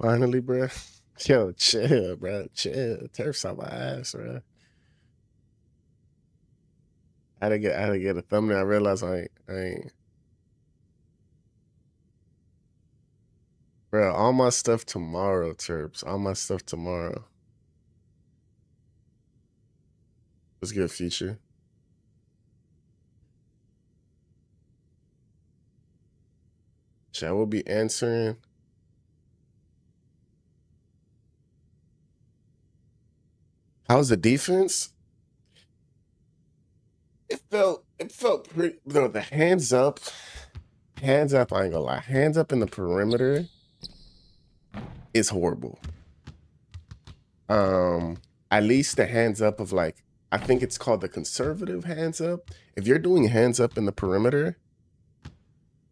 Finally, bro. Yo, chill, bro. Chill. Turf's on my ass, bro. I had to get a thumbnail. I realized I ain't. Bro, all my stuff tomorrow, Terps. All my stuff tomorrow. Let's get a feature. Chat will be answering. How's the defense? It felt pretty. No, the hands up. Hands up, I ain't gonna lie. Hands up in the perimeter is horrible. At least the hands up of like, I think it's called the conservative hands up. If you're doing hands up in the perimeter,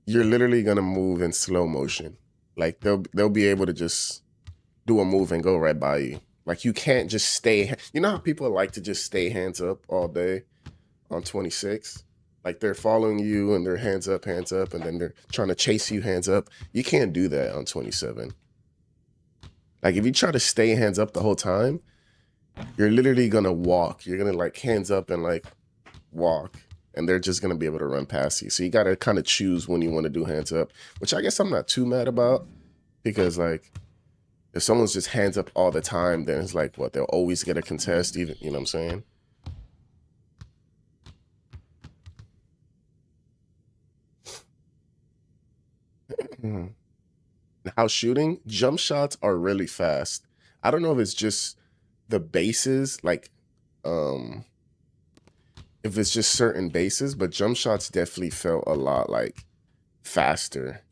you're literally gonna move in slow motion. Like they'll be able to just do a move and go right by you. Like you can't just stay. You know how people like to just stay hands up all day on 26? Like they're following you and they're hands up, and then they're trying to chase you hands up. You can't do that on 27. Like if you try to stay hands up the whole time, you're literally gonna walk. You're gonna like hands up and like walk, and they're just gonna be able to run past you. So you gotta kind of choose when you want to do hands up, which I guess I'm not too mad about, because like if someone's just hands up all the time, then it's like what, they'll always get a contest, even, you know what I'm saying? How shooting? Jump shots are really fast. I don't know if it's just the bases, like if it's just certain bases, but jump shots definitely felt a lot like faster.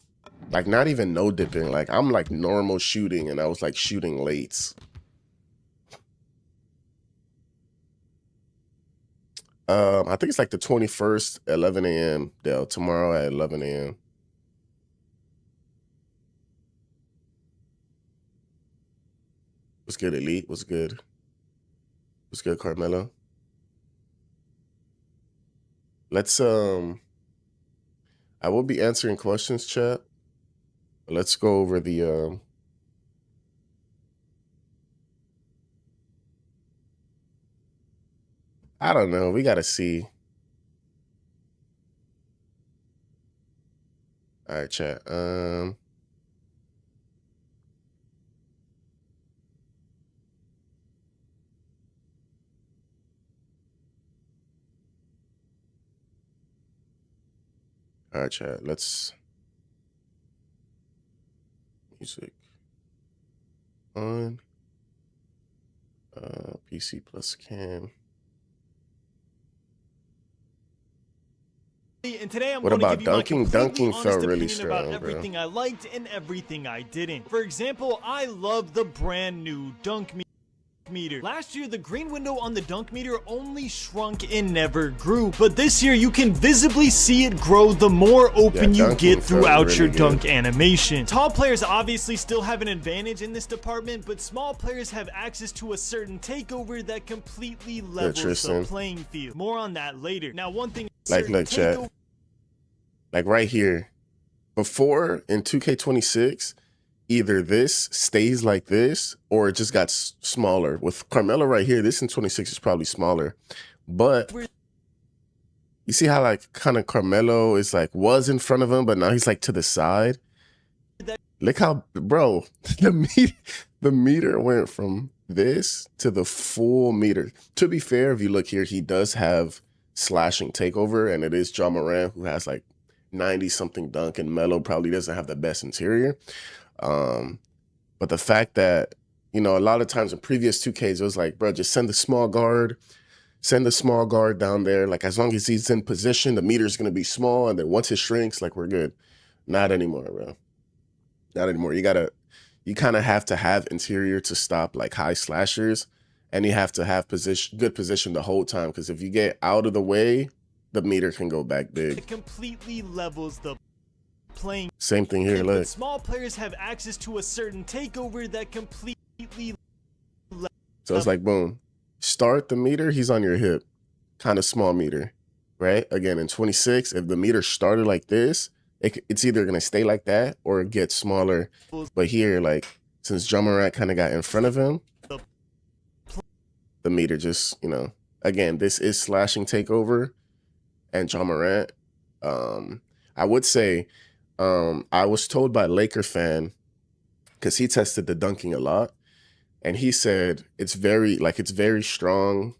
Like not even no dipping. Like I'm like normal shooting and I was like shooting lates. I think it's like the 21st, 11 a.m. Dale, tomorrow at 11 a.m. What's good, Elite? What's good? What's good, Carmelo? Let's I will be answering questions, chat. Let's go over the I don't know. We gotta see. All right, chat. All right, chat. Let's music on. PC plus cam. And today I'm What going to about give you my dunking? completely Dunking honest felt really opinion strong, about everything bro. I liked and everything I didn't. For example, I love the brand new dunk meter. Last year, the green window on the dunk meter only shrunk and never grew, but this year you can visibly see it grow the more open you get throughout your dunk animation. Tall players obviously still have an advantage in this department, but small players have access to a certain takeover that completely levels the playing field. More on that later. Now, one thing, like, look, chat, like right here, before in 2K26, either this stays like this or it just got smaller. With Carmelo right here, this in 26 is probably smaller. But you see how like kind of Carmelo is like was in front of him, but now he's like to the side. Look how, bro, the meter went from this to the full meter. To be fair, if you look here, he does have slashing takeover, and it is Ja Morant who has like 90-something dunk, and Melo probably doesn't have the best interior. But the fact that, you know, a lot of times in previous 2Ks, it was like, bro, just send the small guard down there. Like, as long as he's in position, the meter's going to be small. And then once it shrinks, like, we're good. Not anymore, bro. Not anymore. You kind of have to have interior to stop like high slashers. And you have to have good position the whole time. Because if you get out of the way, the meter can go back big. It completely levels the playing. Same thing here, look. Small players have access to a certain takeover that completely. So it's like, boom, start the meter, he's on your hip, kind of small meter, right? Again, in 26, if the meter started like this, it's either going to stay like that or get smaller. But here, like, since Ja Morant kind of got in front of him, the meter just, you know, again, this is slashing takeover and Ja Morant. I would say, I was told by a Laker fan, because he tested the dunking a lot, and he said it's very strong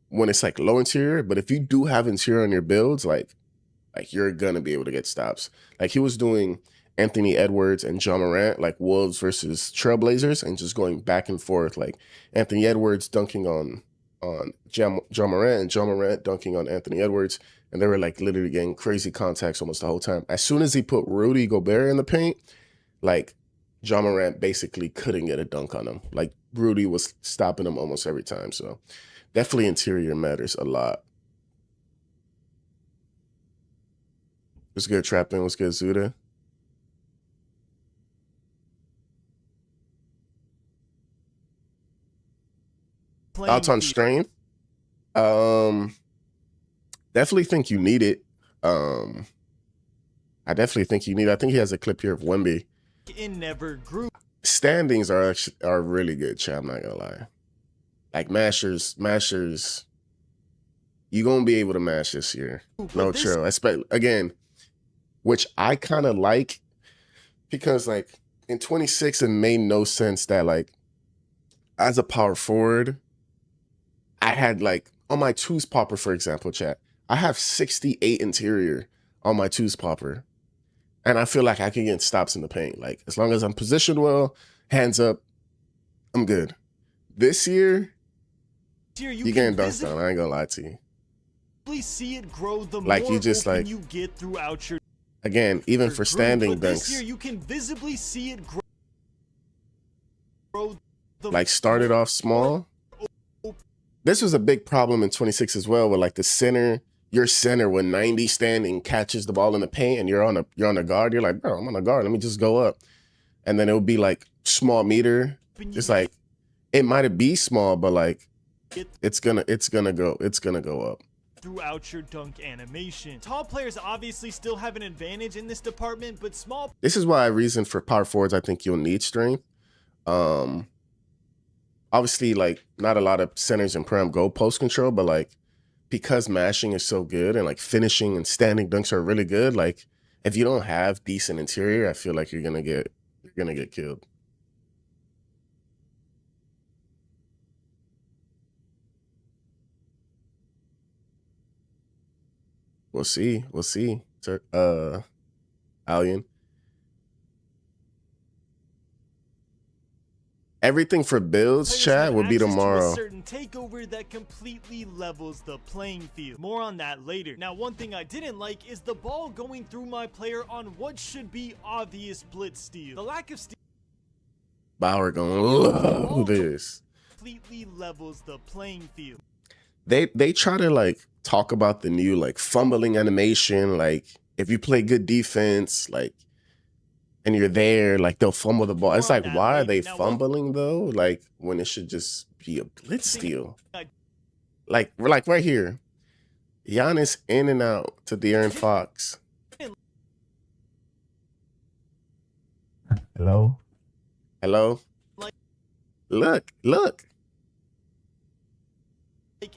when it's like low interior, but if you do have interior on your builds, like you're gonna be able to get stops. Like he was doing Anthony Edwards and Ja Morant, like Wolves versus Trailblazers, and just going back and forth, like Anthony Edwards dunking on Ja Morant and Ja Morant dunking on Anthony Edwards, and they were like literally getting crazy contacts almost the whole time. As soon as he put Rudy Gobert in the paint, like Ja Morant basically couldn't get a dunk on him. Like Rudy was stopping him almost every time. So definitely interior matters a lot. What's good, Trappin'? What's good, Zuda? Thoughts on Strain? Definitely think you need it. I definitely think you need it. I think he has a clip here of Wemby. It never grew. Standings are really good, chat. I'm not gonna lie. Like mashers, you gonna be able to mash this year. No chill. Again, which I kind of like, because like in 26 it made no sense that like as a power forward, I had like on my twos popper, for example, chat, I have 68 interior on my twos popper. And I feel like I can get stops in the paint. Like as long as I'm positioned well, hands up, I'm good. This year you getting dunked on. I ain't gonna lie to you. Please see it grow the like more you just like you get throughout your even for standing dunks. This year you can visibly see it grow like started off small. This was a big problem in 26 as well, where like the center, your center with 90 standing catches the ball in the paint and you're on a guard. You're like, bro, I'm on a guard. Let me just go up. And then it would be like small meter. It's like it might be small, but like it's gonna go up throughout your dunk animation. Tall players obviously still have an advantage in this department, but small. This is why I reason for power forwards I think you'll need strength. Obviously, like not a lot of centers in prem go post control, but like because mashing is so good and like finishing and standing dunks are really good, like if you don't have decent interior, I feel like you're gonna get killed. We'll see. Alien. Everything for builds, chat, will be tomorrow. A certain takeover that completely levels the playing field. More on that later. Now, one thing I didn't like is the ball going through my player on what should be obvious blitz steal. The lack of steal. Bauer going, love this. Completely levels the playing field. They try to like talk about the new like fumbling animation. Like if you play good defense, like and you're there, like they'll fumble the ball. It's like, why are they fumbling though? Like when it should just be a blitz steal. Like we're like right here. Giannis in and out to De'Aaron Fox. Hello? Look.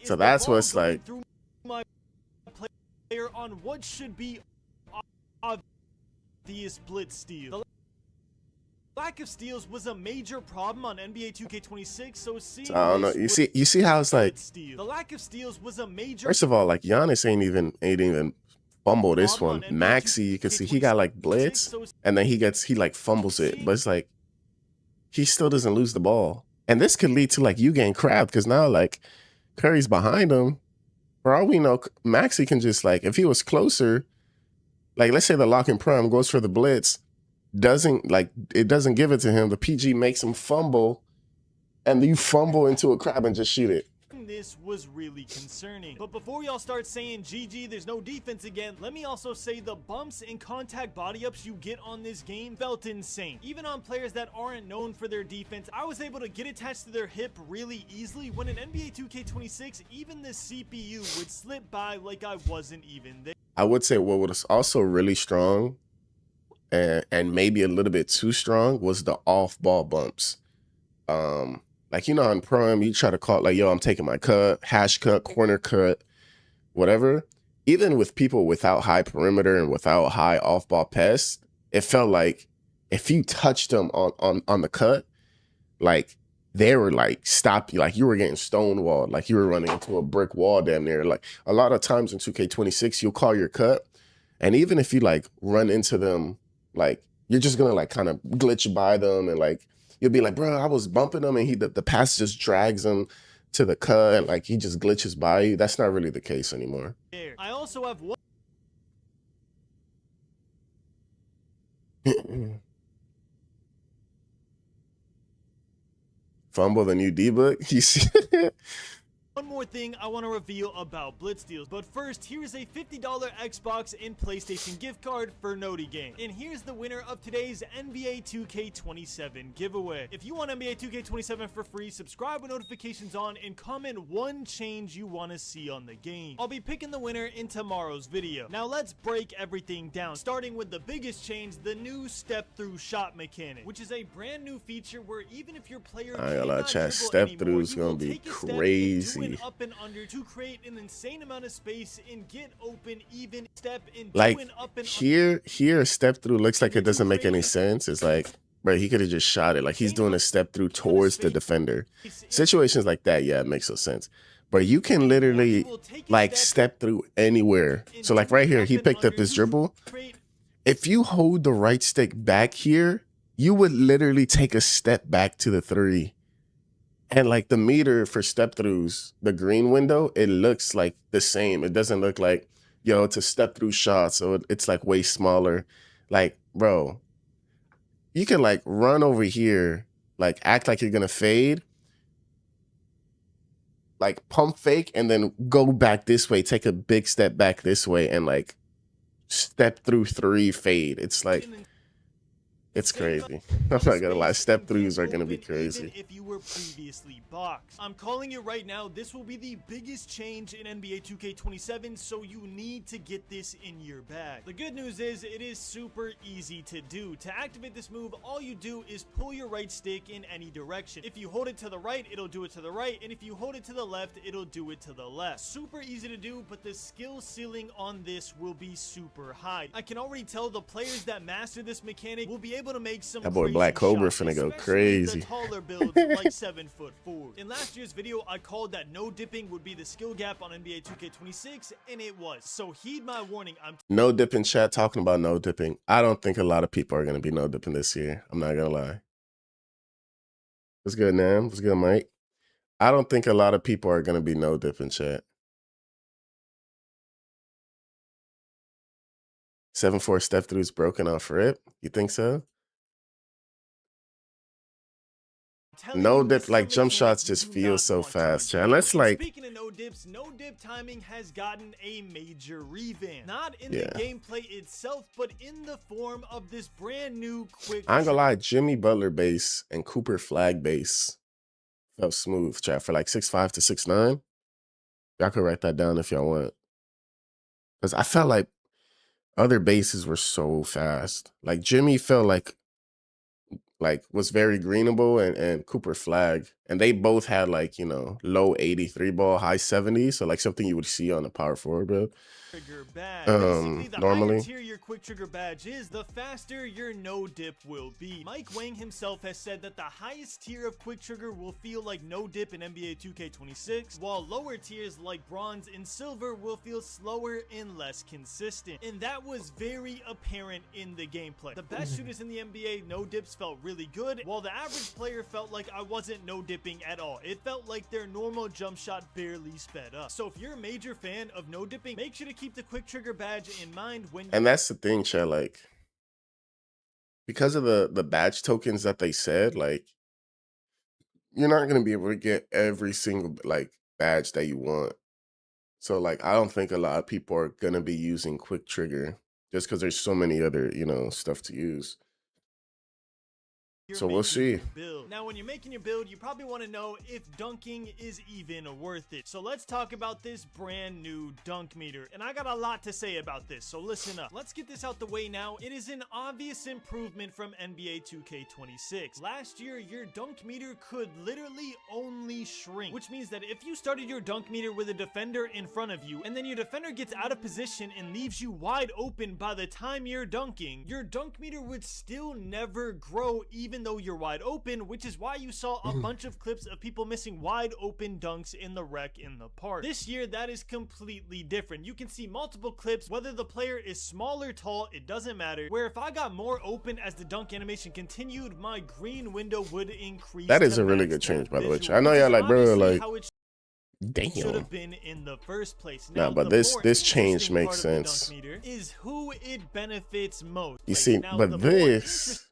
So that's what's like. My player on what should be obvious blitz steal. The lack of steals was a major problem on NBA 2K26, so I don't know. You see how it's like the lack of steals was a major. First of all, like Giannis ain't even fumble this one. Maxi, you can see he got like blitz and then he like fumbles it, but it's like he still doesn't lose the ball. And this could lead to like you getting crabbed because now like Curry's behind him. For all we know, Maxi can just like, if he was closer, like let's say the lock and prime goes for the blitz, it doesn't give it to him. The PG makes him fumble, and you fumble into a crab and just shoot it. This was really concerning. But before y'all start saying GG, there's no defense again, let me also say the bumps and contact body ups you get on this game felt insane. Even on players that aren't known for their defense, I was able to get attached to their hip really easily when in NBA 2K26, even the CPU would slip by like I wasn't even there. I would say what was also really strong and maybe a little bit too strong was the off ball bumps. Like, you know, on Prime, you try to call it like, yo, I'm taking my cut, hash cut, corner cut, whatever. Even with people without high perimeter and without high off ball pests, it felt like if you touched them on the cut, like they were like stop you, like you were getting stonewalled, like you were running into a brick wall damn near. Like a lot of times in 2K26, you'll call your cut, and even if you like run into them, like you're just gonna like kind of glitch by them, and like you'll be like, bro, I was bumping him, and the pass just drags him to the cut, and like he just glitches by you. That's not really the case anymore. I also have one. Fumble the new D-book. You see? One more thing I want to reveal about Blitz deals, but first, here's a $50 Xbox and PlayStation gift card for Noti Game. And here's the winner of today's NBA 2K27 giveaway. If you want NBA 2K27 for free, subscribe with notifications on and comment one change you want to see on the game. I'll be picking the winner in tomorrow's video. Now let's break everything down, starting with the biggest change, the new step-through shot mechanic, which is a brand new feature where even if your player I ain't gonna lie, chat, step-through is gonna be crazy. Up and under to create an insane amount of space and get open, even step and like up and here a step through looks like it doesn't make any sense. It's like, bro, he could have just shot it. Like he's doing a step through towards the defender. Situations like that, yeah, it makes no sense. But you can literally like step through anywhere. So like right here, he picked up his dribble. If you hold the right stick back here, you would literally take a step back to the three. And like the meter for step throughs, the green window, it looks like the same. It doesn't look like, yo, it's a step through shot. So it's like way smaller. Like, bro, you can like run over here, like act like you're going to fade, like pump fake, and then go back this way, take a big step back this way, and like step through three fade. It's like, it's crazy. I'm not gonna lie, step throughs are gonna be crazy. If you were previously boxed, I'm calling it right now. This will be the biggest change in NBA 2K27, so you need to get this in your bag. The good news is it is super easy to do. To activate this move, all you do is pull your right stick in any direction. If you hold it to the right, it'll do it to the right, and if you hold it to the left, it'll do it to the left. Super easy to do, but the skill ceiling on this will be super high. I can already tell the players that master this mechanic will be able to make some that boy Black Cobra finna go crazy. The taller builds like 7'4". In last year's video, I called that no dipping would be the skill gap on NBA 2K26, and it was. So heed my warning. I'm no dipping, chat, talking about no dipping. I don't think a lot of people are gonna be no dipping this year. I'm not gonna lie. What's good, Nam? What's good, Mike? I don't think a lot of people are gonna be no dipping, chat. 7-4 step throughs broken off rip. You think so? No dip, like jump shots just feel so fast, chat. Unless like, speaking of no dips, no dip timing has gotten a major revamp. Not in the gameplay itself, but in the form of this brand new quick. I ain't gonna lie, Jimmy Butler base and Cooper Flag base felt smooth, chat, for like 6'5" to 6'9". Y'all could write that down if y'all want. Because I felt like other bases were so fast. Like Jimmy felt like was very greenable, and Cooper Flag, and they both had like, you know, low 83 ball, high 70s, so like something you would see on the power forward build. The normally higher tier your quick trigger badge is, the faster your no dip will be. Mike Wang himself has said that the highest tier of quick trigger will feel like no dip in NBA 2K26, while lower tiers like bronze and silver will feel slower and less consistent. And that was very apparent in the gameplay. The best shooters in the NBA no dips felt really good, while the average player felt like I wasn't no dipping at all. It felt like their normal jump shot barely sped up. So if you're a major fan of no dipping, make sure to keep the quick trigger badge in mind when you— And that's the thing, chat, like because of the badge tokens that they said, like you're not gonna be able to get every single like badge that you want. So like I don't think a lot of people are gonna be using quick trigger just because there's so many other, you know, stuff to use. So we'll see. Build. Now, when you're making your build, you probably want to know if dunking is even worth it. So let's talk about this brand new dunk meter. And I got a lot to say about this, so listen up. Let's get this out the way now. It is an obvious improvement from NBA 2K26. Last year, your dunk meter could literally only shrink, which means that if you started your dunk meter with a defender in front of you, and then your defender gets out of position and leaves you wide open by the time you're dunking, your dunk meter would still never grow even though you're wide open, which is why you saw a bunch of clips of people missing wide open dunks in the rec in the park. This year, that is completely different. You can see multiple clips, whether the player is small or tall, it doesn't matter, where if I got more open as the dunk animation continued, my green window would increase. That is a really good change, by the way. I know y'all like, bro, like, damn. Should have been in the first place. Now, but this change makes sense. Is who it benefits most. You see, but this,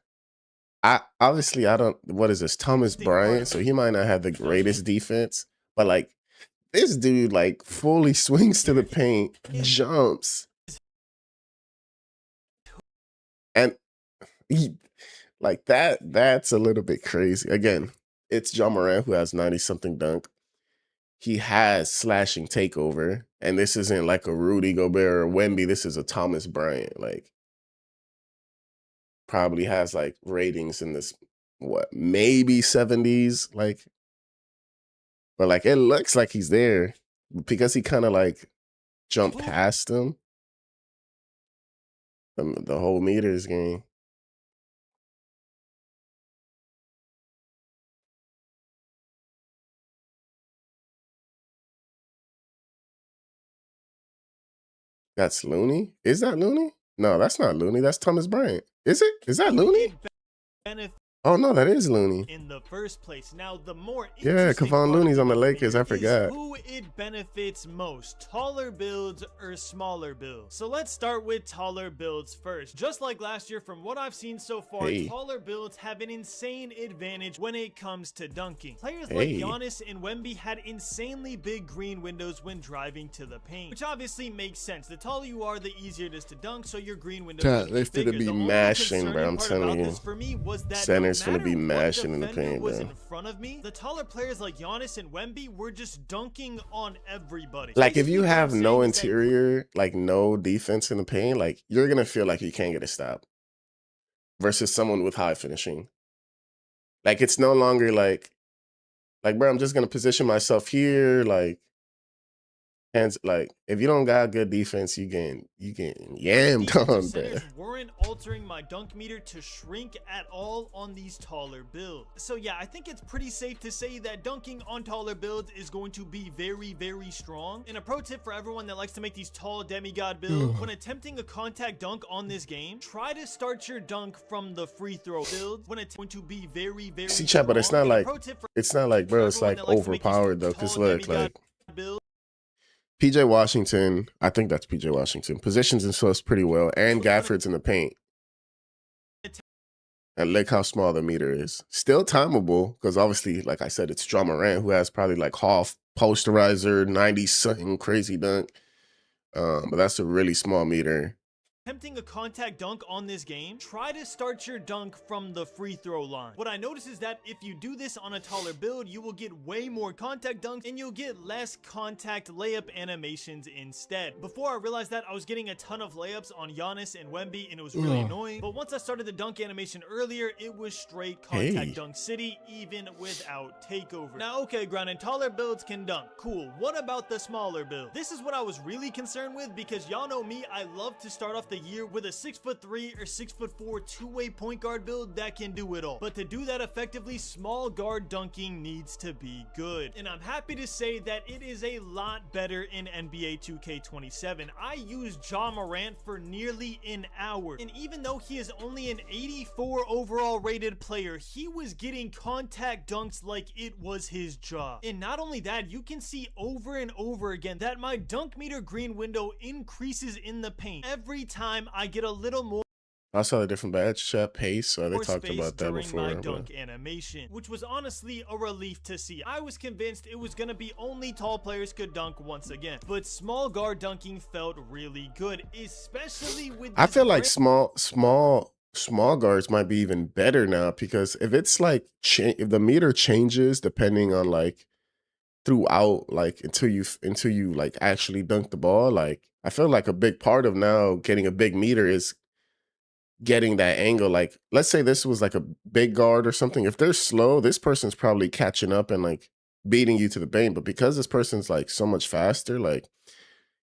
I don't. What is this? Thomas Bryant. So he might not have the greatest defense, but like this dude, like fully swings to the paint, jumps, and he like that. That's a little bit crazy. Again, it's John Moran who has 90-something dunk. He has slashing takeover, and this isn't like a Rudy Gobert or Wemby. This is a Thomas Bryant. Like, probably has like ratings in this, what, maybe 70s, like, but like it looks like he's there because he kind of like jumped past him. The whole meters game. That's Looney? Is that Looney? No, that's not Looney. That's Thomas Bryant. Is it? Is that Looney? Oh no, that is Looney. In the first place. Now, the more yeah, Kevon Looney's on the Lakers. I forgot. Who it benefits most, taller builds or smaller builds? So let's start with taller builds first. Just like last year, from what I've seen so far, taller builds have an insane advantage when it comes to dunking. Players like Giannis and Wemby had insanely big green windows when driving to the paint, which obviously makes sense. The taller you are, the easier it is to dunk, so your green windows they fit to be mashing, bro. I'm telling you. For me was that center's gonna be mashing in the paint, was bro. In front of me, the taller players like Giannis and Wemby were just dunking on everybody. Like if you have no interior, like no defense in the paint, like you're gonna feel like you can't get a stop. Versus someone with high finishing. Like it's no longer like bro, I'm just gonna position myself here, like hands, like if you don't got good defense, you getting yammed on, bro. Weren't altering my dunk meter to shrink at all on these taller builds. So yeah, I think it's pretty safe to say that dunking on taller builds is going to be very, very strong. And a pro tip for everyone that likes to make these tall demigod builds, when attempting a contact dunk on this game, try to start your dunk from the free throw build when it's going to be very, very see, chat, but it's not like bro, it's like overpowered though, because look, like PJ Washington, I think that's PJ Washington, positions himself pretty well, and Gafford's in the paint. And look how small the meter is. Still timeable, because obviously, like I said, it's John Moran, who has probably like half posterizer, 90-something crazy dunk. But that's a really small meter. Attempting a contact dunk on this game, try to start your dunk from the free throw line. What I noticed is that if you do this on a taller build, you will get way more contact dunks and you'll get less contact layup animations instead. Before I realized that, I was getting a ton of layups on Giannis and Wemby and it was really annoying. But once I started the dunk animation earlier, it was straight contact dunk city, even without takeover. Now, okay, granted, taller builds can dunk. Cool. What about the smaller build? This is what I was really concerned with because y'all know me, I love to start off the year with a 6'3" or 6'4" two-way point guard build that can do it all. But to do that effectively, small guard dunking needs to be good. And I'm happy to say that it is a lot better in NBA 2K27. I used Ja Morant for nearly an hour. And even though he is only an 84 overall rated player, he was getting contact dunks like it was his job. And not only that, you can see over and over again that my dunk meter green window increases in the paint every time I get a little more. I saw the different badge chat pace, so they talked about that before. My dunk animation, which was honestly a relief to see. I was convinced it was gonna be only tall players could dunk once again, but small guard dunking felt really good, especially with. I feel like small small guards might be even better now, because if it's like if the meter changes depending on like throughout, like until you like actually dunk the ball, like I feel like a big part of now getting a big meter is getting that angle. Like let's say this was like a big guard or something. If they're slow, this person's probably catching up and like beating you to the paint. But because this person's like so much faster, like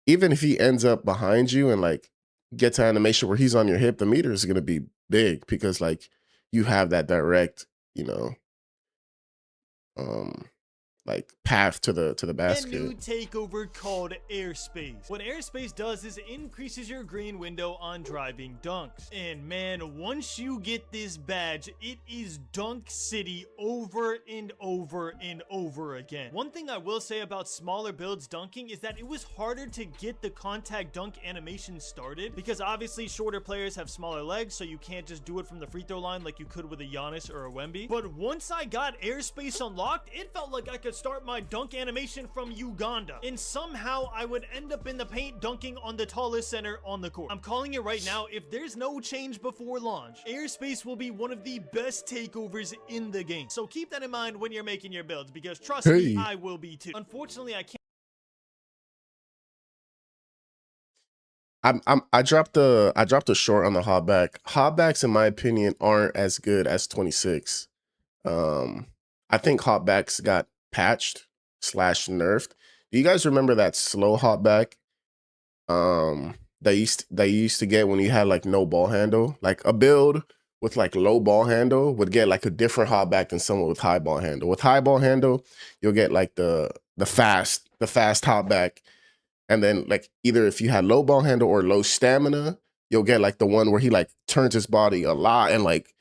even if he ends up behind you and like gets an animation where he's on your hip, the meter is going to be big because like you have that direct, you know, um like path to the A basket. new takeover called Airspace. What Airspace does is it increases your green window on driving dunks. And man, once you get this badge, it is Dunk City over and over and over again. One thing I will say about smaller builds dunking is that it was harder to get the contact dunk animation started, because obviously shorter players have smaller legs, so you can't just do it from the free throw line like you could with a Giannis or a Wemby. But once I got Airspace unlocked, it felt like I could start my dunk animation from Uganda, and somehow I would end up in the paint dunking on the tallest center on the court. I'm calling it right now, if there's no change before launch, Airspace will be one of the best takeovers in the game. So keep that in mind when you're making your builds, because trust me, I will be too. Unfortunately, I can't. I dropped the short on the hotback. Hotbacks, in my opinion, aren't as good as 26. I think hotbacks got patched / nerfed. Do you guys remember that slow hotback that you used to get when you had like no ball handle? Like a build with like low ball handle would get like a different hotback than someone with high ball handle. With high ball handle, you'll get like the fast hotback. And then like either if you had low ball handle or low stamina, you'll get like the one where he like turns his body a lot and like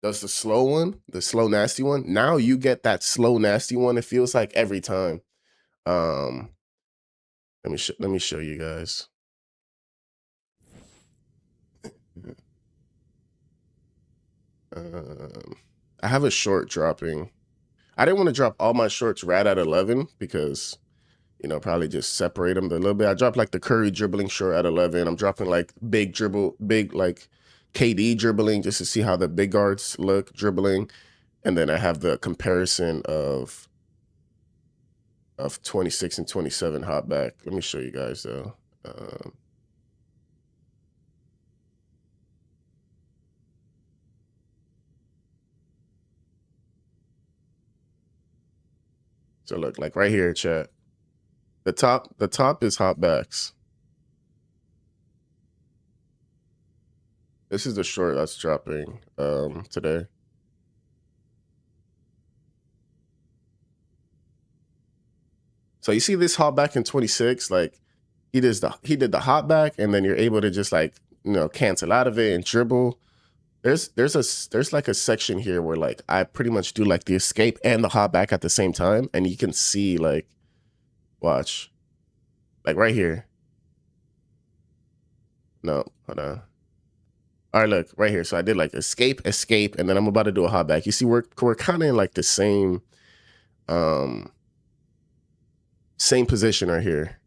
does the slow one, the slow nasty one. Now you get that slow nasty one. It feels like every time. Let me show you guys. I have a short dropping. I didn't want to drop all my shorts right at 11 because, you know, probably just separate them a little bit. I dropped like the Curry dribbling short at 11. I'm dropping like big like KD dribbling just to see how the big guards look dribbling. And then I have the comparison of 26 and 27 hotback. Let me show you guys though. So look, like right here, chat. The top is hotbacks. This is the short that's dropping today. So you see this hotback in 26, like he did the hotback, and then you're able to just like, you know, cancel out of it and dribble. There's like a section here where like I pretty much do like the escape and the hotback at the same time, and you can see like, watch, like right here. No, hold on. All right, look right here. So I did like escape, and then I'm about to do a hotback. You see, we're kind of in like the same same position right here.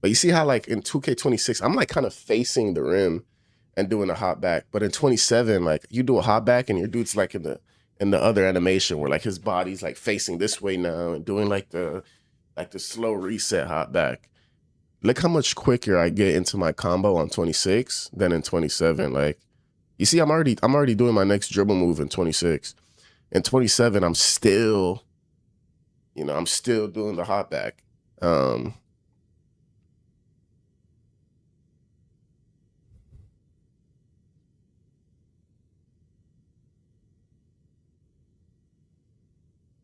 But you see how like in 2K26, I'm like kind of facing the rim and doing a hotback. But in 27, like you do a hotback and your dude's like in the other animation where like his body's like facing this way now and doing like the slow reset hotback. Look how much quicker I get into my combo on 26 than in 27. Like you see, I'm already doing my next dribble move in 26. In 27, I'm still, you know, I'm still doing the hotback.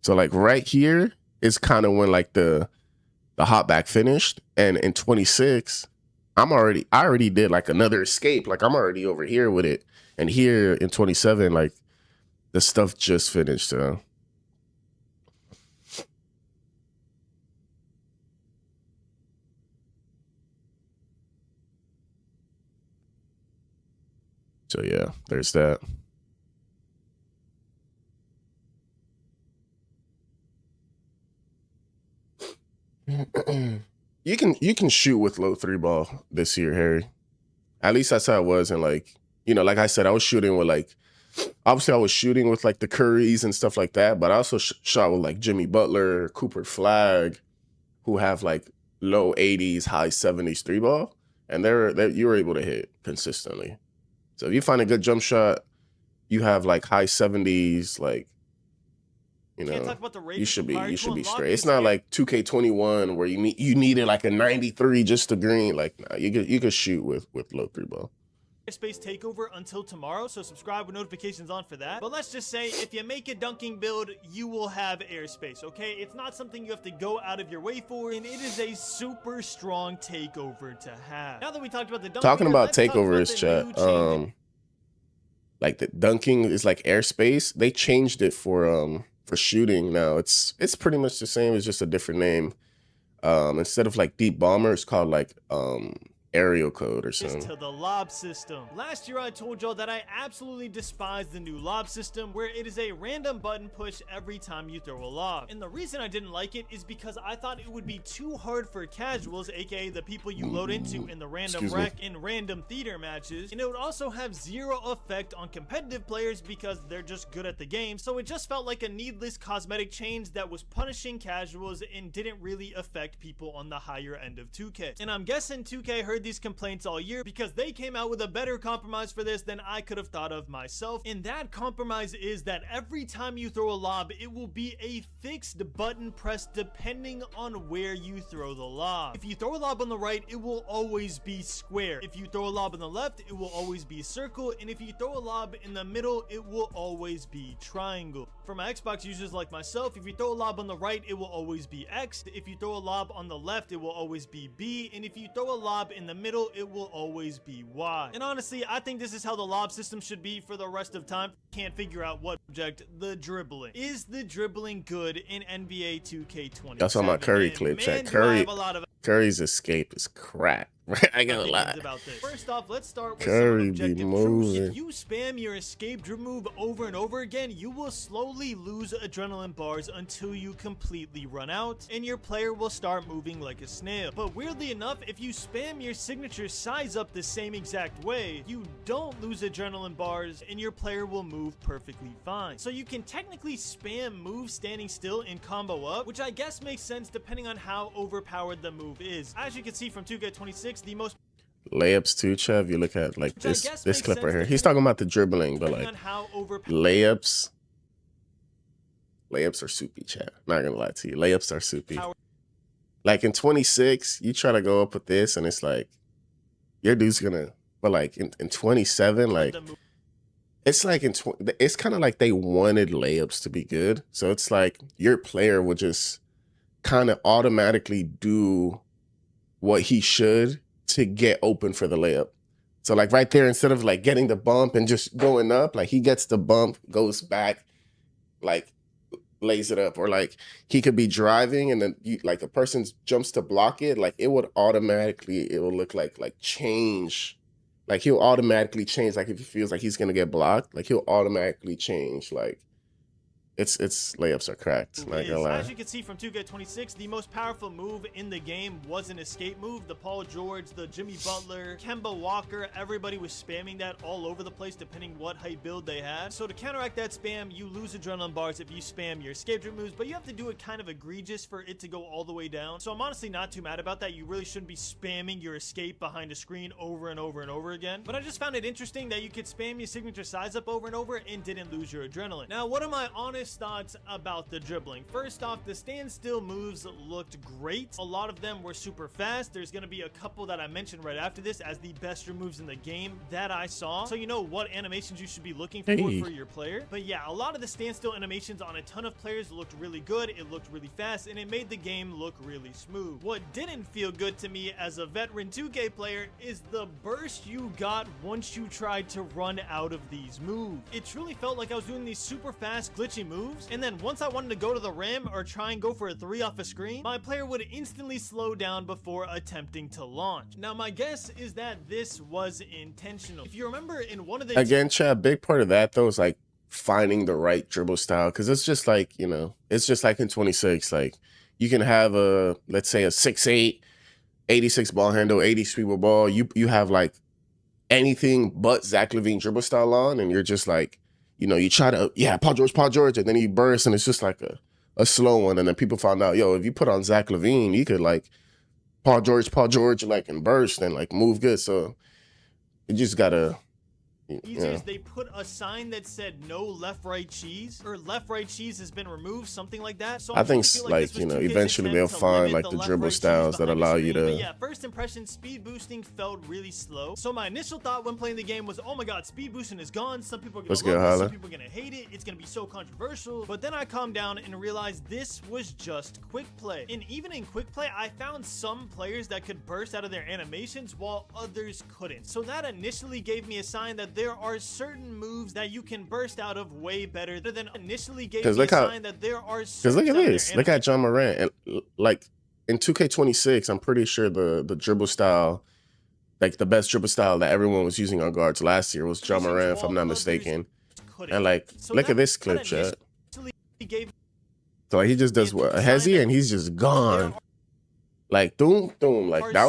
So like right here is kind of when like the hotback finished, and in 26, I already did like another escape. Like I'm already over here with it, and here in 27, like the stuff just finished. So yeah, there's that. You can shoot with low 3 ball this year, Harry. At least that's how it was in like, you know, like I said, I was shooting with like, obviously I was shooting with like the Currys and stuff like that, but I also shot with like Jimmy Butler, Cooper Flag, who have like low 80s, high 70s three ball, and you were able to hit consistently. So if you find a good jump shot, you have like high 70s, like, you know, you should be straight. It's not like 2K21 where you needed like a 93 just to green. Like, nah, you could shoot with low three ball. Airspace takeover until tomorrow, so subscribe with notifications on for that. But let's just say, if you make a dunking build, you will have airspace, okay? It's not something you have to go out of your way for, and it is a super strong takeover to have. Now that we talked about the dunking, talking about takeovers, chat, like the dunking is like airspace. They changed it for shooting now. It's pretty much the same, it's just a different name. Instead of like deep bomber, it's called like aerial code or something. To the lob system. Last year I told y'all that I absolutely despise the new lob system, where it is a random button push every time you throw a lob. And the reason I didn't like it is because I thought it would be too hard for casuals, aka the people you load into in the random rec and random theater matches, and it would also have zero effect on competitive players because they're just good at the game. So it just felt like a needless cosmetic change that was punishing casuals and didn't really affect people on the higher end of 2K. And I'm guessing 2K heard these complaints all year because they came out with a better compromise for this than I could have thought of myself. And that compromise is that every time you throw a lob, it will be a fixed button press depending on where you throw the lob. If you throw a lob on the right, it will always be square. If you throw a lob on the left, it will always be circle. And if you throw a lob in the middle, it will always be triangle. For my Xbox users like myself, if you throw a lob on the right, it will always be X. If you throw a lob on the left, it will always be B. And if you throw a lob in the middle, it will always be Y. And honestly, I think this is how the lob system should be for the rest of time. Can't figure out what subject. The dribbling. Is the dribbling good in NBA 2K20? That's on my Curry clip, chat. Curry's escape is crap. I gotta lie. First off, let's start with some objective truths. If you spam your escape dribble move over and over again, you will slowly lose adrenaline bars until you completely run out, and your player will start moving like a snail. But weirdly enough, if you spam your signature size up the same exact way, you don't lose adrenaline bars, and your player will move perfectly fine. So you can technically spam moves standing still and combo up, which I guess makes sense depending on how overpowered the move is. As you can see from 2K26, the most layups too, Chev. You look at like this clip right here. He's talking about the dribbling, but like layups are soupy, chat. Not gonna lie to you, layups are soupy. Like in 26, you try to go up with this, and it's like your dude's gonna. But like in 27, like it's like it's kind of like they wanted layups to be good, so it's like your player will just kind of automatically do what he should to get open for the layup. So like right there, instead of like getting the bump and just going up, like he gets the bump, goes back, like lays it up. Or like he could be driving and then like a person jumps to block it, like it will look like change. Like he'll automatically change. Like if he feels like he's gonna get blocked, like he'll automatically change. Like it's layups are cracked. Not gonna lie. As you can see from 2K26, the most powerful move in the game was an escape move. The Paul George, the Jimmy Butler, Kemba Walker, everybody was spamming that all over the place depending what height build they had. So to counteract that spam, you lose adrenaline bars if you spam your escape dribble moves, but you have to do it kind of egregious for it to go all the way down. So I'm honestly not too mad about that. You really shouldn't be spamming your escape behind a screen over and over and over again. But I just found it interesting that you could spam your signature size up over and over and didn't lose your adrenaline. Now, what am I honest thoughts about the dribbling? First off, the standstill moves looked great. A lot of them were super fast. There's going to be a couple that I mentioned right after this as the best moves in the game that I saw, so you know what animations you should be looking for for your player. But yeah, a lot of the standstill animations on a ton of players looked really good. It looked really fast, and it made the game look really smooth. What didn't feel good to me as a veteran 2K player is the burst you got once you tried to run out of these moves. It truly felt like I was doing these super fast glitchy moves, and then once I wanted to go to the rim or try and go for a 3 off a screen, my player would instantly slow down before attempting to launch. Now my guess is that this was intentional. If you remember in one of the again, Chad, big part of that though is like finding the right dribble style, because it's just like, you know, it's just like in 26, like you can have a, let's say a 6'8", 86 ball handle, 80 sweeper ball. You have like anything but Zach LaVine dribble style on, and you're just like, you know, you try to, Paul George, and then he bursts, and it's just like a slow one, and then people found out, yo, if you put on Zach LaVine, you could like Paul George, like, and burst and like move good. So you just gotta. Easier is they put a sign that said no left right cheese, or left right cheese has been removed, something like that. So I think like, you know, eventually they'll find like the dribble styles that allow you to. But yeah, first impression, speed boosting felt really slow. So my initial thought when playing the game was, oh my god, speed boosting is gone. Some people are gonna love it, some people are gonna hate it. It's gonna be so controversial. But then I calmed down and realized this was just quick play. And even in quick play, I found some players that could burst out of their animations while others couldn't. So that initially gave me a sign that there are certain moves that you can burst out of way better than initially gave me a sign that there are certain. Because look at this. Look at John Morant. And like in 2K26, I'm pretty sure the dribble style, like the best dribble style that everyone was using on guards last year was John Morant, if I'm not mistaken. And like, look at this clip, chat. So like, he just does what? A hezzy, and he's just gone. Like doom, like that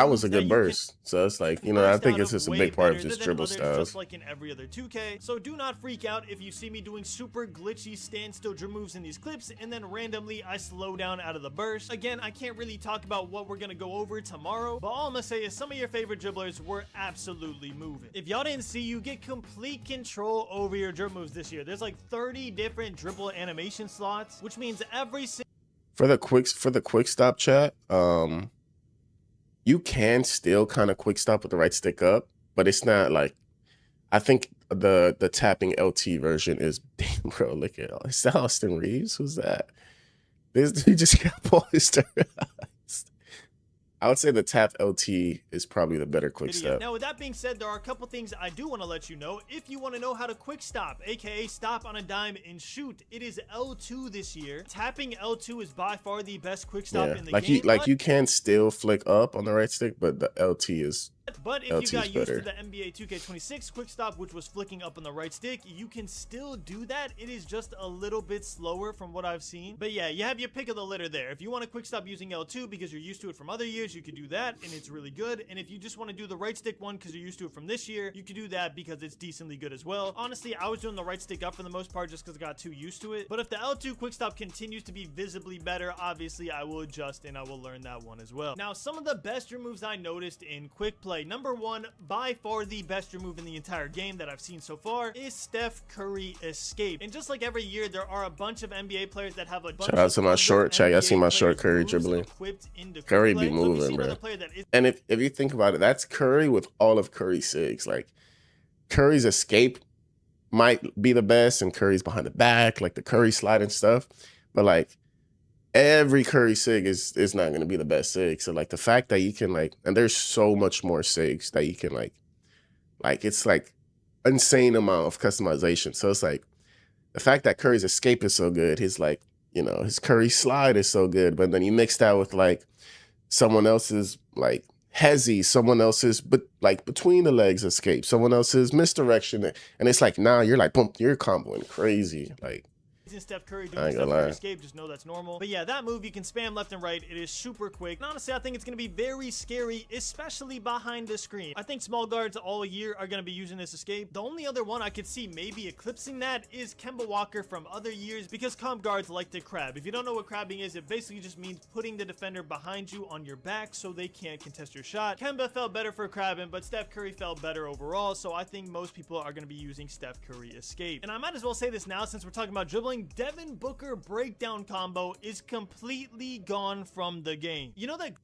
was a good burst. So it's like, you know, I think it's just a big part of just dribble styles. Just like in every other 2K. So do not freak out if you see me doing super glitchy standstill dribble moves in these clips, and then randomly I slow down out of the burst. Again, I can't really talk about what we're gonna go over tomorrow, but all I'm gonna say is some of your favorite dribblers were absolutely moving. If y'all didn't see, you get complete control over your dribble moves this year. There's like 30 different dribble animation slots, which means every single. For the quick stop, chat, you can still kind of quick stop with the right stick up, but it's not like, I think the tapping LT version is, damn bro, look at, is that Austin Reeves? Who's that? He just got polished. I would say the tap LT is probably the better quick stop. Now, with that being said, there are a couple things I do want to let you know. If you want to know how to quick stop, aka stop on a dime and shoot, it is L2 this year. Tapping L2 is by far the best quick stop in the game. You can still flick up on the right stick, but the LT is. But if you got used to the NBA 2K26 quick stop, which was flicking up on the right stick, you can still do that. It is just a little bit slower from what I've seen. But yeah, you have your pick of the litter there. If you want to quick stop using L2 because you're used to it from other years, you could do that, and it's really good. And if you just want to do the right stick one because you're used to it from this year, you could do that because it's decently good as well. Honestly, I was doing the right stick up for the most part just because I got too used to it. But if the L2 quick stop continues to be visibly better, obviously I will adjust and I will learn that one as well. Now, some of the best moves I noticed in quick play. Number one, by far the best move in the entire game that I've seen so far, is Steph Curry escape. And just like every year, there are a bunch of NBA players that have a bunch. Shout out to my short chat. I see my short Curry dribbling. Curry be moving, bro. And if you think about it, that's Curry with all of Curry's sigs. Like, Curry's escape might be the best, and Curry's behind the back, like the Curry slide and stuff. But like, every Curry sig is not going to be the best sig. So like the fact that you can like, and there's so much more sigs that you can like it's like insane amount of customization. So it's like the fact that Curry's escape is so good, his like, you know, his Curry slide is so good, but then you mix that with like someone else's like hezzy, someone else's but like between the legs escape, someone else's misdirection, and it's like now you're like boom, you're comboing crazy. Like, Steph Curry doing Steph Curry escape, just know that's normal. But yeah, that move you can spam left and right. It is super quick. And honestly, I think it's going to be very scary, especially behind the screen. I think small guards all year are going to be using this escape. The only other one I could see maybe eclipsing that is Kemba Walker from other years, because comp guards like to crab. If you don't know what crabbing is, it basically just means putting the defender behind you on your back so they can't contest your shot. Kemba felt better for crabbing, but Steph Curry felt better overall, so I think most people are going to be using Steph Curry escape. And I might as well say this now since we're talking about dribbling. Devin Booker breakdown combo is completely gone from the game. You know that?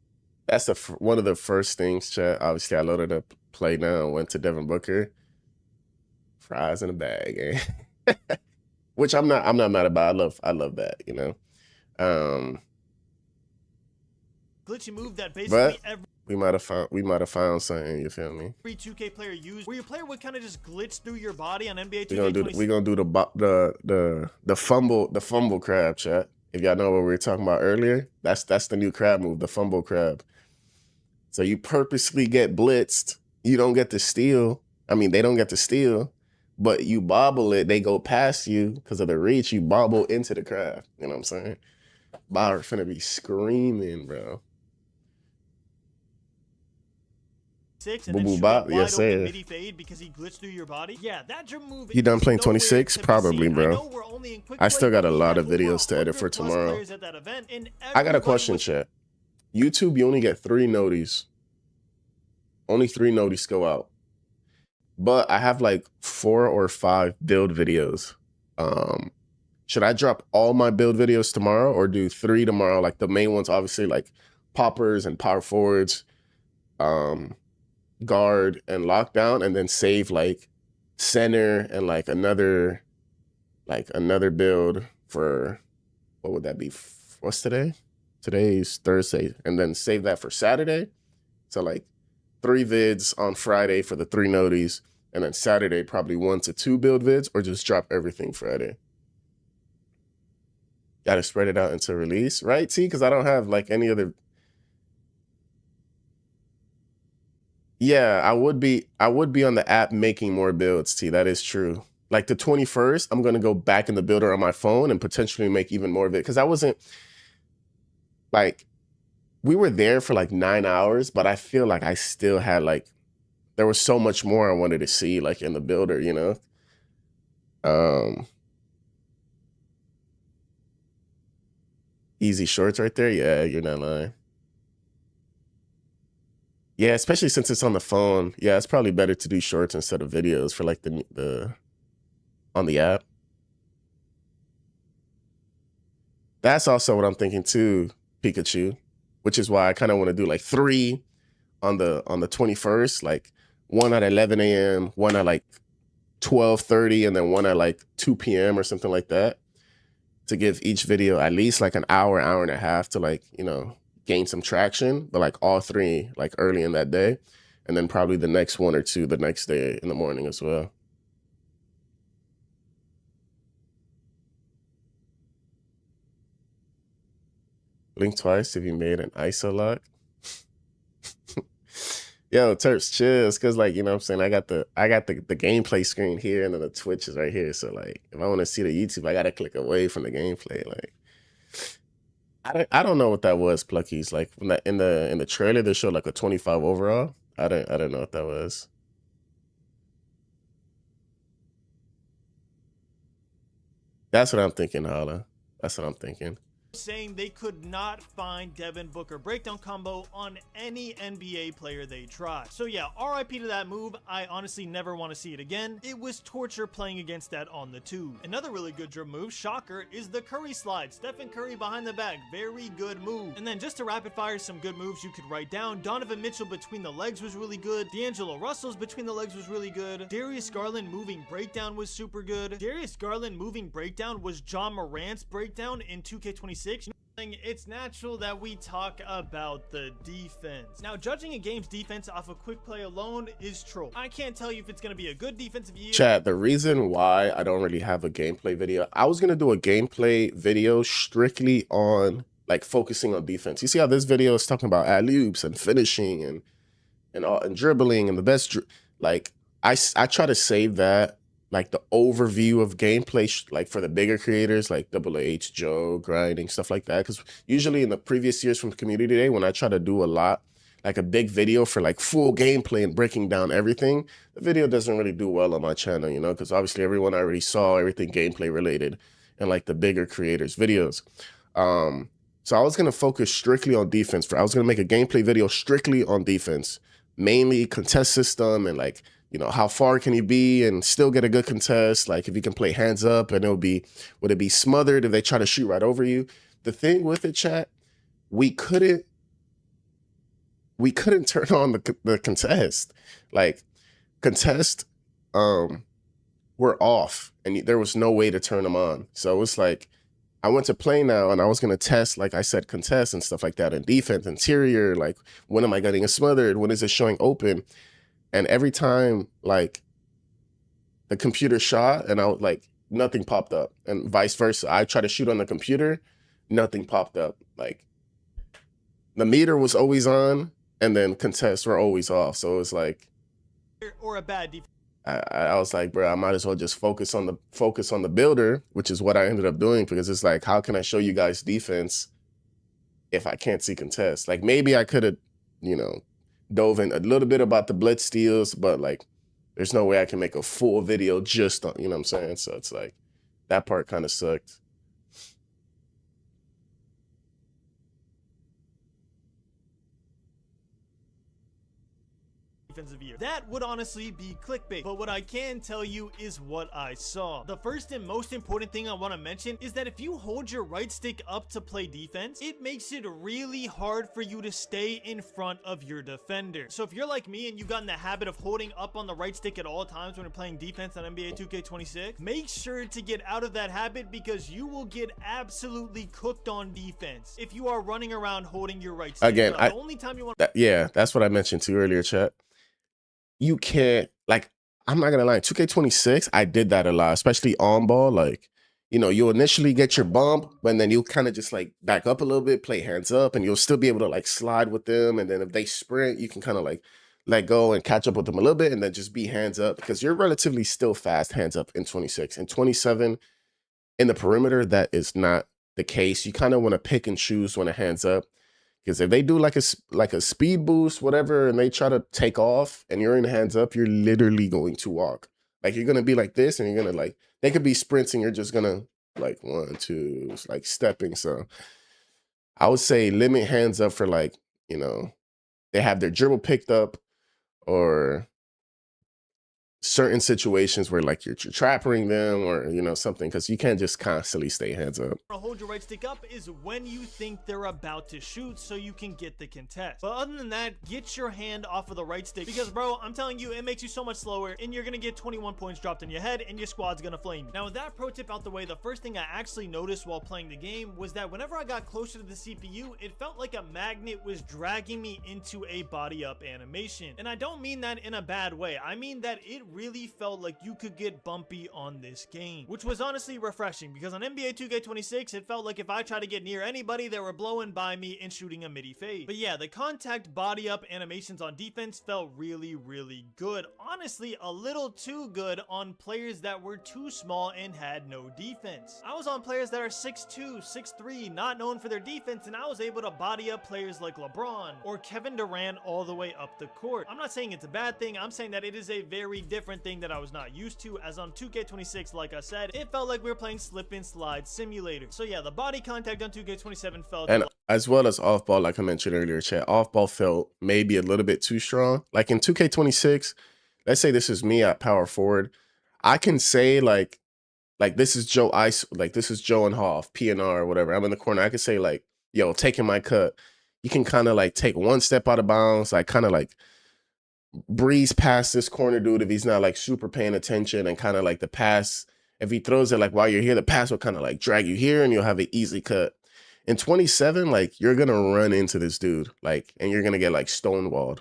That's one of the first things, chat. Obviously, I loaded up play now and went to Devin Booker. Fries in a bag, eh? Which I'm not mad about. I love that, you know. Glitchy move that basically we might have found something, you feel me? Every 2K player used, where your player would kind of just glitch through your body on NBA 2K. We're gonna do the fumble crab, chat. If y'all know what we were talking about earlier, that's the new crab move, the fumble crab. So you purposely get blitzed. You don't get to steal. I mean, they don't get to steal, but you bobble it. They go past you because of the reach. You bobble into the crab. You know what I'm saying? Bauer finna be screaming, bro. and Boo then boo shoot bop, a yes wide open sir. midi fade because he glitched through your body. Yeah, that drum move. You done playing nowhere 26? to be Probably, seen. I bro. know we're only in quick I play, still got but a we lot had of over videos to edit for 100+ tomorrow. players at that event, and I got a everybody question, was chat. YouTube, you only get 3 noties. Only 3 noties go out. But I have like 4 or 5 build videos. Should I drop all my build videos tomorrow or do 3 tomorrow? Like the main ones, obviously, like poppers and power forwards, guard and lockdown, and then save like center and like another build for, what would that be? What's today? Today's Thursday. And then save that for Saturday. So like 3 vids on Friday for the 3 noties, and then Saturday probably 1 to 2 build vids, or just drop everything Friday. Got to spread it out into release, right? See, because I don't have like any other. Yeah, I would be on the app making more builds, T. That is true. Like the 21st, I'm going to go back in the builder on my phone and potentially make even more of it. Because I wasn't like, we were there for like 9 hours, but I feel like I still had like, there was so much more I wanted to see like in the builder, you know? Easy shorts right there. Yeah, you're not lying. Yeah, especially since it's on the phone. Yeah, it's probably better to do shorts instead of videos for like the on the app. That's also what I'm thinking too, Pikachu, which is why I kind of want to do like 3 on the 21st, like 1 at 11 a.m., 1 at like 12:30, and then 1 at like 2 p.m. or something like that, to give each video at least like an hour and a half to like, you know, gain some traction, but like all 3 like early in that day, and then probably the next 1 or 2 the next day in the morning as well. Blink twice if you made an ISO lock. Yo, Terps, chills, cause like, you know what I'm saying, I got the gameplay screen here, and then the Twitch is right here. So like if I want to see the YouTube, I gotta click away from the gameplay. Like I don't know what that was, Pluckies. Like when that in the trailer they showed like a 25 overall. I don't know what that was. That's what I'm thinking, Hala. That's what I'm thinking. Saying they could not find Devin Booker breakdown combo on any NBA player they tried. So yeah, RIP to that move. I honestly never want to see it again. It was torture playing against that on the tube. Another really good drum move, shocker, is the Curry slide. Stephen Curry behind the back, very good move. And then just to rapid fire some good moves you could write down, Donovan Mitchell between the legs was really good. D'Angelo Russell's between the legs was really good. Darius Garland moving breakdown was super good. Darius Garland moving breakdown was John Morant's breakdown in 2K26. It's natural that we talk about the defense. Now, judging a game's defense off a quick play alone is troll. I can't tell you if it's going to be a good defensive year. Chat, the reason why I don't really have a gameplay video, I was going to do a gameplay video strictly on like focusing on defense. You see how this video is talking about alley-oops and finishing and dribbling and the best, like I try to save that, like the overview of gameplay, like for the bigger creators like Double H, Joe, grinding, stuff like that. Because usually in the previous years from Community Day, when I try to do a lot, like a big video for like full gameplay and breaking down everything, the video doesn't really do well on my channel, you know, because obviously everyone already saw everything gameplay related and like the bigger creators' videos. So I was going to focus strictly on defense. I was going to make a gameplay video strictly on defense, mainly contest system and like, you know, how far can you be and still get a good contest? Like if you can play hands up, and would it be smothered if they try to shoot right over you? The thing with it, chat, we couldn't turn on the contest. Like contest, were off, and there was no way to turn them on. So it's like, I went to play now, and I was gonna test, like I said, contest and stuff like that, and defense, interior, like when am I getting smothered? When is it showing open? And every time, like, the computer shot, and I was like, nothing popped up. And vice versa. I tried to shoot on the computer, nothing popped up. Like, the meter was always on, and then contests were always off. So it was like, or a bad defense. I was like, bro, I might as well just focus on the builder, which is what I ended up doing, because it's like, how can I show you guys defense if I can't see contests? Like maybe I could have, you know, dove in a little bit about the blitz steals, but like there's no way I can make a full video just on, you know what I'm saying? So it's like that part kind of sucked. Defensive year. That would honestly be clickbait, but what I can tell you is what I saw. The first and most important thing I want to mention is that if you hold your right stick up to play defense, it makes it really hard for you to stay in front of your defender. So if you're like me and you got in the habit of holding up on the right stick at all times when you're playing defense on NBA 2K26, make sure to get out of that habit because you will get absolutely cooked on defense if you are running around holding your right stick. Again, the only time you want yeah, that's what I mentioned to you earlier, chat. You can't, like, I'm not gonna lie, 2K26, I did that a lot, especially on ball. Like, you know, you'll initially get your bump, but then you'll kind of just like back up a little bit, play hands up, and you'll still be able to like slide with them. And then if they sprint, you can kind of like let go and catch up with them a little bit and then just be hands up because you're relatively still fast hands up in 26. And 27 in the perimeter, that is not the case. You kind of want to pick and choose when it hands up. Because if they do like a speed boost, whatever, and they try to take off and you're in hands up, you're literally going to walk. Like you're gonna be like this, and you're gonna like they could be sprints, and you're just gonna like 1, 2, like stepping. So I would say limit hands up for like, you know, they have their dribble picked up or certain situations where like you're trapping them or, you know, something, because you can't just constantly stay hands up. Hold your right stick up is when you think they're about to shoot so you can get the contest. But other than that, get your hand off of the right stick because, bro, I'm telling you, it makes you so much slower and you're gonna get 21 points dropped on your head and your squad's gonna flame you. Now, with that pro tip out the way, the first thing I actually noticed while playing the game was that whenever I got closer to the CPU, it felt like a magnet was dragging me into a body up animation. And I don't mean that in a bad way. I mean that it really felt like you could get bumpy on this game, which was honestly refreshing because on NBA 2K26, it felt like if I tried to get near anybody, they were blowing by me and shooting a midi fade. But yeah, the contact body up animations on defense felt really, really good. Honestly, a little too good on players that were too small and had no defense. I was on players that are 6'2", 6'3", not known for their defense, and I was able to body up players like LeBron or Kevin Durant all the way up the court. I'm not saying it's a bad thing. I'm saying that it is a very different thing that I was not used to, as on 2K26, like I said, it felt like we were playing slip and slide simulator. So yeah, the body contact on 2K27 felt, and as well as off ball, like I mentioned earlier, chat, off ball felt maybe a little bit too strong. Like in 2K26, let's say this is me at power forward, I can say like this is Joe Ice, like this is Joe and Hoff, PNR or whatever. I'm in the corner. I can say like, yo, taking my cut. You can kind of like take one step out of bounds, like kind of like breeze past this corner dude if he's not like super paying attention, and kind of like the pass, if he throws it like while you're here, the pass will kind of like drag you here and you'll have an easy cut. In 27, like you're gonna run into this dude, like, and you're gonna get like stonewalled.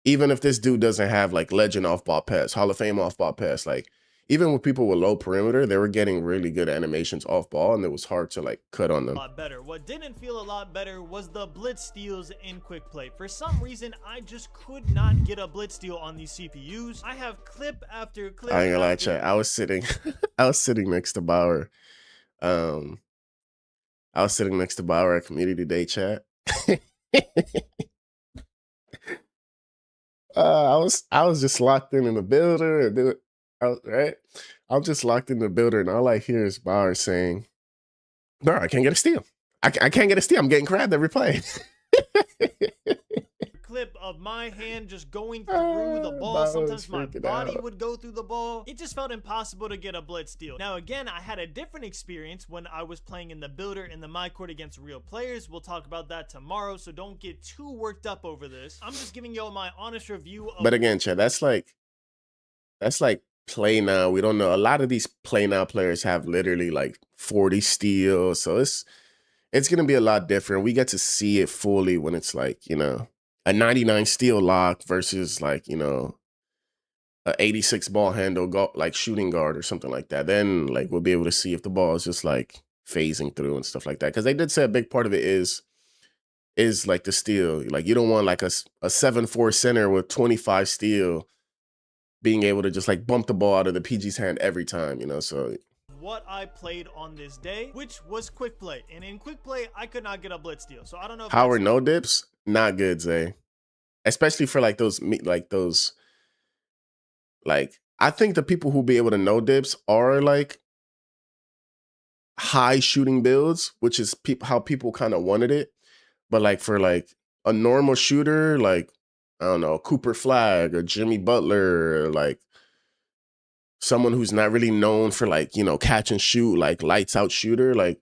Even if this dude doesn't have like legend off ball pass, Hall of Fame off ball pass, like even with people with low perimeter, they were getting really good animations off ball, and it was hard to like cut on them. A lot better. What didn't feel a lot better was the blitz steals in quick play. For some reason, I just could not get a blitz steal on these CPUs. I have clip after clip. I ain't gonna lie, chat. I was sitting, I was sitting next to Bauer. I was sitting next to Bauer at Community Day, chat. I was just locked in the builder and do it. Right, I'm just locked in the builder, and all I hear is Bauer saying, "Bro, I can't get a steal. I can't get a steal. I'm getting crabbed every play." Clip of my hand just going through the ball. Sometimes my body would go through the ball. It just felt impossible to get a blitz steal. Now again, I had a different experience when I was playing in the builder in the my court against real players. We'll talk about that tomorrow, so don't get too worked up over this. I'm just giving y'all my honest review of— But again, Chad, that's like play now. We don't know. A lot of these play now players have literally like 40 steals, so it's gonna be a lot different. We get to see it fully when it's like, you know, a 99 steal lock versus like, you know, a 86 ball handle like shooting guard or something like that. Then like we'll be able to see if the ball is just like phasing through and stuff like that. Because they did say a big part of it is like the steal. Like you don't want like a 7'4" center with 25 steal being able to just like bump the ball out of the PG's hand every time, you know. So what I played on this day, which was quick play, and in quick play I could not get a blitz steal. So I don't know if Howard no dips, not good, Zay. especially for like those like I think the people who be able to no dips are like high shooting builds, which is how people kind of wanted it. But like for like a normal shooter, like I don't know, Cooper Flag or Jimmy Butler, or like someone who's not really known for like, you know, catch and shoot, like lights out shooter, like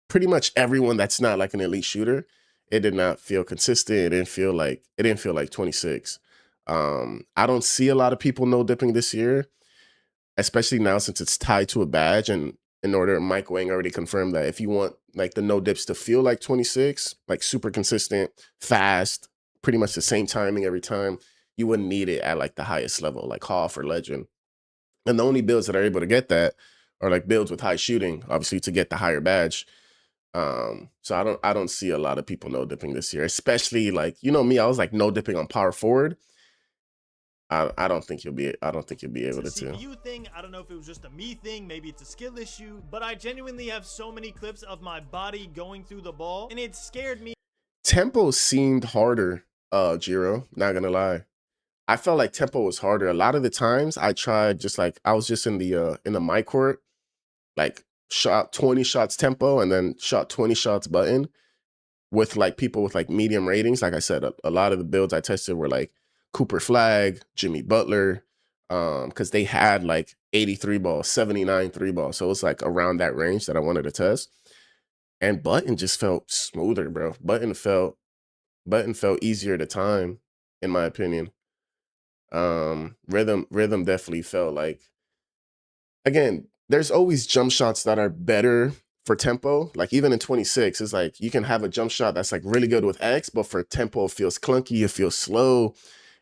pretty much everyone that's not like an elite shooter, it did not feel consistent. It didn't feel like 26. I don't see a lot of people no dipping this year, especially now since it's tied to a badge. And in order, Mike Wang already confirmed that if you want like the no dips to feel like 26, like super consistent, fast, pretty much the same timing every time, you wouldn't need it at like the highest level, like Hoff or Legend. And the only builds that are able to get that are like builds with high shooting, obviously to get the higher badge. So I don't see a lot of people no dipping this year, especially like, you know me, I was like no dipping on power forward. I don't think you'll be able to. It's a CPU thing. I don't know if it was just a me thing. Maybe it's a skill issue. But I genuinely have so many clips of my body going through the ball, and it scared me. Tempo seemed harder, Jiro, not gonna lie. I felt like tempo was harder. A lot of the times I tried just like I was just in the my court, like shot 20 shots tempo and then shot 20 shots button with like people with like medium ratings. Like I said, a lot of the builds I tested were like Cooper Flag, Jimmy Butler, because they had like 83 ball, 79 three ball. So it's like around that range that I wanted to test. And button just felt smoother, bro. Button felt easier to time, in my opinion. Rhythm definitely felt like, again, there's always jump shots that are better for tempo. Like even in 26, it's like you can have a jump shot that's like really good with X, but for tempo, it feels clunky, it feels slow,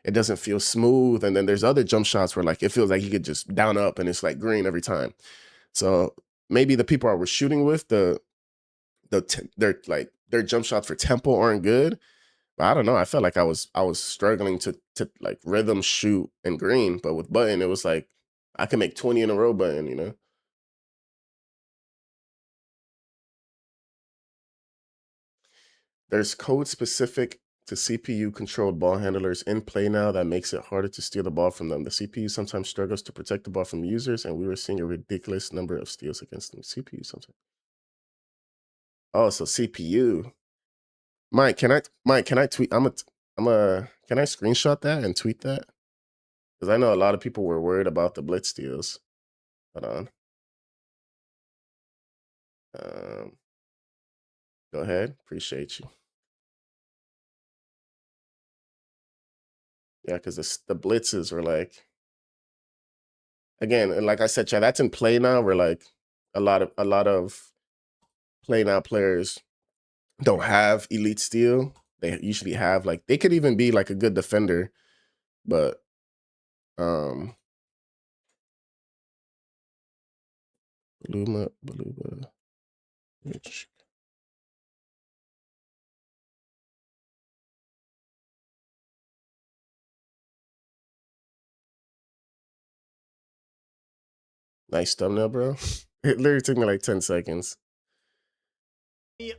it doesn't feel smooth. And then there's other jump shots where like it feels like you could just down up and it's like green every time. So maybe the people I was shooting with, their jump shots for tempo aren't good. But I don't know. I felt like I was struggling to like rhythm shoot and green, but with button, it was like I can make 20 in a row button, you know? There's code specific to CPU controlled ball handlers in play now that makes it harder to steal the ball from them. The CPU sometimes struggles to protect the ball from users, and we were seeing a ridiculous number of steals against them. CPU sometimes. Oh, so CPU. Mike, can I tweet? Can I screenshot that and tweet that? Because I know a lot of people were worried about the blitz steals. Hold on. Um, Go ahead. Appreciate you. Yeah, because the blitzes were like, again, and like I said, Chad, that's in play now. Where like a lot of play now players don't have elite steal. They usually have like they could even be like a good defender, but um, Baluma, Rich. Nice thumbnail, bro. It literally took me like 10 seconds.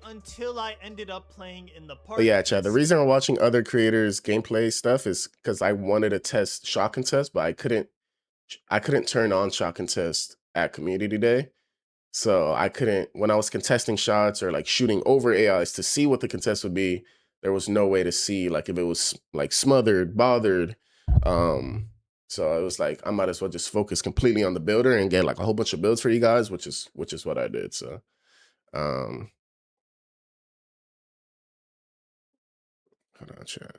Until I ended up playing in the park. But yeah, Chad, the reason I'm watching other creators' gameplay stuff is because I wanted to test shot contest, but I couldn't turn on shot contest at community day. So I couldn't, when I was contesting shots or like shooting over AIs to see what the contest would be, there was no way to see like if it was like smothered, bothered. So it was like I might as well just focus completely on the builder and get like a whole bunch of builds for you guys, which is what I did. So um hold on, chat.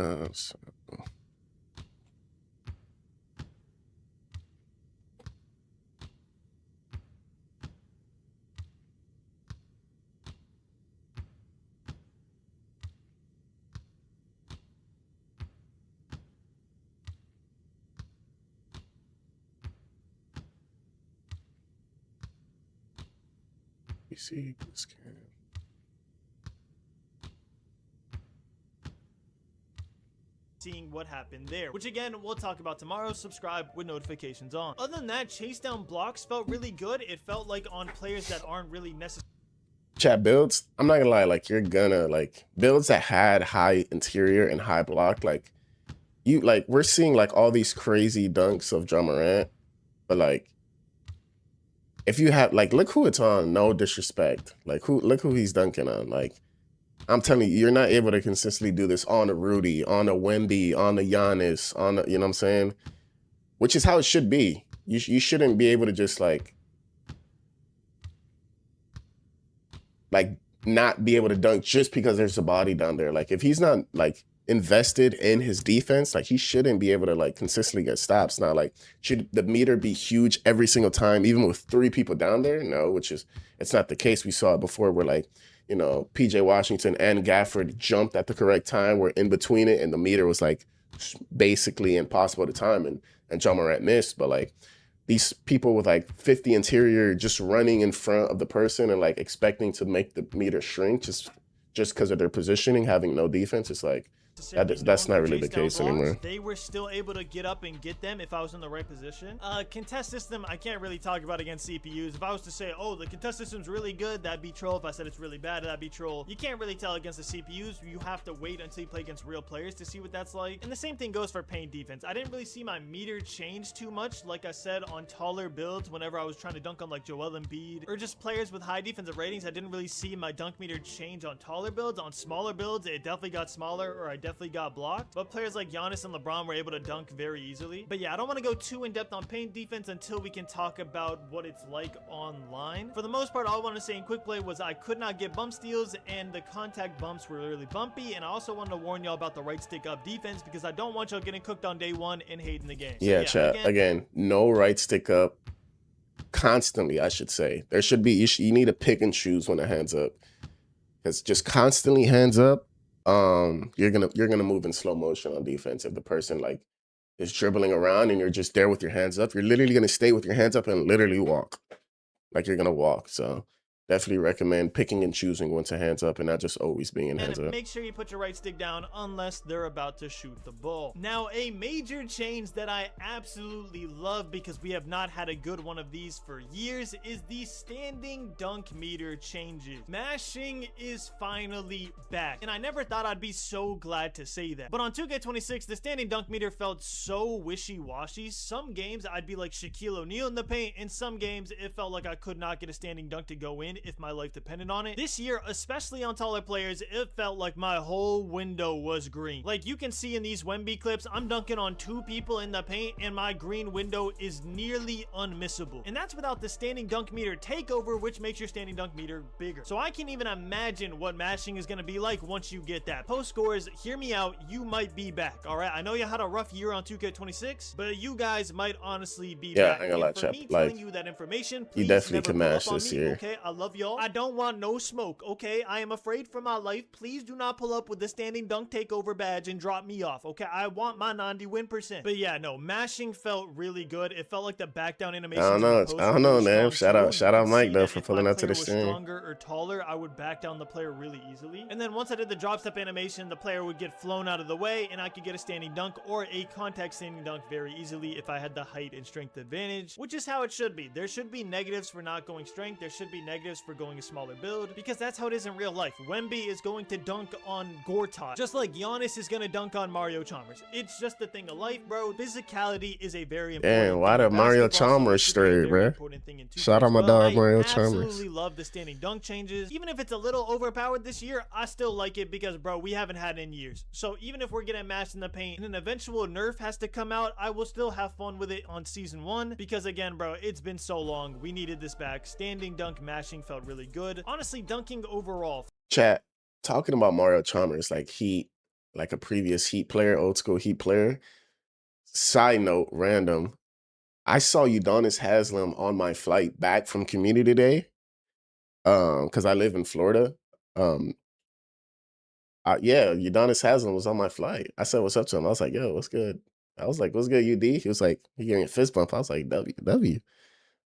So you see this can. Seeing what happened there, which again we'll talk about tomorrow. Subscribe with notifications on. Other than that, chase down blocks felt really good. It felt like on players that aren't really necessary. Chat builds, I'm not gonna lie, like you're gonna like builds that had high interior and high block, like you like we're seeing like all these crazy dunks of Ja Morant, but like if you have like look who it's on, no disrespect. Like look who he's dunking on. Like I'm telling you, you're not able to consistently do this on a Rudy, on a Wendy, on a Giannis, on a, you know what I'm saying? Which is how it should be. You shouldn't be able to just like not be able to dunk just because there's a body down there. Like if he's not like invested in his defense, like he shouldn't be able to like consistently get stops. Now, like should the meter be huge every single time, even with 3 people down there? No, which is it's not the case. We saw it before where like, you know, PJ Washington and Gafford jumped at the correct time. We're in between it, and the meter was like basically impossible to time, and Ja Morant missed. But like these people with like 50 interior just running in front of the person and like expecting to make the meter shrink just because of their positioning, having no defense, it's like that's not really the case anymore. They were still able to get up and get them if I was in the right position. Contest system, I can't really talk about against CPUs. If I was to say, oh, the contest system's really good, that'd be troll. If I said it's really bad, that'd be troll. You can't really tell against the CPUs. You have to wait until you play against real players to see what that's like. And the same thing goes for paint defense. I didn't really see my meter change too much, like I said, on taller builds whenever I was trying to dunk on like Joel Embiid or just players with high defensive ratings. I didn't really see my dunk meter change on taller builds. On smaller builds, it definitely got smaller, or I definitely got blocked. But players like Giannis and LeBron were able to dunk very easily. But yeah, I don't want to go too in depth on paint defense until we can talk about what it's like online. For the most part, all I want to say in quick play was I could not get bump steals, and the contact bumps were really bumpy. And I also wanted to warn y'all about the right stick up defense, because I don't want y'all getting cooked on day one and hating the game. So yeah, chat again, no right stick up constantly. I should say there should be you need to pick and choose when the hands up, because just constantly hands up, you're gonna move in slow motion on defense. If the person like is dribbling around and you're just there with your hands up, you're literally gonna stay with your hands up and literally walk like you're gonna walk. So definitely recommend picking and choosing when to hands up and not just always being in hands up. Make sure you put your right stick down unless they're about to shoot the ball. Now, a major change that I absolutely love, because we have not had a good one of these for years, is the standing dunk meter changes. Mashing is finally back, and I never thought I'd be so glad to say that. But on 2K26, the standing dunk meter felt so wishy-washy. Some games I'd be like Shaquille O'Neal in the paint, and some games it felt like I could not get a standing dunk to go in if my life depended on it. This year, especially on taller players, it felt like my whole window was green. Like you can see in these Wemby clips, I'm dunking on 2 people in the paint and my green window is nearly unmissable. And that's without the standing dunk meter takeover, which makes your standing dunk meter bigger. So I can even imagine what mashing is going to be like once you get that. Post scores, hear me out, you might be back. All right, I know you had a rough year on 2K26, but you guys might honestly be back. I ain't gonna lie, for me telling you that information, you definitely can mash this year. Okay, I love y'all. I don't want no smoke, okay? I am afraid for my life. Please do not pull up with the standing dunk takeover badge and drop me off, okay? I want my 90 win percent. But yeah, no, mashing felt really good. It felt like the back down animation. I don't know, man. Shout out Mike though for pulling out to the stream. Stronger or taller, I would back down the player really easily. And then once I did the drop step animation, the player would get flown out of the way and I could get a standing dunk or a contact standing dunk very easily if I had the height and strength advantage, which is how it should be. There should be negatives for not going strength. There should be negatives for going a smaller build, because that's how it is in real life. Wemby is going to dunk on Gortat, just like Giannis is going to dunk on Mario Chalmers. It's just a thing of life, bro. Physicality is a very important thing. Why the Mario Chalmers straight, bro? Shout out my dog, Mario Chalmers. I absolutely love the standing dunk changes. Even if it's a little overpowered this year, I still like it because, bro, we haven't had it in years. So even if we're getting mashed in the paint and an eventual nerf has to come out, I will still have fun with it on season 1, because again, bro, it's been so long. We needed this back. Standing dunk mashing felt really good. Honestly, dunking overall. Chat, talking about Mario Chalmers, like like a previous Heat player, old school Heat player. Side note, random. I saw Udonis Haslam on my flight back from Community Day. Because I live in Florida. Um, yeah, Udonis Haslam was on my flight. I said, "What's up?" to him. I was like, "Yo, what's good?" I was like, "What's good, UD?" He was like, he gave me a fist bump. I was like, "W, W."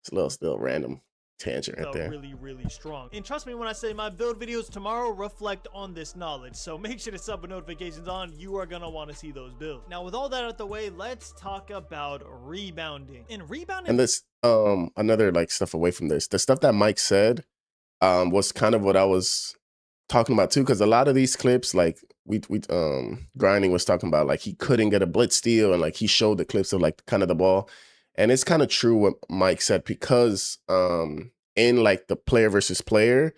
It's a little still random tangent right there. Really strong. And trust me when I say my build videos tomorrow reflect on this knowledge, so make sure to sub with notifications on. You are gonna want to see those builds. Now with all that out the way, let's talk about rebounding. And rebounding, And this another like stuff away from this, the stuff that Mike said was kind of what I was talking about too, because a lot of these clips, like we Grinding was talking about, like he couldn't get a blitz steal, and like he showed the clips of like kind of the ball. And it's kind of true what Mike said, because in like the player versus player,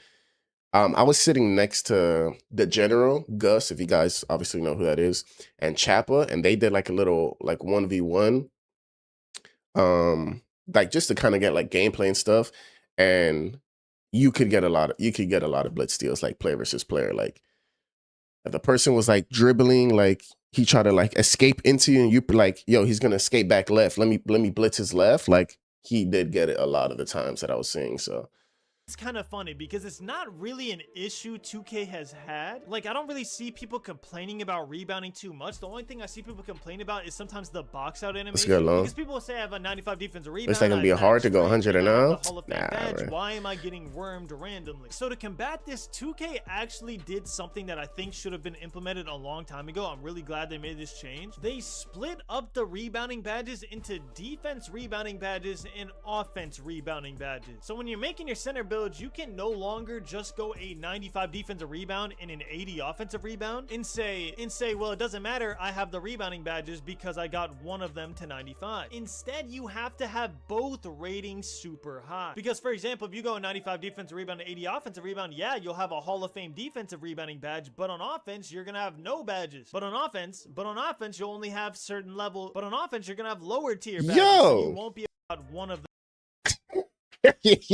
I was sitting next to the general, Gus, if you guys obviously know who that is, and Chappa, and they did like a little like 1v1, like just to kind of get like gameplay and stuff. And you could get a lot of blitz steals, like player versus player. Like if the person was like dribbling, like he tried to like escape into you, and you like, yo, he's gonna escape back left. Let me blitz his left. Like he did get it a lot of the times that I was seeing. So it's kind of funny because it's not really an issue 2K has had. Like, I don't really see people complaining about rebounding too much. The only thing I see people complain about is sometimes the box out animation. Good, because people say I have a 95 defensive rebound. It's not gonna be hard to go 100 and out. Nah, why am I getting wormed randomly? So to combat this, 2K actually did something that I think should have been implemented a long time ago. I'm really glad they made this change. They split up the rebounding badges into defense rebounding badges and offense rebounding badges. So when you're making your center build, you can no longer just go a 95 defensive rebound and an 80 offensive rebound and say, well, it doesn't matter, I have the rebounding badges because I got one of them to 95. Instead, you have to have both ratings super high. Because for example, if you go a 95 defensive rebound and 80 offensive rebound, yeah, you'll have a Hall of Fame defensive rebounding badge, but on offense, you're gonna have no badges. But on offense, you'll only have certain level, but on offense, you're gonna have lower tier badges. So you won't be about one of them. Yeah.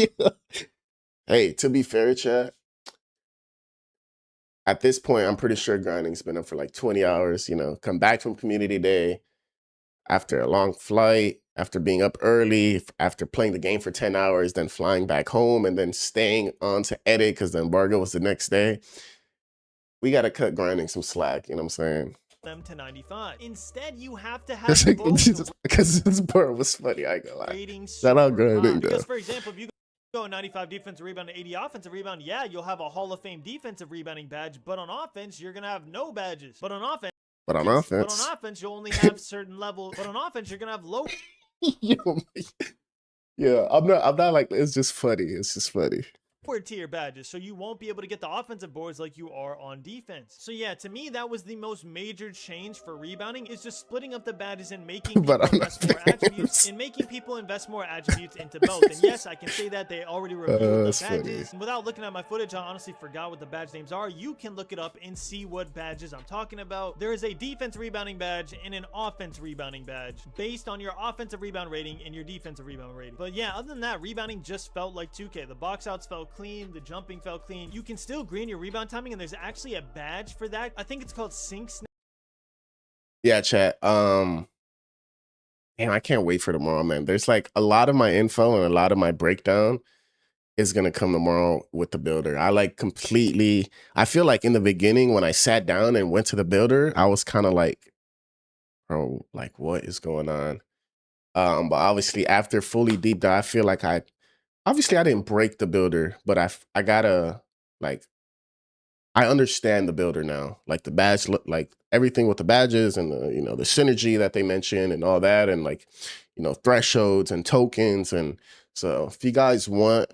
Hey, to be fair, chat, at this point, I'm pretty sure Grinding's been up for like 20 hours, you know, come back from Community Day after a long flight, after being up early, after playing the game for 10 hours, then flying back home, and then staying on to edit because the embargo was the next day. We got to cut Grinding some slack, you know what I'm saying? Them to 95. Instead, you have to have both. Because this part was funny, I ain't gonna lie. Shout out Grinding, because for example, if you go 95 defensive rebound and 80 offensive rebound, yeah, you'll have a Hall of Fame defensive rebounding badge, but on offense, you're gonna have no badges. But on offense, you'll only have certain level. But on offense, you're gonna have low. Yeah, I'm not like, it's just funny. It's just funny. Tier badges, so you won't be able to get the offensive boards like you are on defense. So yeah, to me, that was the most major change for rebounding, is just splitting up the badges and making people invest more attributes into both. And yes, I can say that they already revealed the badges. And without looking at my footage, I honestly forgot what the badge names are. You can look it up and see what badges I'm talking about. There is a defense rebounding badge and an offense rebounding badge based on your offensive rebound rating and your defensive rebound rating. But yeah, other than that, rebounding just felt like 2K. The box outs felt clean, the jumping felt clean. You can still green your rebound timing, and there's actually a badge for that. I think it's called Sync Snap. Yeah, chat. Man, I can't wait for tomorrow, man. There's like a lot of my info and a lot of my breakdown is gonna come tomorrow with the builder. I like completely, I feel like in the beginning when I sat down and went to the builder, I was kind of like, bro, like what is going on? But obviously after fully deep dive, I feel like obviously I didn't break the builder, but I gotta, like, I understand the builder now. Like the badge, like everything with the badges and the, you know, the synergy that they mentioned and all that, and like, you know, thresholds and tokens. And so if you guys want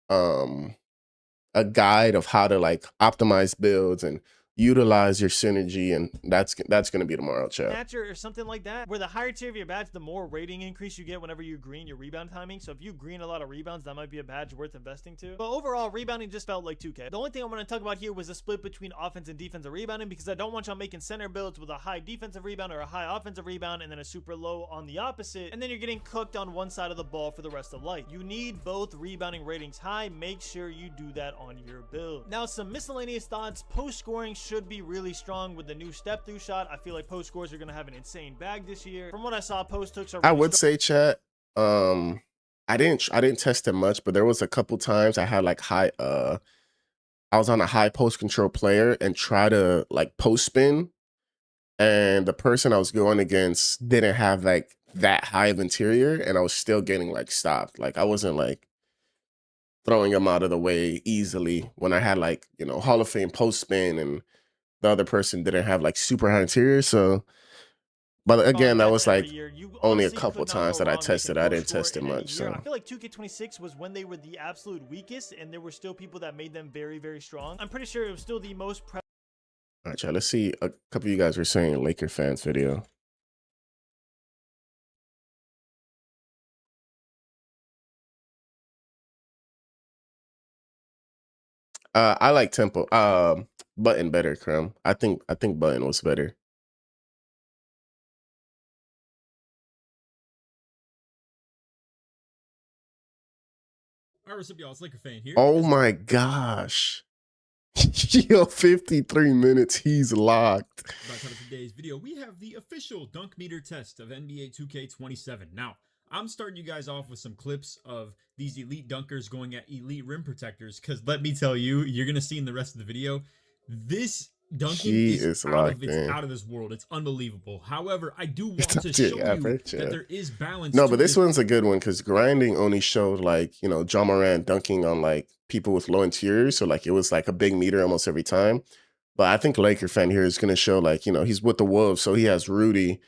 a guide of how to like optimize builds and utilize your synergy, and that's gonna be tomorrow, chat. Or something like that, where the higher tier of your badge, the more rating increase you get whenever you green your rebound timing. So if you green a lot of rebounds, that might be a badge worth investing to. But overall, rebounding just felt like 2K. The only thing I want to talk about here was the split between offense and defensive rebounding, because I don't want y'all making center builds with a high defensive rebound or a high offensive rebound and then a super low on the opposite, and then you're getting cooked on one side of the ball for the rest of life. You need both rebounding ratings high. Make sure you do that on your build. Now, some miscellaneous thoughts. Post scoring should be really strong with the new step through shot. I feel like post scores are going to have an insane bag this year. From what I saw, post hooks are really I would say, chat. I didn't test it much, but there was a couple times I had like I was on a high post control player and try to like post spin, and the person I was going against didn't have like that high of interior, and I was still getting like stopped. Like I wasn't like throwing them out of the way easily when I had like, you know, Hall of Fame post spin and the other person didn't have like super high interior. So, but again, that was like only a couple times that I tested. I didn't test it much. So I feel like 2K26 was when they were the absolute weakest, and there were still people that made them very, very strong. I'm pretty sure it was still the most. All right, chat. Let's see. A couple of you guys were saying a Laker fans video. I like Tempo. Button better, Crumb. I think Button was better. All right, what's up, y'all? It's Laker fan here. Oh my gosh. Yo, 53 minutes. He's locked. By the time of today's video, we have the official dunk meter test of NBA 2K27. Now, I'm starting you guys off with some clips of these elite dunkers going at elite rim protectors, because let me tell you, you're going to see in the rest of the video, this dunking is out of this world. It's unbelievable. However, I do want to show you that there is balance. No, but this one's a good one because grinding only showed like, you know, John Morant dunking on like people with low interiors. So like it was like a big meter almost every time. But I think Laker fan here is going to show like, you know, he's with the Wolves, so he has Rudy.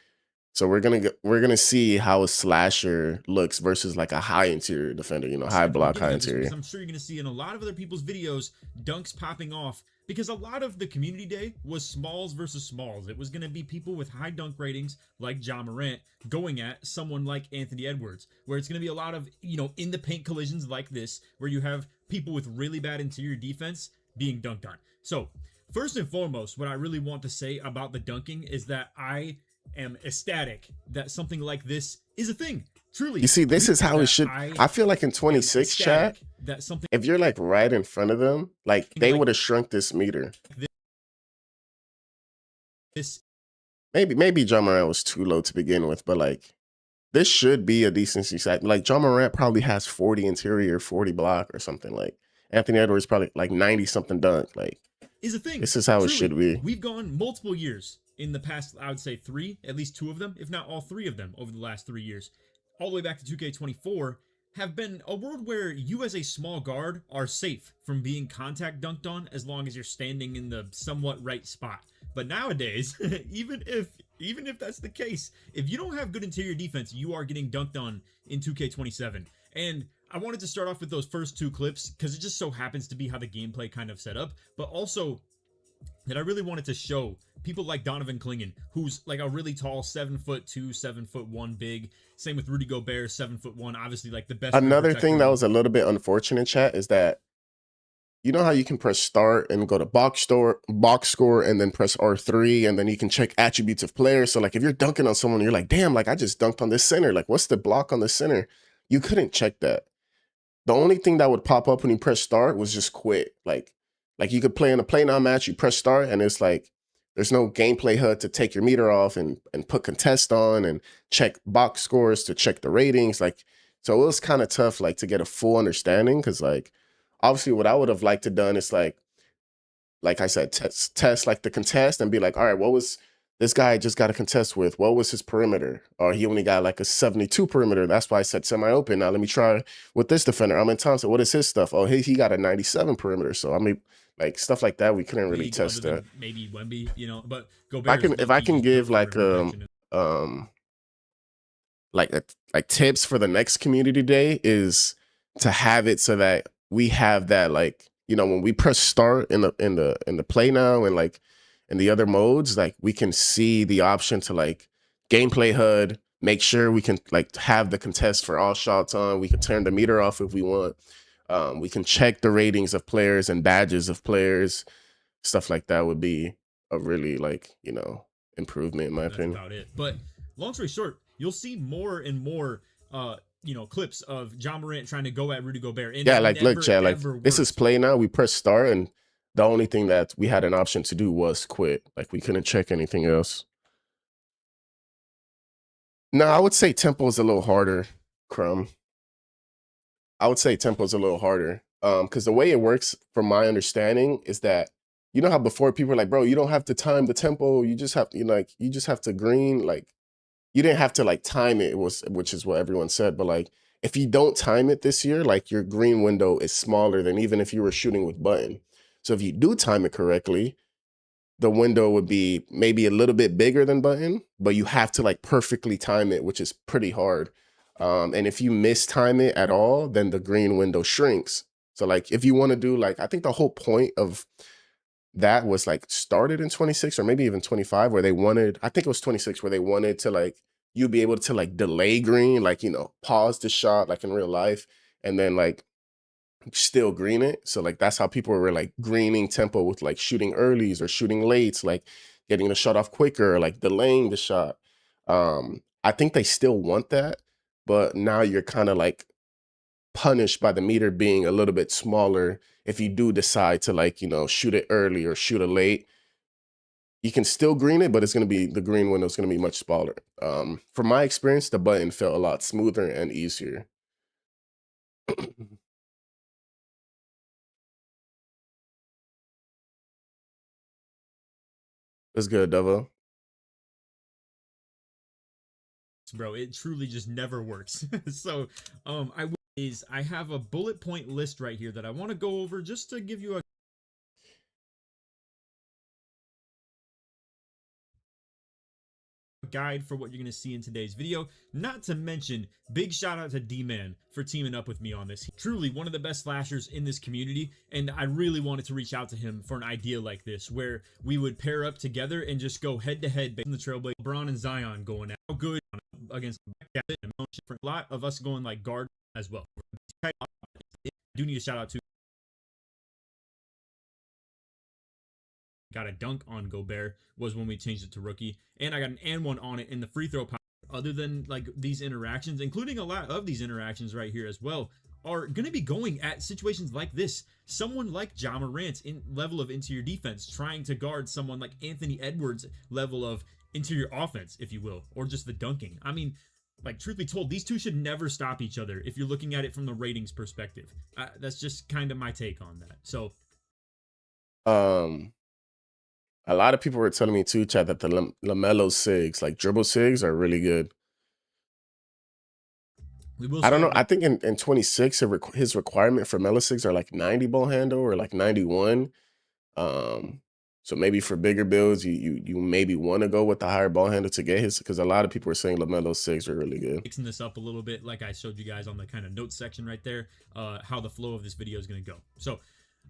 So we're gonna see how a slasher looks versus like a high interior defender, you know, high block, high interior. I'm sure you're gonna see in a lot of other people's videos dunks popping off because a lot of the community day was smalls versus smalls. It was gonna be people with high dunk ratings like John Morant going at someone like Anthony Edwards, where it's gonna be a lot of, you know, in the paint collisions like this, where you have people with really bad interior defense being dunked on. So first and foremost, what I really want to say about the dunking is that I am ecstatic that something like this is a thing. Truly, you see, this is how it should. I feel like in 26 chat, that something, if you're like right in front of them, like they would have shrunk this meter. Maybe John Morant was too low to begin with, but like this should be a decency side. Like John Morant probably has 40 interior, 40 block or something. Like Anthony Edwards probably like 90 something dunk. Like is a thing. This is how it should be. We've gone multiple years in the past, I would say at least two of them, if not all three of them over the last 3 years, all the way back to 2K24, have been a world where you as a small guard are safe from being contact dunked on as long as you're standing in the somewhat right spot. But nowadays, even if that's the case, if you don't have good interior defense, you are getting dunked on in 2K27. And I wanted to start off with those first two clips because it just so happens to be how the gameplay kind of set up, but also that I really wanted to show people like Donovan Clingan, who's like a really tall 7'2", 7'1" big. Same with Rudy Gobert, 7'1", obviously like the best. Another thing that was a little bit unfortunate, chat, is that you know how you can press start and go to box score, and then press R3, and then you can check attributes of players. So like if you're dunking on someone, you're like, damn, like I just dunked on this center. Like what's the block on the center? You couldn't check that. The only thing that would pop up when you press start was just quit. Like you could play in a play now match, you press start, and it's like there's no gameplay HUD to take your meter off and put contest on and check box scores to check the ratings. Like, so it was kind of tough, like to get a full understanding. Cause like, obviously what I would have liked to done is like I said, test like the contest and be like, all right, what was this guy just got a contest with? What was his perimeter? Or he only got like a 72 perimeter. That's why I said semi-open. Now let me try with this defender. I'm in Thompson. What is his stuff? Oh, he got a 97 perimeter. So I mean, like stuff like that, we couldn't really test that. Maybe Wemby, you know, but if I can give like tips for the next community day is to have it so that we have that, like, you know, when we press start in the play now and like in the other modes, like we can see the option to like gameplay HUD, make sure we can like have the contest for all shots on. We can turn the meter off if we want. We can check the ratings of players and badges of players. Stuff like that would be a really, like, you know, improvement in my opinion. That's about it. But long story short, you'll see more and more you know, clips of John Morant trying to go at Rudy Gobert. And yeah, like look, Chad, like this is play now. We press start and The only thing that we had an option to do was quit. Like we couldn't check anything else. No, I would say tempo is a little harder, Crumb. I would say tempo is a little harder. Because the way it works, from my understanding, is that you know how before people were like, bro, you don't have to time the tempo. You just have you just have to green. Like you didn't have to like time it, which is what everyone said. But like if you don't time it this year, like your green window is smaller than even if you were shooting with button. So if you do time it correctly, the window would be maybe a little bit bigger than button, but you have to like perfectly time it, which is pretty hard. And if you mistime it at all, then the green window shrinks. So like if you want to do like, I think the whole point of that was like started in 26 or maybe even 25 where they wanted, I think it was 26 where they wanted to like, you be able to like delay green, like, you know, pause the shot like in real life and then like still green it. So like that's how people were like greening tempo with like shooting earlies or shooting lates, like getting the shot off quicker, like delaying the shot. I think they still want that, but now you're kind of like punished by the meter being a little bit smaller if you do decide to like, you know, shoot it early or shoot it late. You can still green it, but it's going to be, the green window is going to be much smaller. From my experience, the button felt a lot smoother and easier. It's good, Devo. Bro, it truly just never works. So I have a bullet point list right here that I want to go over just to give you a guide for what you're going to see in today's video. Not to mention, big shout out to D-Man for teaming up with me on this. He's truly one of the best slashers in this community, and I really wanted to reach out to him for an idea like this, where we would pair up together and just go head to head based on the Trailblazer. Braun and Zion going out. How good against a lot of us going like guard as well. I do need a shout out to got a dunk on Gobert was when we changed it to rookie, and I got an and one on it in the free throw power. Other than like these interactions, including a lot of these interactions right here as well, are going to be going at situations like this. Someone like Ja Morant in level of interior defense trying to guard someone like Anthony Edwards level of interior offense, if you will, or just the dunking. I mean, like, truth be told, these two should never stop each other if you're looking at it from the ratings perspective. That's just kind of my take on that. So, a lot of people were telling me too, Chad, that the LaMelo SIGs, like dribble SIGs, are really good. I don't know. I think in 26, his requirement for Melo SIGs are like 90 ball handle or like 91. So maybe for bigger builds, you maybe want to go with the higher ball handle to get his, because a lot of people are saying LaMelo SIGs are really good. Mixing this up a little bit, like I showed you guys on the kind of notes section right there, how the flow of this video is going to go. So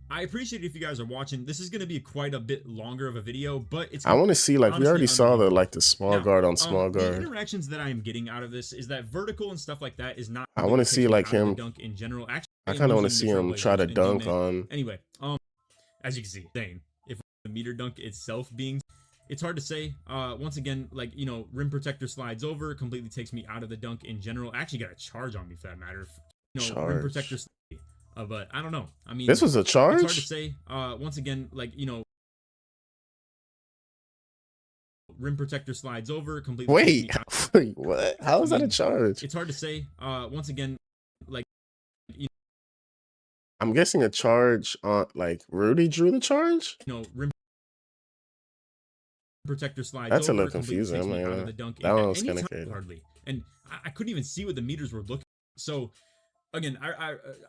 I appreciate it if you guys are watching. This is going to be quite a bit longer of a video, but it's, I want to see, like, we already saw the small guard on small guard. The interactions that I am getting out of this is that vertical and stuff like that is not. I want to see like him dunk in general. Actually, I kind of want to see him try to dunk on. Anyway, as you can see, if the meter dunk itself being, it's hard to say. Once again, like, you know, rim protector slides over, completely takes me out of the dunk in general. I actually got a charge on me for that matter. Rim protector. But I don't know. I mean, this was a charge. It's hard to say. Once again, like, you know, rim protector slides over completely. Wait, what? How is that a charge? It's hard to say. Once again, like, you know, I'm guessing a charge on, like, Rudy drew the charge. You know, rim protector slides. That's over, a little confusing. I'm like, that one was kind of crazy. Hardly, and I couldn't even see what the meters were looking. So. Again,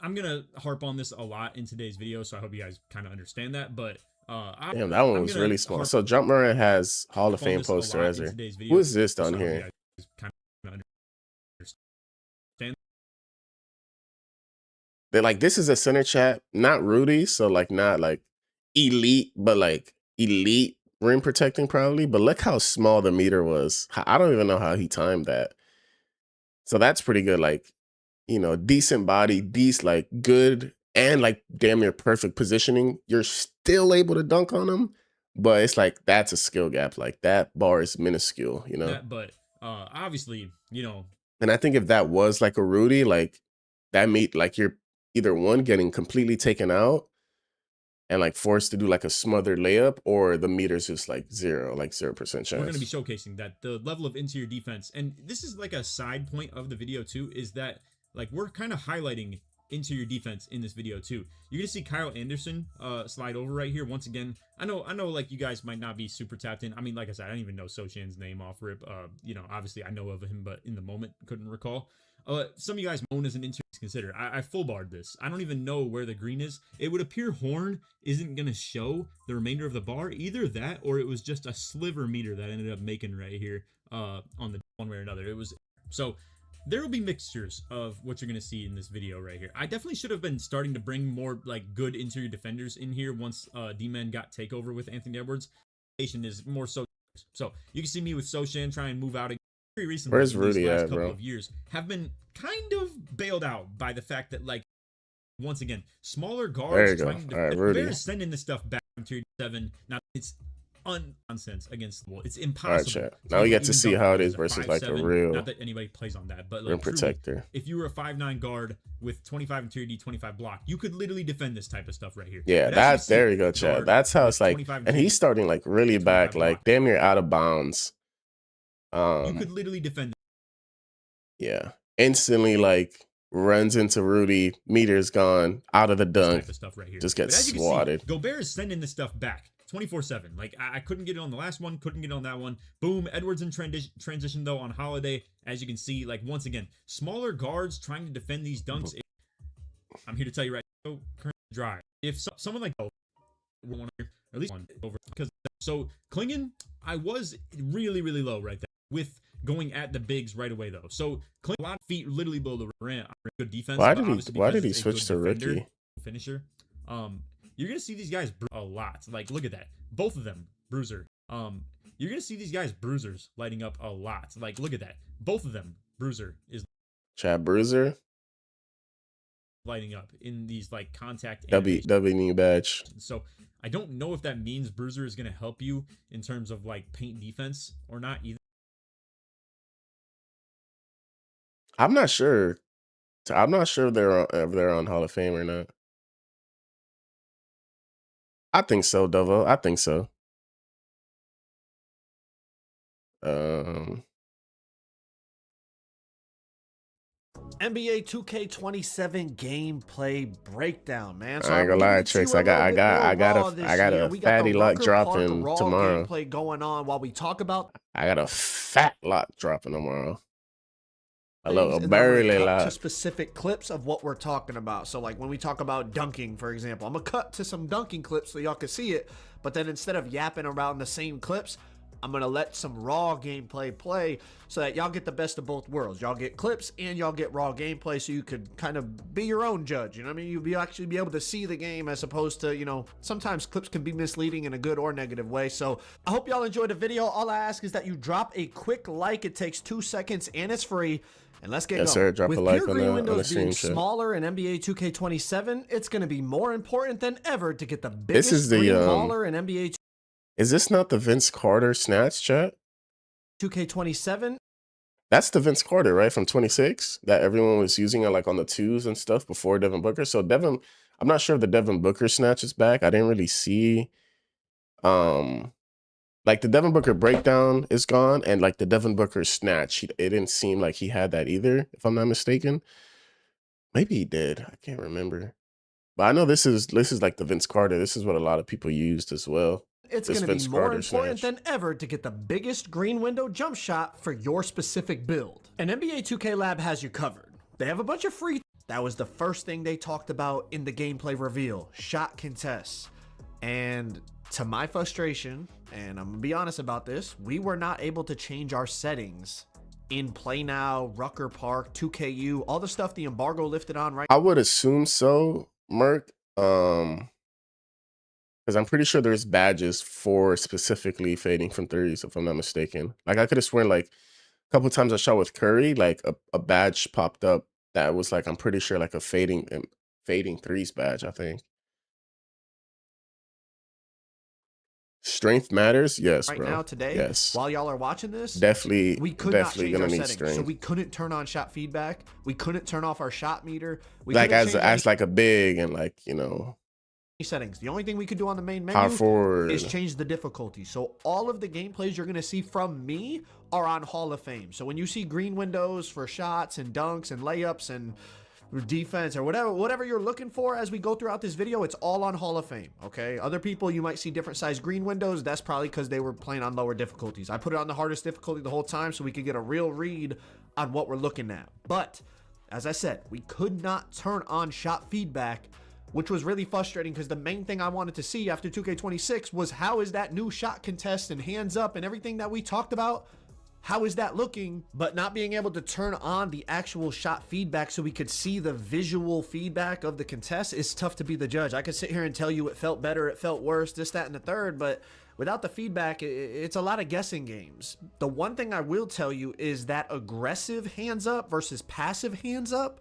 I'm gonna harp on this a lot in today's video, so I hope you guys kind of understand that. But damn, that one was really small. So Jump Morant has Hall of Fame poster as her. Who is this down here? They're like, this is a center chat, not Rudy, so like not like elite, but like elite rim protecting probably. But look how small the meter was. I don't even know how he timed that. So that's pretty good. Like, you know, decent body, like good and like damn near perfect positioning. You're still able to dunk on him, but it's like that's a skill gap. Like that bar is minuscule, you know. But obviously, you know. And I think if that was like a Rudy, like that made like you're either one getting completely taken out, and like forced to do like a smothered layup, or the meter's just like 0% chance. We're going to be showcasing that the level of interior defense, and this is like a side point of the video too, is that like we're kind of highlighting interior defense in this video too. You're gonna see Kyle Anderson slide over right here once again. I know like you guys might not be super tapped in. I mean, like I said, I don't even know Sochan's name off rip. You know, obviously I know of him, but in the moment couldn't recall. Some of you guys moan as an interior consider. I full barred this. I don't even know where the green is. It would appear horn isn't gonna show the remainder of the bar. Either that or it was just a sliver meter that ended up making right here on the one way or another. It was so. There will be mixtures of what you're going to see in this video right here. I definitely should have been starting to bring more like good interior defenders in here once D-Man got takeover with Anthony Edwards. Is more so. So you can see me with Sochan try and move out very recently. Where's Rudy these last at, couple bro? of years have been kind of bailed out by the fact that like once again smaller guards. There you go. Trying to, All right, Rudy. They're sending this stuff back to Tier 7. Now it's nonsense against the wall. It's impossible. All right, chat. Now we get to see how it is versus like a real Not that anybody plays on that, but like rim protector. Truly, if you were a 5'9" guard with 25 interior D, 25 block, you could literally defend this type of stuff right here. Yeah, that's there you go, Chad. That's how it's like, and he's starting like really back, like damn near out of bounds. You could literally defend. Yeah, instantly like runs into Rudy, meter's gone, out of the dunk, Type of stuff right here. just gets swatted. See, Gobert is sending this stuff back 24/7. Like I couldn't get it on the last one, couldn't get it on that one. Boom, Edwards in transition though on Holiday. As you can see, like once again, smaller guards trying to defend these dunks. I'm here to tell you right now, current dry. If someone like one here, or at least one over, because so Klingon, I was really low right there with going at the bigs right away though. So Klingon, a lot of feet literally below the rim. Good defense. Why did he switch to Ricky? Finisher. You're gonna see these guys a lot. Like, look at that. Both of them, bruiser. You're gonna see these guys bruisers lighting up a lot. Like, look at that. Both of them, bruiser is Chad Bruiser. lighting up in these like contact. W new badge. So I don't know if that means bruiser is gonna help you in terms of like paint defense or not either. I'm not sure. I'm not sure if they're on Hall of Fame or not. I think so, Dovo. I think so. NBA 2K27 gameplay breakdown, man. So I ain't gonna lie, Tricks. I got a fatty lot dropping tomorrow. Gameplay going on while we talk about. I got a fat lot dropping tomorrow. A barely lot. To specific clips of what we're talking about. So like when we talk about dunking, for example, I'm gonna cut to some dunking clips so y'all can see it. But then instead of yapping around the same clips, I'm gonna let some raw gameplay play so that y'all get the best of both worlds. Y'all get clips and y'all get raw gameplay, so you could kind of be your own judge. You know what I mean? You'll actually be able to see the game as opposed to, you know, sometimes clips can be misleading in a good or negative way. So I hope y'all enjoyed the video. All I ask is that you drop a quick like. It takes 2 seconds and it's free. And let's get going. Sir, drop With a like pure on green the windows stream being chat. smaller in NBA 2K27, it's going to be more important than ever to get the biggest green baller in NBA Is this not the Vince Carter snatch, chat? 2K27. That's the Vince Carter, right, from 26 that everyone was using it like on the twos and stuff before Devin Booker. So Devin, I'm not sure if the Devin Booker snatch is back. I didn't really see, like the Devin Booker breakdown is gone, and like the Devin Booker snatch, it didn't seem like he had that either, if I'm not mistaken. Maybe he did. I can't remember. But I know this is like the Vince Carter. This is what a lot of people used as well. It's going to be more important than ever to get the biggest green window jump shot for your specific build. And NBA 2K Lab has you covered. They have a bunch of free. That was the first thing they talked about in the gameplay reveal, shot contests. And to my frustration, and I'm going to be honest about this, we were not able to change our settings in Play Now, Rucker Park, 2KU, all the stuff the embargo lifted on, right? I would assume so, Merc. Because I'm pretty sure there's badges for specifically fading from threes, if I'm not mistaken. Like I could have sworn like a couple times I shot with Curry, like a badge popped up that was like, I'm pretty sure like a fading threes badge, I think. Strength matters, yes, right bro. Now today, yes. While y'all are watching this, definitely we could not change gonna our need settings. strength. So we couldn't turn on shot feedback. We couldn't turn off our shot meter. We like as like a big and like, you know. settings. The only thing we could do on the main Power menu forward. is change the difficulty. So all of the gameplays you're going to see from me are on Hall of Fame. So when you see green windows for shots and dunks and layups and defense or whatever you're looking for as we go throughout this video, it's all on Hall of Fame. Okay, other people, you might see different size green windows. That's probably because they were playing on lower difficulties. I put it on the hardest difficulty the whole time so we could get a real read on what we're looking at. But as I said, we could not turn on shot feedback, which was really frustrating because the main thing I wanted to see after 2K26 was how is that new shot contest and hands up and everything that we talked about, how is that looking? But not being able to turn on the actual shot feedback so we could see the visual feedback of the contest is tough to be the judge. I could sit here and tell you it felt better, it felt worse, this, that, and the third, but without the feedback, it's a lot of guessing games. The one thing I will tell you is that aggressive hands up versus passive hands up,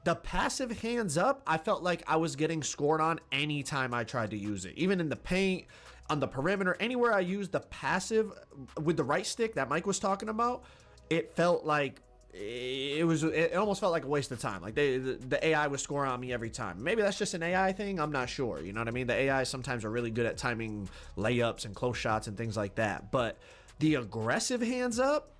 the passive hands up, I felt like I was getting scored on anytime I tried to use it. Even in the paint, on the perimeter, anywhere I used the passive with the right stick that Mike was talking about, it felt like it almost felt like a waste of time. Like the AI was scoring on me every time. Maybe that's just an AI thing. I'm not sure. You know what I mean? The AI sometimes are really good at timing layups and close shots and things like that. But the aggressive hands up,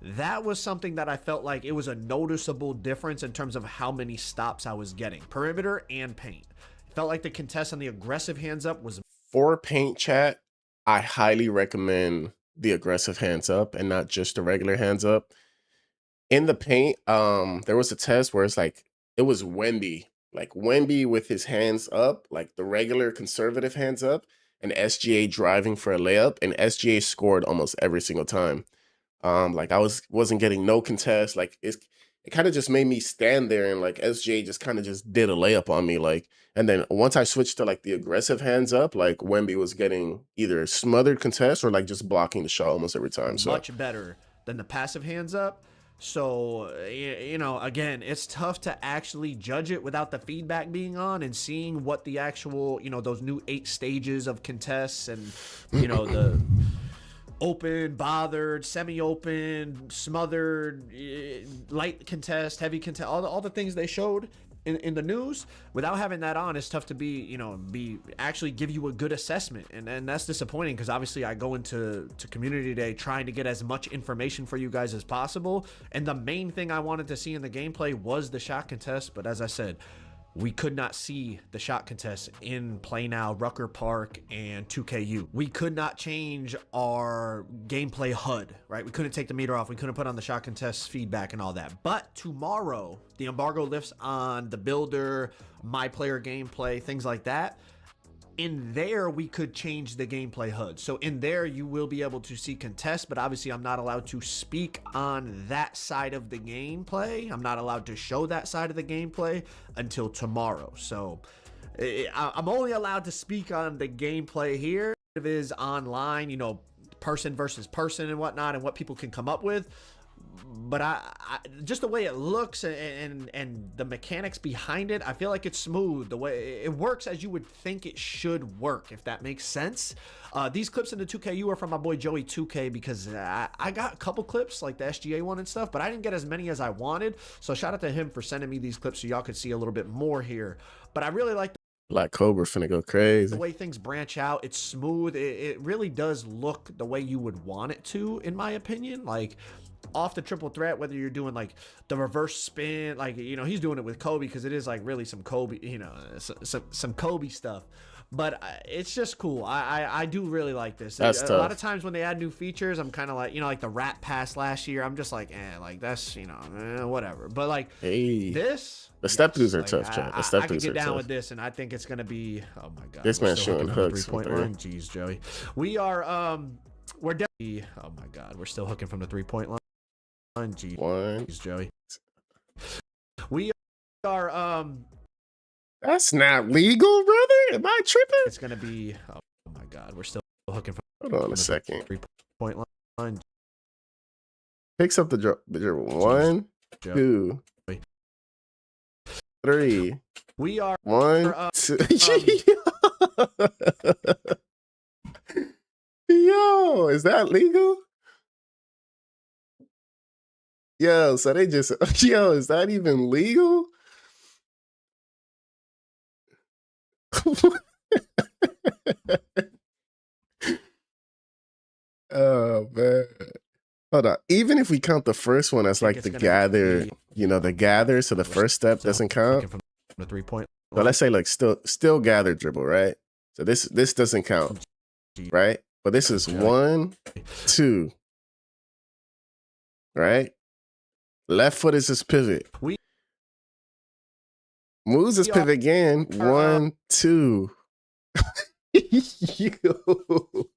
that was something that I felt like it was a noticeable difference in terms of how many stops I was getting, perimeter and paint. It felt like the contest on the aggressive hands up was For paint chat, I highly recommend the aggressive hands up and not just the regular hands up. In the paint, there was a test where it's like it was Wemby, like Wemby with his hands up, like the regular conservative hands up, and SGA driving for a layup, and SGA scored almost every single time. Like I wasn't getting no contest. Like it kind of just made me stand there and like SGA just kind of just did a layup on me. Like, and then once I switched to like the aggressive hands up, like Wemby was getting either smothered contest or like just blocking the shot almost every time. So much better than the passive hands up. So, you know, again, it's tough to actually judge it without the feedback being on and seeing what the actual, you know, those new 8 stages of contests and, you know, the open, bothered, semi-open, smothered, light contest, heavy contest, all the things they showed in the news. Without having that on, it's tough to actually give you a good assessment, and that's disappointing because obviously I go into community day trying to get as much information for you guys as possible, and the main thing I wanted to see in the gameplay was the shot contest. But as I said, we could not see the shot contest in Play Now, Rucker Park, and 2KU. We could not change our gameplay HUD, right? We couldn't take the meter off. We couldn't put on the shot contest feedback and all that. But tomorrow, the embargo lifts on the builder, my player gameplay, things like that. In there, we could change the gameplay HUD. So in there, you will be able to see contests, but obviously I'm not allowed to speak on that side of the gameplay. I'm not allowed to show that side of the gameplay until tomorrow. So I'm only allowed to speak on the gameplay here. It is online, you know, person versus person and whatnot, and what people can come up with. But I just the way it looks and the mechanics behind it, I feel like it's smooth. The way it works as you would think it should work, if that makes sense. These clips in the 2KU are from my boy Joey 2K because I got a couple clips like the SGA one and stuff, but I didn't get as many as I wanted. So shout out to him for sending me these clips so y'all could see a little bit more here. But I really like Black Cobra finna go crazy. the way things branch out. It's smooth. It really does look the way you would want it to, in my opinion. Like off the triple threat, whether you're doing like the reverse spin, like, you know, he's doing it with Kobe because it is like really some Kobe, you know, some Kobe stuff. But it's just cool. I do really like this. That's a tough. lot of times when they add new features, I'm kind of like, you know, like the Rat Pass last year, I'm just like, like that's, you know, whatever. But like The step throughs are tough, chat. The step I can throughs get are down tough. with this, and I think it's gonna be. Oh my god, This we're man's still shooting hooking from the hooks from 3-point three. line. Jeez, Joey, we are we're definitely. Oh my god, we're still hooking from the 3-point line. Jeez, One. Joey, we are That's not legal, brother. Am I tripping? It's gonna be. Oh my god, we're still hooking from Hold on a second. 3-point line. Picks up the dribble. One, two, three. We are. One, two. Yo, is that legal? Yo, so they just. Yo, is that even legal? What? Oh man. Hold on. Even if we count the first one as like it's the gonna gather, be, you know, the gather, so the first step still doesn't count. thinking from the 3-point So let's say like still gather dribble, right? So this doesn't count, right? But this is 1, 2, right? Left foot is his pivot. We Moves his pivot again. are, 1, 2. Yo.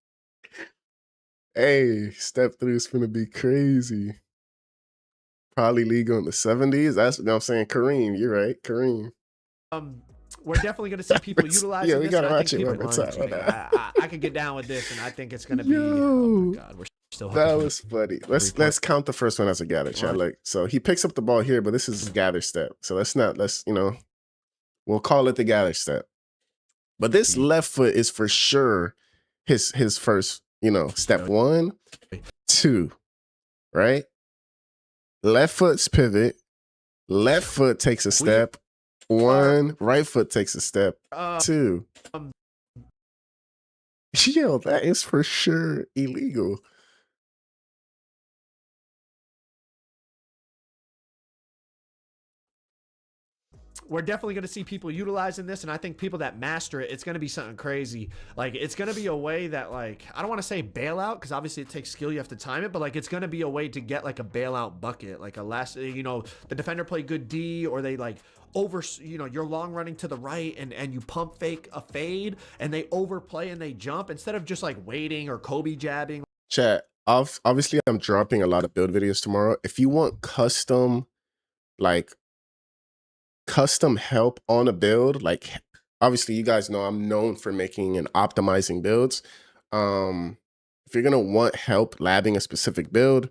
Hey, step 3 is gonna be crazy. Probably legal in the 70s. That's what I'm saying. Kareem, you're right. Kareem. we're definitely going to see people utilizing Yeah, we this. gotta And I watch think it people one more time. I could get down with this, and I think it's going to be. Oh Yo. my God, we're still. That was funny. Let's count the first one as a gather, chat. Like, so he picks up the ball here, but this is his gather step. So let's we'll call it the gather step. But this left foot is for sure his first, step 1, 2, right? Left foot's pivot. Left foot takes a step. 1, right foot takes a step. 2. Yo, that is for sure illegal. We're definitely going to see people utilizing this, and I think people that master it, it's going to be something crazy. Like, it's going to be a way that, like, I don't want to say bailout, because obviously it takes skill, you have to time it, but like, it's going to be a way to get like a bailout bucket, like a last, the defender play good D, or they like you're long running to the right and you pump fake a fade, and they overplay and they jump instead of just like waiting or Kobe jabbing. Chat, obviously I'm dropping a lot of build videos tomorrow. If you want custom help on a build, like obviously you guys know I'm known for making and optimizing builds. If you're gonna want help labbing a specific build,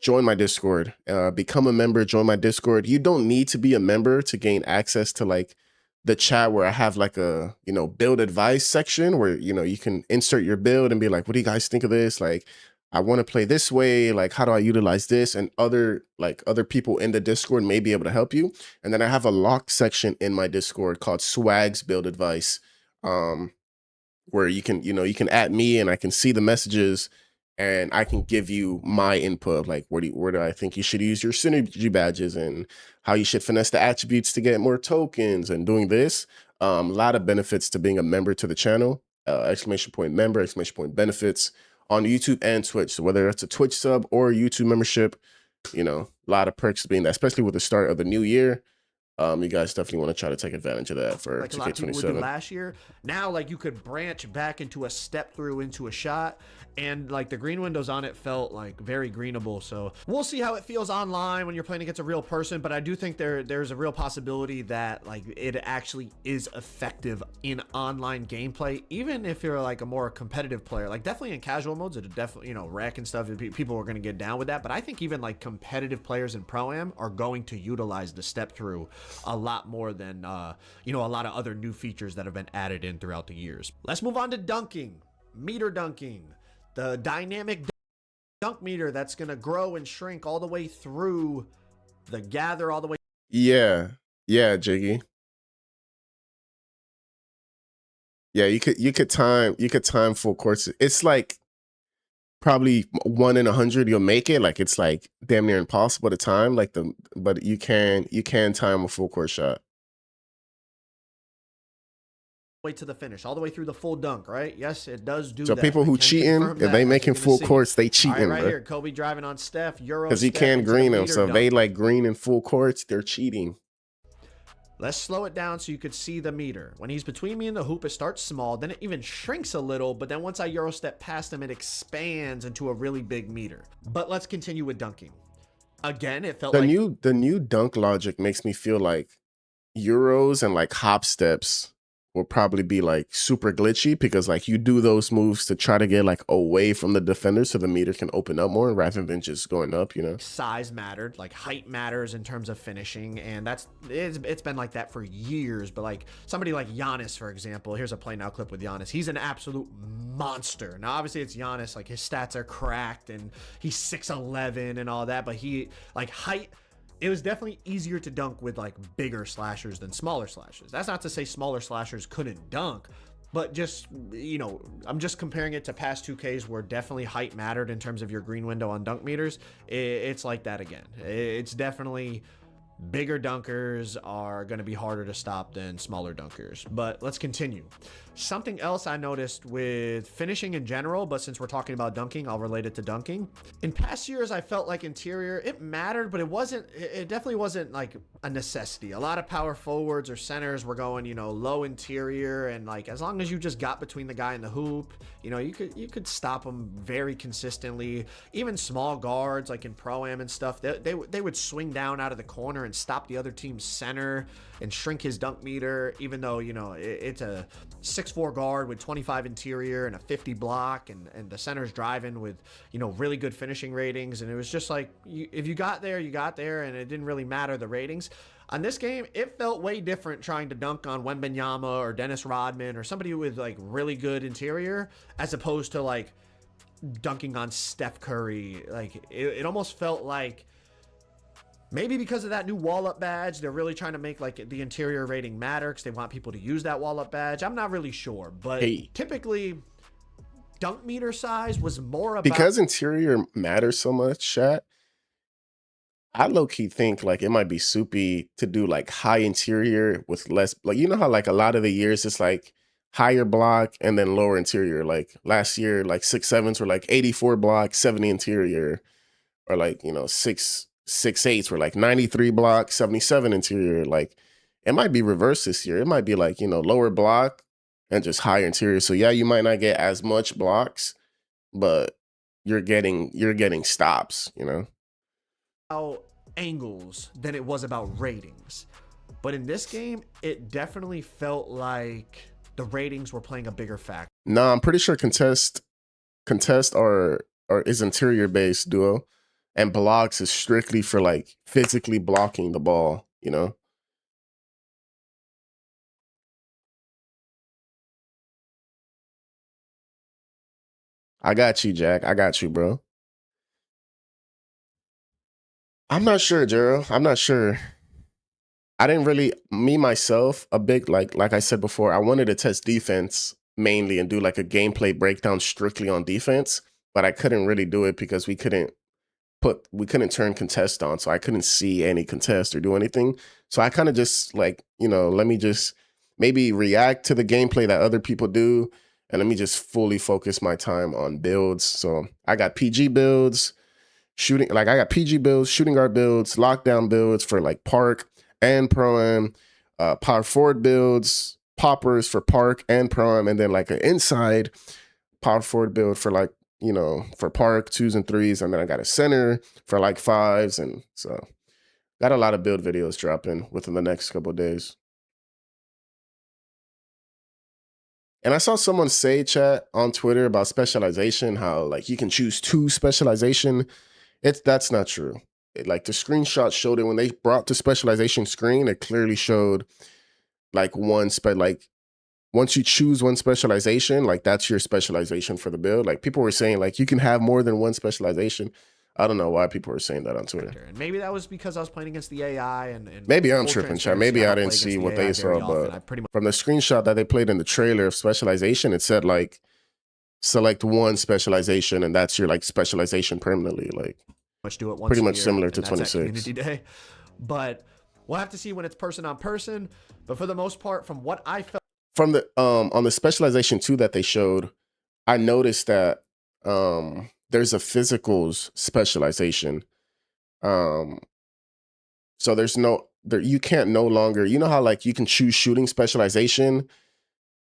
join my Discord. Become a member, join my Discord. You don't need to be a member to gain access to like the chat where I have like a build advice section where you can insert your build and be like, what do you guys think of this? Like, I want to play this way, like how do I utilize this? And other people in the Discord may be able to help you. And then I have a locked section in my Discord called Swag's Build Advice, where you can add me and I can see the messages and I can give you my input, like where do I think you should use your synergy badges and how you should finesse the attributes to get more tokens and doing this. A lot of benefits to being a member to the channel, !member, !benefits on YouTube and Twitch. So whether it's a Twitch sub or YouTube membership, a lot of perks being that, especially with the start of the new year. You guys definitely want to try to take advantage of that for like 2K27. A lot of people would do last year. Now, like, you could branch back into a step through into a shot, and like the green windows on it felt like very greenable. So we'll see how it feels online when you're playing against a real person, but I do think there's a real possibility that like it actually is effective in online gameplay, even if you're like a more competitive player. Like, definitely in casual modes, it definitely, rec and stuff, people are going to get down with that, but I think even like competitive players in Pro-Am are going to utilize the step through a lot more than a lot of other new features that have been added in throughout the years. Let's move on to dunking. Meter dunking, the dynamic dunk meter that's going to grow and shrink all the way through the gather, all the way. Yeah, Jiggy. Yeah, you could time full courts. It's like probably 1 in 100 you'll make it. Like, it's like damn near impossible to time, but you can time a full court shot. Way to the finish, all the way through the full dunk, right? Yes, it does do so that. People who cheating, if they making full courts, they cheating, right bro. here, Kobe driving on Steph, Euro, because he can't green them. So if they like green in full courts, they're cheating. Let's slow it down so you could see the meter. When he's between me and the hoop, it starts small, then it even shrinks a little, but then once I Euro step past him, it expands into a really big meter. But let's continue with dunking. Again, it felt the new dunk logic makes me feel like Euros and like hop steps will probably be like super glitchy, because like you do those moves to try to get like away from the defender so the meter can open up more rather than just going up, Size mattered, like height matters in terms of finishing, and it's been like that for years. But like somebody like Giannis, for example, here's a play now clip with Giannis. He's an absolute monster. Now obviously it's Giannis, like his stats are cracked and he's 6'11" and all that, but he like height. It was definitely easier to dunk with like bigger slashers than smaller slashers. That's not to say smaller slashers couldn't dunk, But just, you know, I'm just comparing it to past 2Ks where definitely height mattered in terms of your green window on dunk meters. It's like that again. It's definitely bigger dunkers are going to be harder to stop than smaller dunkers. But let's continue. Something else I noticed with finishing in general, but since we're talking about dunking, I'll relate it to dunking. In past years, I felt like interior, it mattered, but it definitely wasn't like a necessity. A lot of power forwards or centers were going, you know, low interior, and like as long as you just got between the guy and the hoop, you know, you could stop them very consistently. Even small guards like in Pro-Am and stuff, they would swing down out of the corner and stop the other team's center and shrink his dunk meter, even though, you know, it's a 6'4" guard with 25 interior and a 50 block, and the center's driving with, you know, really good finishing ratings. And it was just like, if you got there, you got there, and it didn't really matter the ratings. On this game, it felt way different trying to dunk on Wembanyama or Dennis Rodman or somebody with like really good interior, as opposed to like dunking on Steph Curry. Like it almost felt like, maybe because of that new wall-up badge, they're really trying to make like the interior rating matter because they want people to use that wall-up badge. I'm not really sure, but typically dunk meter size was more about... Because interior matters so much, chat, I low-key think like it might be soupy to do like high interior with less, like, you know how like a lot of the years it's like higher block and then lower interior. Like last year, like 6'7" were like 84 block, 70 interior, or like, you know, 6'8" were like 93 block, 77 interior. Like it might be reversed this year. It might be like, you know, lower block and just higher interior. So yeah, you might not get as much blocks, but you're getting stops, you know. Angles than it was about ratings. But in this game, it definitely felt like the ratings were playing a bigger factor. No, I'm pretty sure contest is interior based duo, and blocks is strictly for like physically blocking the ball, you know. I got you, Jack. I got you, bro. I'm not sure, Gerald. I'm not sure. I didn't really, me myself, a big, like I said before, I wanted to test defense mainly and do like a gameplay breakdown strictly on defense, but I couldn't really do it because we couldn't turn contest on, so I couldn't see any contest or do anything. So I kind of just like, you know, let me just maybe react to the gameplay that other people do, and let me just fully focus my time on builds. So I got PG builds, shooting guard builds, lockdown builds for like Park and Pro-Am, power forward builds, poppers for Park and Pro-Am, and then like an inside power forward build for like, you know, for Park 2s and 3s, and then I got a center for like 5s, and so got a lot of build videos dropping within the next couple of days. And I saw someone say, chat, on Twitter about specialization, how like you can choose 2 specialization. That's not true. Like the screenshot showed it when they brought the specialization screen, it clearly showed like like once you choose one specialization, like that's your specialization for the build. Like people were saying like you can have more than one specialization. I don't know why people were saying that on Twitter. And maybe that was because I was playing against the AI and maybe I'm tripping, chat. Maybe I didn't see what they saw, but from the screenshot that they played in the trailer of specialization, it said like select one specialization and that's your like specialization permanently. Like do it once pretty much similar to 26 community day. But we'll have to see when it's person on person. But for the most part, from what I felt from the on the specialization 2 that they showed, I noticed that there's a physicals specialization. So there's you can't no longer, you know how like you can choose shooting specialization,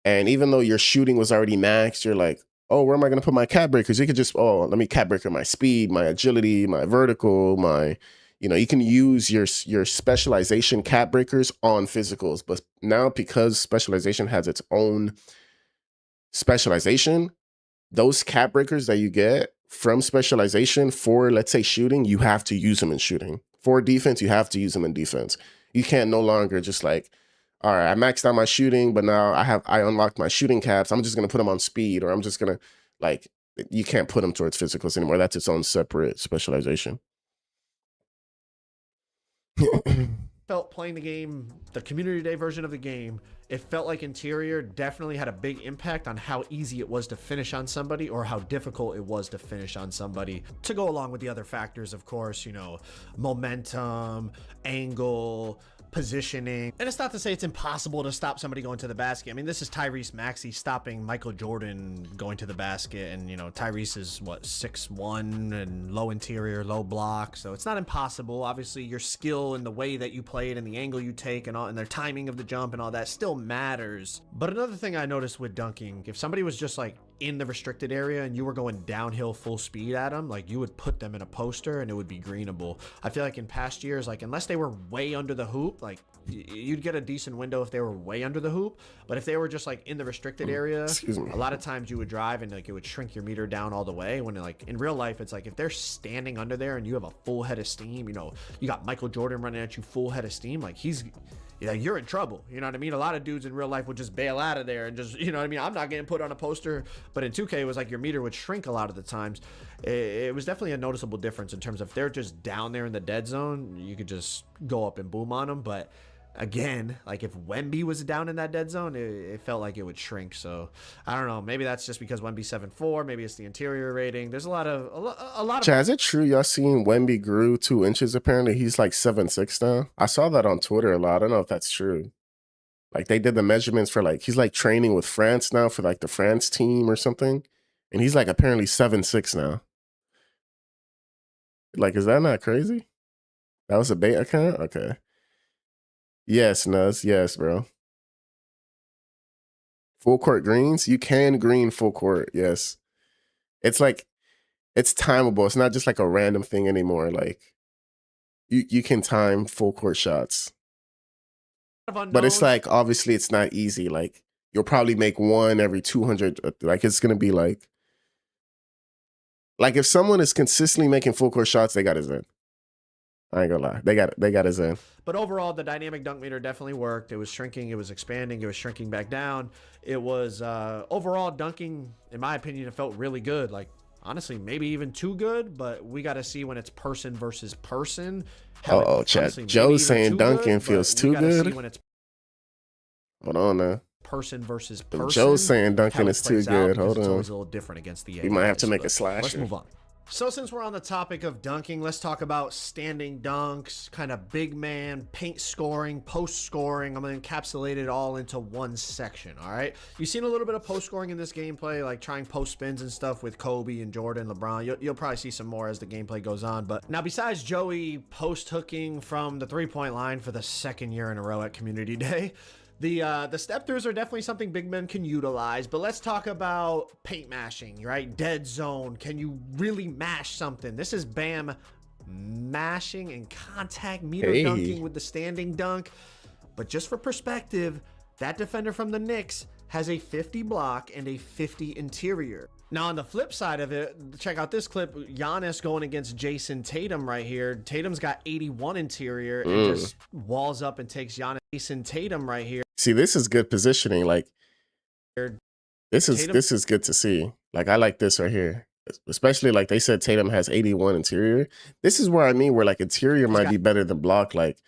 and even though your shooting was already maxed, you're like, oh, where am I going to put my cap breakers? You could just, oh, let me cap breaker my speed, my agility, my vertical, my, you know, you can use your specialization cap breakers on physicals. But now because specialization has its own specialization, those cap breakers that you get from specialization for, let's say, shooting, you have to use them in shooting. For defense, you have to use them in defense. You can't no longer just like, all right, I maxed out my shooting, but now I unlocked my shooting caps. I'm just going to put them on speed, or I'm just going to like, you can't put them towards physicals anymore. That's its own separate specialization. felt playing the game, the community day version of the game, it felt like interior definitely had a big impact on how easy it was to finish on somebody or how difficult it was to finish on somebody, to go along with the other factors, of course, you know, momentum, angle, positioning. And it's not to say it's impossible to stop somebody going to the basket. I mean, this is Tyrese Maxey stopping Michael Jordan going to the basket, and you know, Tyrese is what, 6'1" and low interior, low block, so it's not impossible. Obviously your skill and the way that you play it and the angle you take and all, and their timing of the jump and all that still matters. But another thing I noticed with dunking, if somebody was just like in the restricted area and you were going downhill full speed at them, like you would put them in a poster and it would be greenable. I feel like in past years, like unless they were way under the hoop, like you'd get a decent window if they were way under the hoop, but if they were just like in the restricted area, a lot of times you would drive and like it would shrink your meter down all the way, when like in real life it's like if they're standing under there and you have a full head of steam, you know, you got Michael Jordan running at you full head of steam, like you're in trouble. You know what I mean? A lot of dudes in real life would just bail out of there and just, you know what I mean? I'm not getting put on a poster, but in 2K it was like your meter would shrink a lot of the times. It was definitely a noticeable difference in terms of if they're just down there in the dead zone, you could just go up and boom on them. But again, like if Wemby was down in that dead zone, it felt like it would shrink. So I don't know. Maybe that's just because Wemby's 7'4". Maybe it's the interior rating. There's a lot of. Chad, is it true y'all seen Wemby grew 2 inches? Apparently he's like 7'6" now. I saw that on Twitter a lot. I don't know if that's true. Like they did the measurements for like, he's like training with France now for like the France team or something. And he's like apparently 7'6" now. Like, is that not crazy? That was a bait account? Okay. Yes, Nuz. Yes, bro. Full court greens? You can green full court. Yes. It's like, it's timeable. It's not just like a random thing anymore. Like, you can time full court shots. But it's like, obviously, it's not easy. Like, you'll probably make one every 200. Like, it's going to be like if someone is consistently making full court shots, they got his in. I ain't gonna lie. They got his in. But overall, the dynamic dunk meter definitely worked. It was shrinking, it was expanding, it was shrinking back down. It was overall dunking, in my opinion, it felt really good. Like, honestly, maybe even too good, but we got to see when it's person versus person. Oh, Chad. Joe's saying dunking feels too good. Hold on now. Person versus person. Joe's saying dunking is too good. Hold on. It's always a little different against the AI. We might have to make a slasher. Let's move on. So since we're on the topic of dunking, let's talk about standing dunks, kind of big man, paint scoring, post scoring. I'm going to encapsulate it all into one section, all right? You've seen a little bit of post scoring in this gameplay, like trying post spins and stuff with Kobe and Jordan, LeBron. You'll probably see some more as the gameplay goes on. But now, besides Joey post hooking from the three-point line for the second year in a row at Community Day, the step throughs are definitely something big men can utilize, but let's talk about paint mashing, right? Dead zone. Can you really mash something? This is Bam mashing and contact meter dunking with the standing dunk. But just for perspective, that defender from the Knicks has a 50 block and a 50 interior. Now, on the flip side of it, check out this clip. Giannis going against Jason Tatum right here. Tatum's got 81 interior and just walls up and takes Giannis. Jason Tatum right here. See, this is good positioning. Like, this is good to see. Like, I like this right here. Especially, like they said, Tatum has 81 interior. This is where I mean, where like interior might be better than block. Like,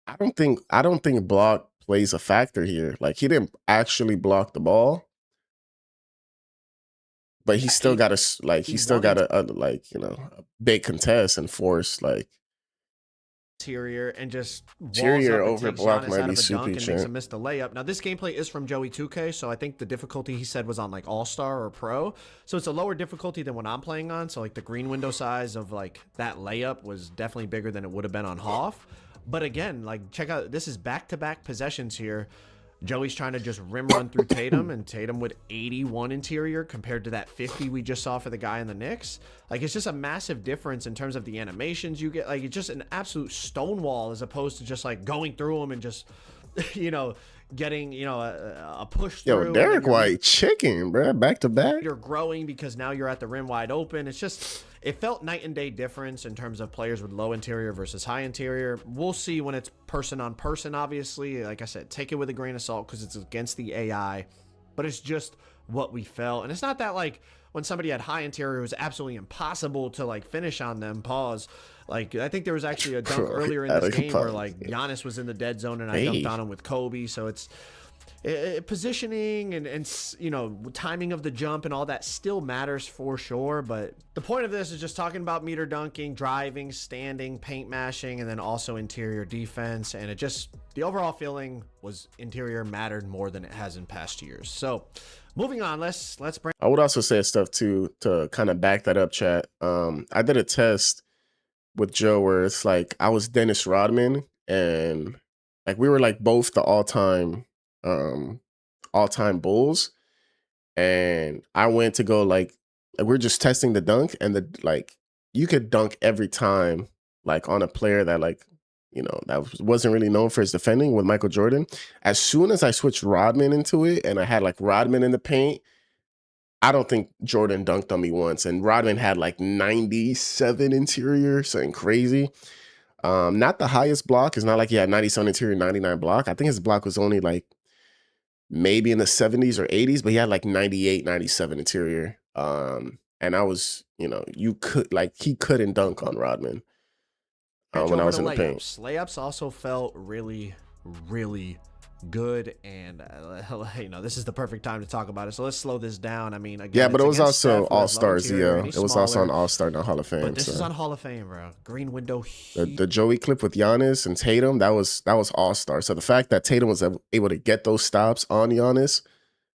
I don't think block plays a factor here. Like, he didn't actually block the ball. But he still got a big contest and force like interior and just interior over block might be super and makes him miss the layup. Now this gameplay is from Joey 2K, so I think the difficulty he said was on like All-Star or Pro, so it's a lower difficulty than what I'm playing on. So like the green window size of like that layup was definitely bigger than it would have been on Hoff. But again, like check out, this is back-to-back possessions here. Joey's trying to just rim run through Tatum, and Tatum with 81 interior compared to that 50 we just saw for the guy in the Knicks. Like, it's just a massive difference in terms of the animations you get. Like, it's just an absolute stonewall as opposed to just, like, going through them and just, you know, getting, you know, a push through. Yo, Derek White chicken, bro, back to back. You're growing because now you're at the rim wide open. It's just, it felt night and day difference in terms of players with low interior versus high interior. We'll see when it's person on person, obviously. Like I said, take it with a grain of salt because it's against the AI. but it's just what we felt. And it's not that like when somebody had high interior, it was absolutely impossible to like finish on them. Pause. Like I think there was actually a dunk earlier in this game where like Giannis was in the dead zone and I dunked on him with Kobe. So it's positioning and you know, timing of the jump and all that still matters for sure. But the point of this is just talking about meter dunking, driving, standing, paint mashing, and then also interior defense. And it just, the overall feeling was interior mattered more than it has in past years. So moving on, let's bring. I would also say stuff too to kind of back that up, chat. I did a test with Joe where it's like I was Dennis Rodman and like we were like both the all-time Bulls, and I went to go like we're just testing the dunk, and the like you could dunk every time like on a player that like, you know, that wasn't really known for his defending with Michael Jordan. As soon as I switched Rodman into it and I had like Rodman in the paint, I don't think Jordan dunked on me once, and Rodman had like 97 interior, something crazy. Not the highest block. It's not like he had 97 interior, 99 block. I think his block was only like maybe in the 70s or 80s, but he had like 98, 97 interior. And I was, you know, you could like he couldn't dunk on Rodman when I was in the paint. Layups also felt really, really good, and you know, this is the perfect time to talk about it. So let's slow this down. I mean, again, yeah, but it was also All-Stars. Yeah, it was also on All-Star, not Hall of Fame. But this is on Hall of Fame, bro. Green window. The Joey clip with Giannis and Tatum, that was All-Star. So the fact that Tatum was able to get those stops on Giannis,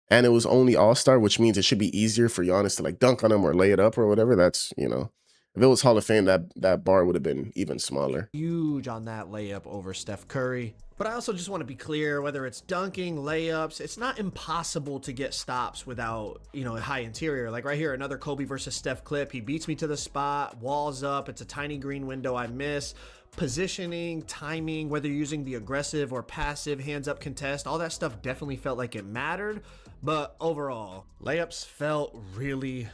and it was only All-Star, which means it should be easier for Giannis to like dunk on him or lay it up or whatever. That's, you know, if it was Hall of Fame, that bar would have been even smaller. Huge on that layup over Steph Curry. But I also just want to be clear, whether it's dunking, layups, it's not impossible to get stops without, you know, a high interior. Like right here, another Kobe versus Steph clip. He beats me to the spot, walls up. It's a tiny green window I miss. Positioning, timing, whether you're using the aggressive or passive hands up contest, all that stuff definitely felt like it mattered. But overall, layups felt really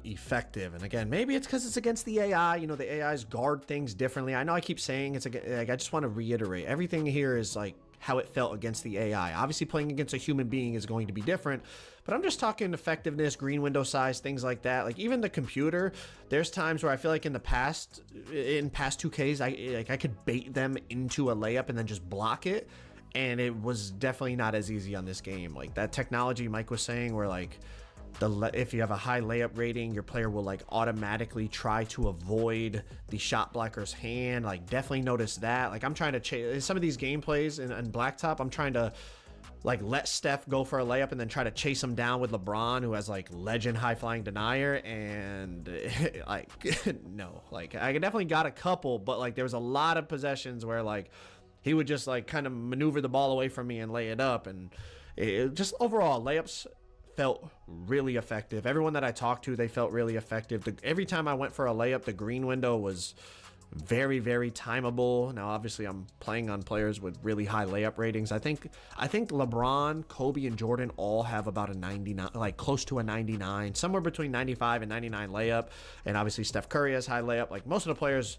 effective. And again, maybe it's because it's against the AI. You know, the AIs guard things differently. I know I keep saying it's like, I just want to reiterate, everything here is like how it felt against the AI. Obviously playing against a human being is going to be different, but I'm just talking effectiveness, green window size, things like that. Like even the computer, there's times where I feel like in past 2Ks, I could bait them into a layup and then just block it. And it was definitely not as easy on this game. Like that technology Mike was saying where like, if you have a high layup rating, your player will like automatically try to avoid the shot blocker's hand. Like definitely notice that. Like I'm trying to chase some of these gameplays in Blacktop. I'm trying to like let Steph go for a layup and then try to chase him down with LeBron, who has like legend high flying denier. And like, no, like I definitely got a couple, but like there was a lot of possessions where like he would just like kind of maneuver the ball away from me and lay it up. And it just overall layups felt really effective. Everyone that I talked to, they felt really effective. Every time I went for a layup, the green window was very timeable. Now obviously I'm playing on players with really high layup ratings. I think LeBron, Kobe, and Jordan all have about a 99, like close to a 99, somewhere between 95 and 99 layup. And obviously Steph Curry has high layup. Like most of the players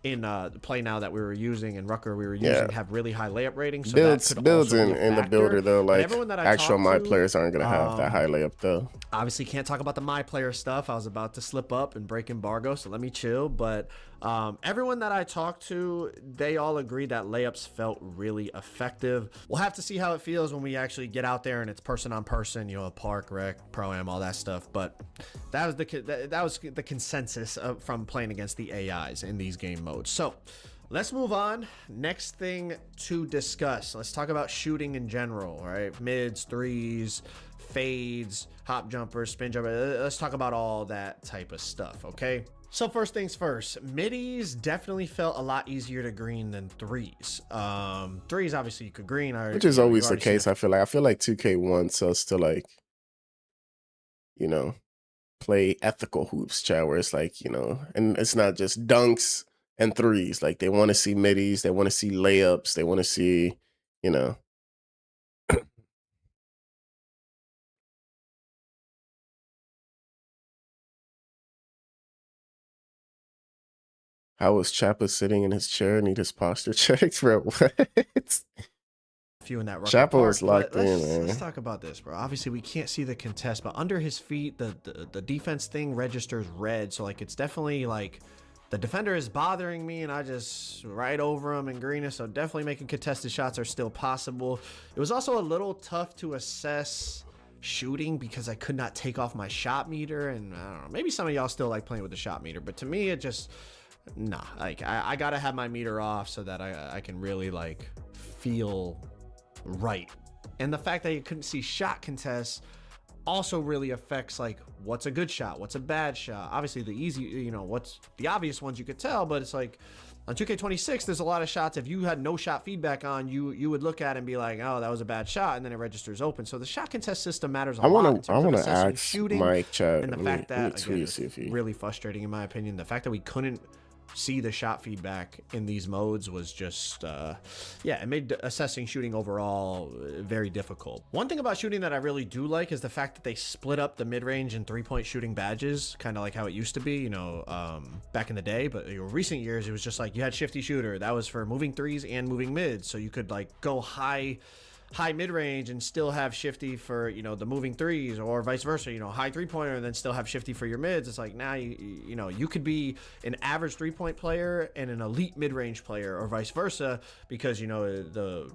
in the play now that we were using and Rucker we were using have really high layup ratings. So builds in the builder though, like actual my players aren't gonna have that high layup though. Obviously can't talk about the my player stuff. I was about to slip up and break embargo, so let me chill. But everyone that I talked to, they all agree that layups felt really effective. We'll have to see how it feels when we actually get out there and it's person on person, you know, park, rec, pro-am, all that stuff. But that was the consensus from playing against the AIs in these game modes. So let's move on. Next thing to discuss, let's talk about shooting in general, right? Mids, threes, fades, hop jumpers, spin jumpers. Let's talk about all that type of stuff, okay? So first things first, middies definitely felt a lot easier to green than threes. Threes, obviously you could green. Which is always the case, I feel like 2K wants us to like, you know, play ethical hoops, chat, where it's like, you know, and it's not just dunks and threes. Like they want to see middies, they want to see layups, they want to see, you know. How was Chappa sitting in his chair? Need his posture checked, bro? What? few in that Rucker Chapo Park. is locked But in, man. let's talk about this, bro. Obviously, we can't see the contest, but under his feet, the defense thing registers red. So, like, it's definitely, like, the defender is bothering me, and I just right over him and greenness. So, definitely making contested shots are still possible. It was also a little tough to assess shooting because I could not take off my shot meter. And, I don't know, maybe some of y'all still like playing with the shot meter. But to me, it just, nah. Like, I got to have my meter off so that I can really, like, feel right. And the fact that you couldn't see shot contests also really affects, like, what's a good shot, what's a bad shot. Obviously the easy, you know, what's the obvious ones you could tell, but it's like on 2K26 there's a lot of shots if you had no shot feedback on, you would look at it and be like, oh, that was a bad shot, and then it registers open. So the shot contest system matters a lot in terms of assessing shooting. Mike chat, and the fact that, again, see if he... really frustrating in my opinion. The fact that we couldn't see the shot feedback in these modes was just yeah, it made assessing shooting overall very difficult. One thing about shooting that I really do like is the fact that they split up the mid-range and three-point shooting badges, kind of like how it used to be, you know, back in the day. But in recent years it was just like you had shifty shooter, that was for moving threes and moving mids, so you could like go high mid-range and still have shifty for, you know, the moving threes, or vice versa, you know, high three-pointer and then still have shifty for your mids. It's like now you know, you could be an average three-point player and an elite mid-range player, or vice versa, because, you know, the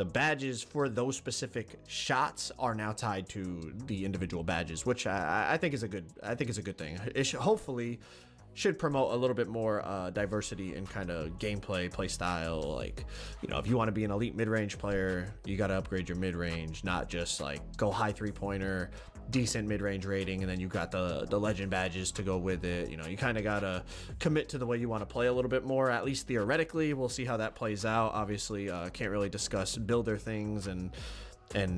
badges for those specific shots are now tied to the individual badges, which I think is a good thing. It should, hopefully should promote a little bit more diversity in kind of gameplay, play style. Like, you know, if you want to be an elite mid-range player, you got to upgrade your mid-range, not just like go high three-pointer, decent mid-range rating, and then you got the legend badges to go with it. You know, you kind of got to commit to the way you want to play a little bit more, at least theoretically. We'll see how that plays out. Obviously, can't really discuss builder things and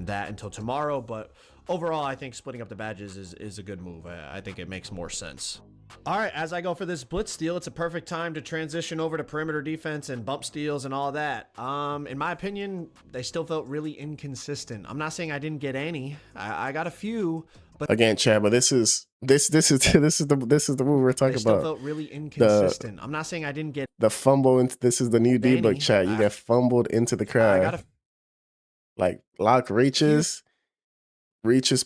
that until tomorrow, but overall, I think splitting up the badges is a good move. I think it makes more sense. All right, as I go for this blitz steal, it's a perfect time to transition over to perimeter defense and bump steals and all that. In my opinion, they still felt really inconsistent. I'm not saying I didn't get any. I got a few, but Again, Chad, but this is the move we're talking they still about. felt really inconsistent. I'm not saying I didn't get The fumble, and this is the new any. debug, chat. You get fumbled into the I crowd. got a Like lock reaches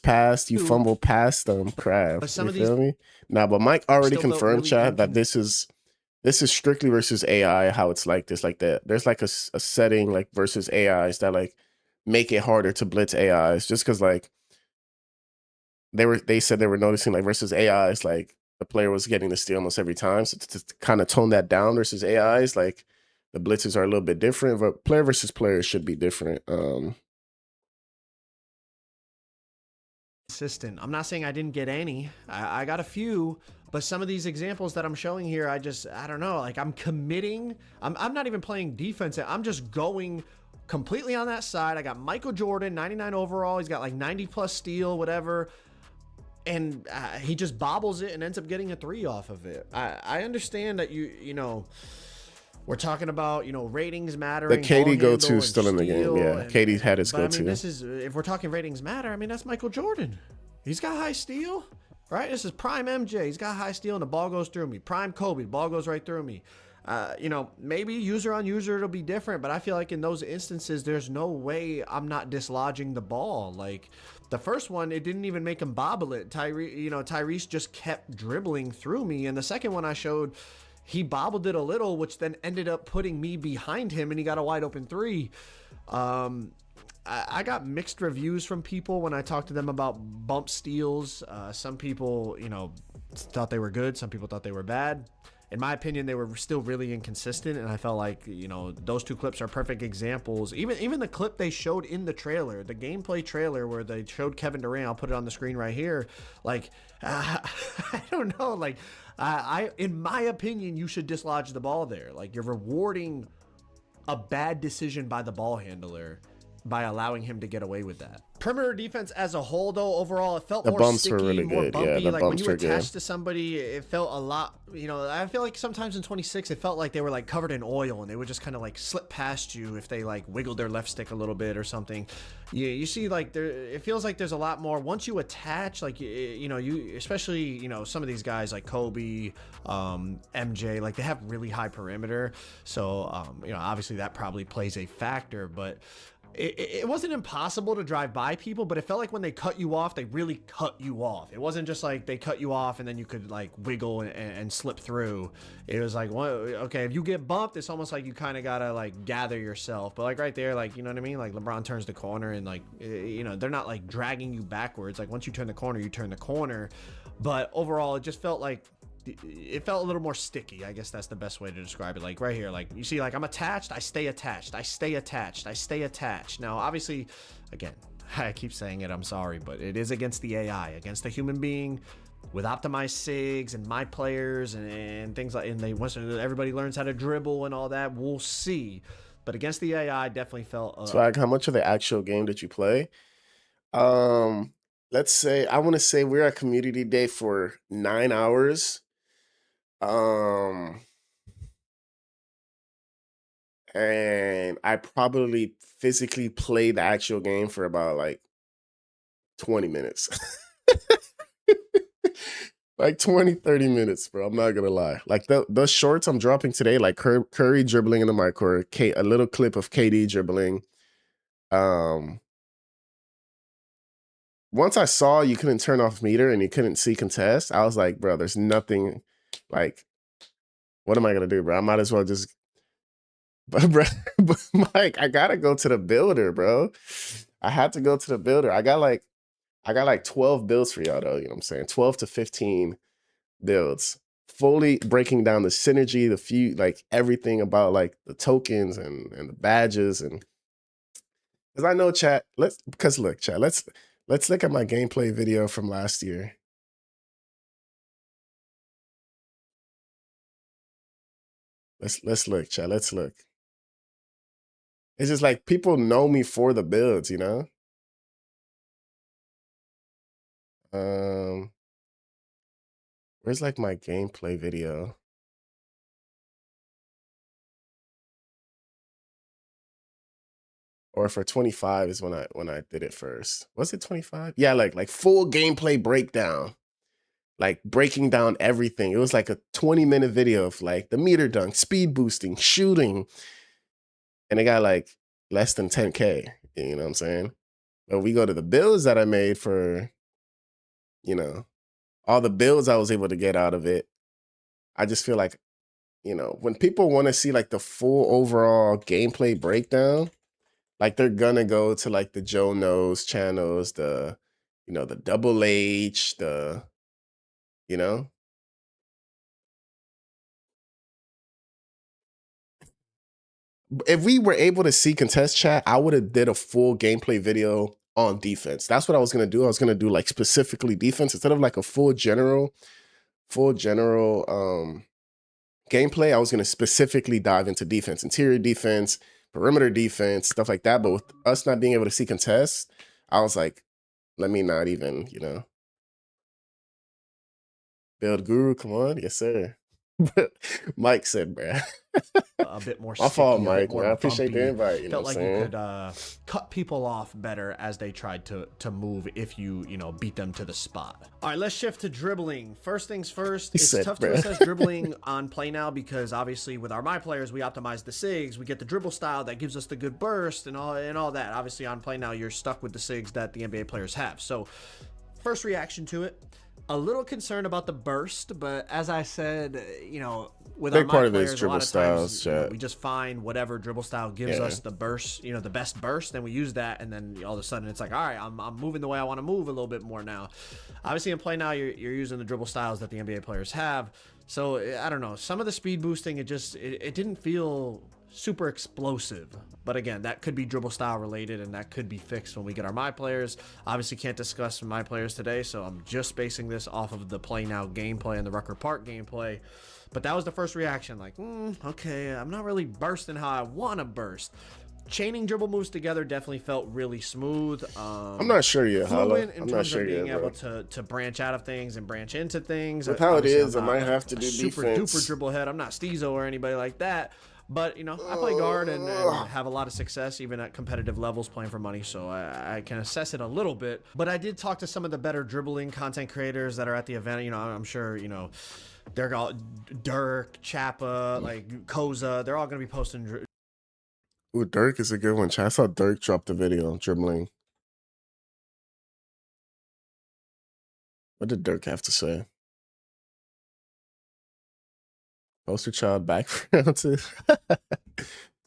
past, you few, fumble past them, crab. but some You of these feel me? Nah, but Mike already still felt confirmed, really chat, that this is strictly versus AI. How it's like this, like that. There's like a setting like versus AIs that like make it harder to blitz AIs, just because like they said they were noticing like versus AIs, like the player was getting the steal almost every time. So to kind of tone that down versus AIs, like the blitzes are a little bit different, but player versus player should be different. consistent. I'm not saying I didn't get any. I got a few, but some of these examples that I'm showing here, I don't know. Like, I'm committing. I'm not even playing defense. I'm just going completely on that side. I got Michael Jordan, 99 overall. He's got like 90 plus steal, whatever. And he just bobbles it and ends up getting a 3 off of it. I understand that you know, we're talking about, you know, ratings mattering. The KD go-to is still in the game. Yeah, KD had his go-to. I mean, this is, if we're talking ratings matter, I mean, that's Michael Jordan. He's got high steal, right? This is prime MJ. He's got high steal and the ball goes through me. Prime Kobe, the ball goes right through me. You know, maybe user on user it'll be different, but I feel like in those instances, there's no way I'm not dislodging the ball. Like the first one, it didn't even make him bobble it. Tyrese just kept dribbling through me. And the second one I showed, he bobbled it a little, which then ended up putting me behind him, and he got a wide open 3. I got mixed reviews from people when I talked to them about bump steals. Some people, you know, thought they were good. Some people thought they were bad. In my opinion, they were still really inconsistent, and I felt like, you know, those two clips are perfect examples. Even the clip they showed in the trailer, the gameplay trailer where they showed Kevin Durant, I'll put it on the screen right here. Like, I don't know, like, in my opinion, you should dislodge the ball there. Like, you're rewarding a bad decision by the ball handler by allowing him to get away with that. Perimeter defense as a whole, though, overall, it felt The more bumps sticky, were really more good. bumpy. Yeah, the like when bumps you were attached good. to somebody, it felt a lot, you know, I feel like sometimes in 26, it felt like they were like covered in oil and they would just kind of like slip past you if they like wiggled their left stick a little bit or something. You see like there, it feels like there's a lot more once you attach, like, you know, you, especially, you know, some of these guys like Kobe, MJ, like they have really high perimeter. So, you know, obviously that probably plays a factor, but it wasn't impossible to drive by people, but it felt like when they cut you off, they really cut you off. It wasn't just like they cut you off and then you could like wiggle and slip through. It was like, well, okay, if you get bumped, it's almost like you kind of gotta like gather yourself. But like right there, like, you know what I mean? Like LeBron turns the corner and like, you know, they're not like dragging you backwards. Like once you turn the corner, you turn the corner. But overall, it just felt like, it felt a little more sticky. I guess that's the best way to describe it. Like right here, like you see, like I'm attached, I stay attached, I stay attached, I stay attached. Now, obviously, again, I keep saying it, I'm sorry, but it is against the AI, against the human being with optimized SIGs and my players and things like, and once everybody learns how to dribble and all that, we'll see. But against the AI, definitely felt. So like, how much of the actual game did you play? Let's say, I want to say we're at community day for 9 hours. And I probably physically played the actual game for about like 20 minutes. Like 20, 30 minutes, bro. I'm not gonna lie. Like those shorts I'm dropping today, like Curry dribbling in the micro, a little clip of KD dribbling. Once I saw you couldn't turn off meter and you couldn't see contest, I was like, bro, there's nothing, like, what am I gonna do, bro? I might as well just, but bro, but Mike, I gotta go to the builder, bro. I had to go to the builder. I got like 12 builds for y'all though, you know what I'm saying? 12 to 15 builds. Fully breaking down the synergy, the few, like everything about like the tokens and the badges. And because I know chat, let's look at my gameplay video from last year. Let's look, chat. Let's look. It's just like people know me for the builds, you know? Where's like my gameplay video? Or for 25 is when I did it first. Was it 25? Yeah, like full gameplay breakdown. Like breaking down everything. It was like a 20-minute video of like the meter dunk, speed boosting, shooting. And it got like less than 10K. You know what I'm saying? But we go to the builds that I made for, you know, all the builds I was able to get out of it. I just feel like, you know, when people want to see like the full overall gameplay breakdown, like they're gonna go to like the Joe Knows channels, the, you know, the Double H, the, you know. If we were able to see contest chat, I would have did a full gameplay video on defense. That's what I was gonna do. I was gonna do like specifically defense instead of like a full general gameplay. I was gonna specifically dive into defense, interior defense, perimeter defense, stuff like that. But with us not being able to see contests, I was like, let me not even, you know. Build Guru, come on. Yes, sir. Mike said, bruh. A bit more My sticky, fault, a bit Mike. more Man, I appreciate bumpy. the invite. You know Felt what like I'm you saying? could cut people off better as they tried to move if you know, beat them to the spot. All right, let's shift to dribbling. First things first, He it's said, tough to bruh. assess dribbling on play now because obviously with our my players, we optimize the SIGs, we get the dribble style that gives us the good burst and all that. Obviously on play now, you're stuck with the SIGs that the NBA players have. So first reaction to it, a little concerned about the burst, but as I said, you know, with Big our part my of it is players, a dribble lot of times styles, you know, chat. we just find whatever dribble style gives us the burst, you know, the best burst, then we use that, and then all of a sudden it's like, all right, I'm moving the way I want to move a little bit more now. Obviously in play now, you're using the dribble styles that the NBA players have, so I don't know, some of the speed boosting, it didn't feel super explosive. But again, that could be dribble style related, and that could be fixed when we get our my players. Obviously can't discuss my players today, so I'm just basing this off of the play now gameplay and the Rucker Park gameplay. But that was the first reaction, like, okay, I'm not really bursting how I want to burst. Chaining dribble moves together definitely felt really smooth. I'm not sure yet, Fluent Hala. in I'm not terms sure of being yet, able bro. to branch out of things and branch into things. With how it Obviously, is, I I'm might not have to do a super defense. duper dribble head. I'm not Steezo or anybody like that. But, you know, I play guard and have a lot of success even at competitive levels playing for money, so I can assess it a little bit. But I did talk to some of the better dribbling content creators that are at the event. You know, I'm sure, you know, they're all Dirk, Chappa, like Koza. They're all going to be posting Ooh, Dirk is a good one. I saw Dirk drop the video on dribbling. What did Dirk have to say? Poster child background too.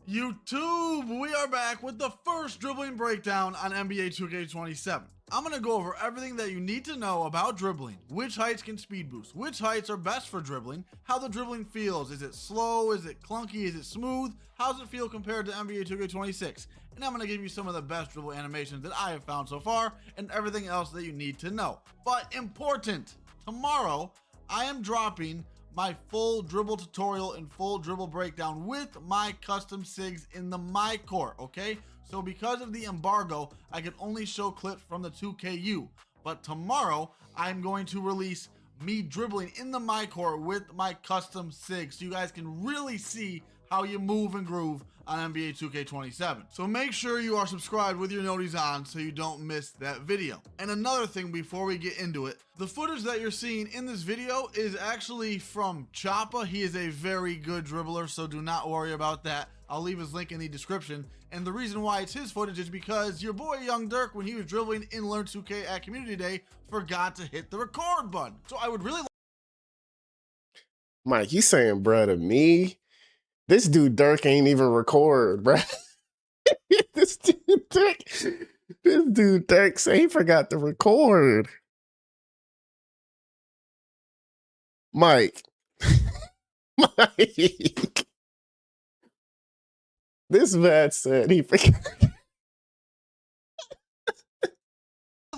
YouTube, we are back with the first dribbling breakdown on NBA 2K27. I'm going to go over everything that you need to know about dribbling, which heights can speed boost, which heights are best for dribbling, how the dribbling feels, is it slow, is it clunky, is it smooth, how does it feel compared to NBA 2K26, and I'm going to give you some of the best dribble animations that I have found so far, and everything else that you need to know. But important, tomorrow I am dropping my full dribble tutorial and full dribble breakdown with my custom SIGs in the My Court, okay? So because of the embargo, I can only show clips from the 2KU. But tomorrow, I'm going to release me dribbling in the My Court with my custom SIGs so you guys can really see how you move and groove on NBA 2K27. So make sure you are subscribed with your noties on so you don't miss that video. And another thing before we get into it, the footage that you're seeing in this video is actually from Choppa. He is a very good dribbler, so do not worry about that. I'll leave his link in the description. And the reason why it's his footage is because your boy Young Dirk, when he was dribbling in Learn 2K at Community Day, forgot to hit the record button. So I would really Mike, you saying bruh to me? This dude Dirk ain't even record, bruh. this dude Dirk say he forgot to record. Mike. Mike. This man said he forgot.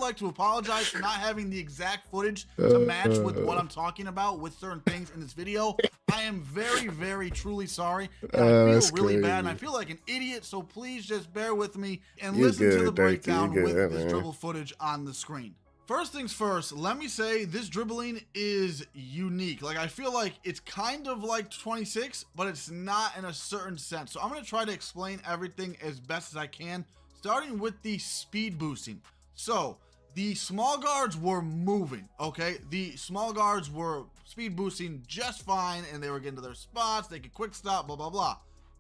like to apologize for not having the exact footage to match with what I'm talking about with certain things in this video. I am very, very truly sorry. And I feel really bad and I feel like an idiot. So please just bear with me and listen to the breakdown with this dribble footage on the screen. First things first, let me say this dribbling is unique. Like I feel like it's kind of like 26, but it's not in a certain sense. So I'm going to try to explain everything as best as I can, starting with the speed boosting. So the small guards were moving, okay? The small guards were speed boosting just fine and they were getting to their spots. They could quick stop, blah, blah, blah.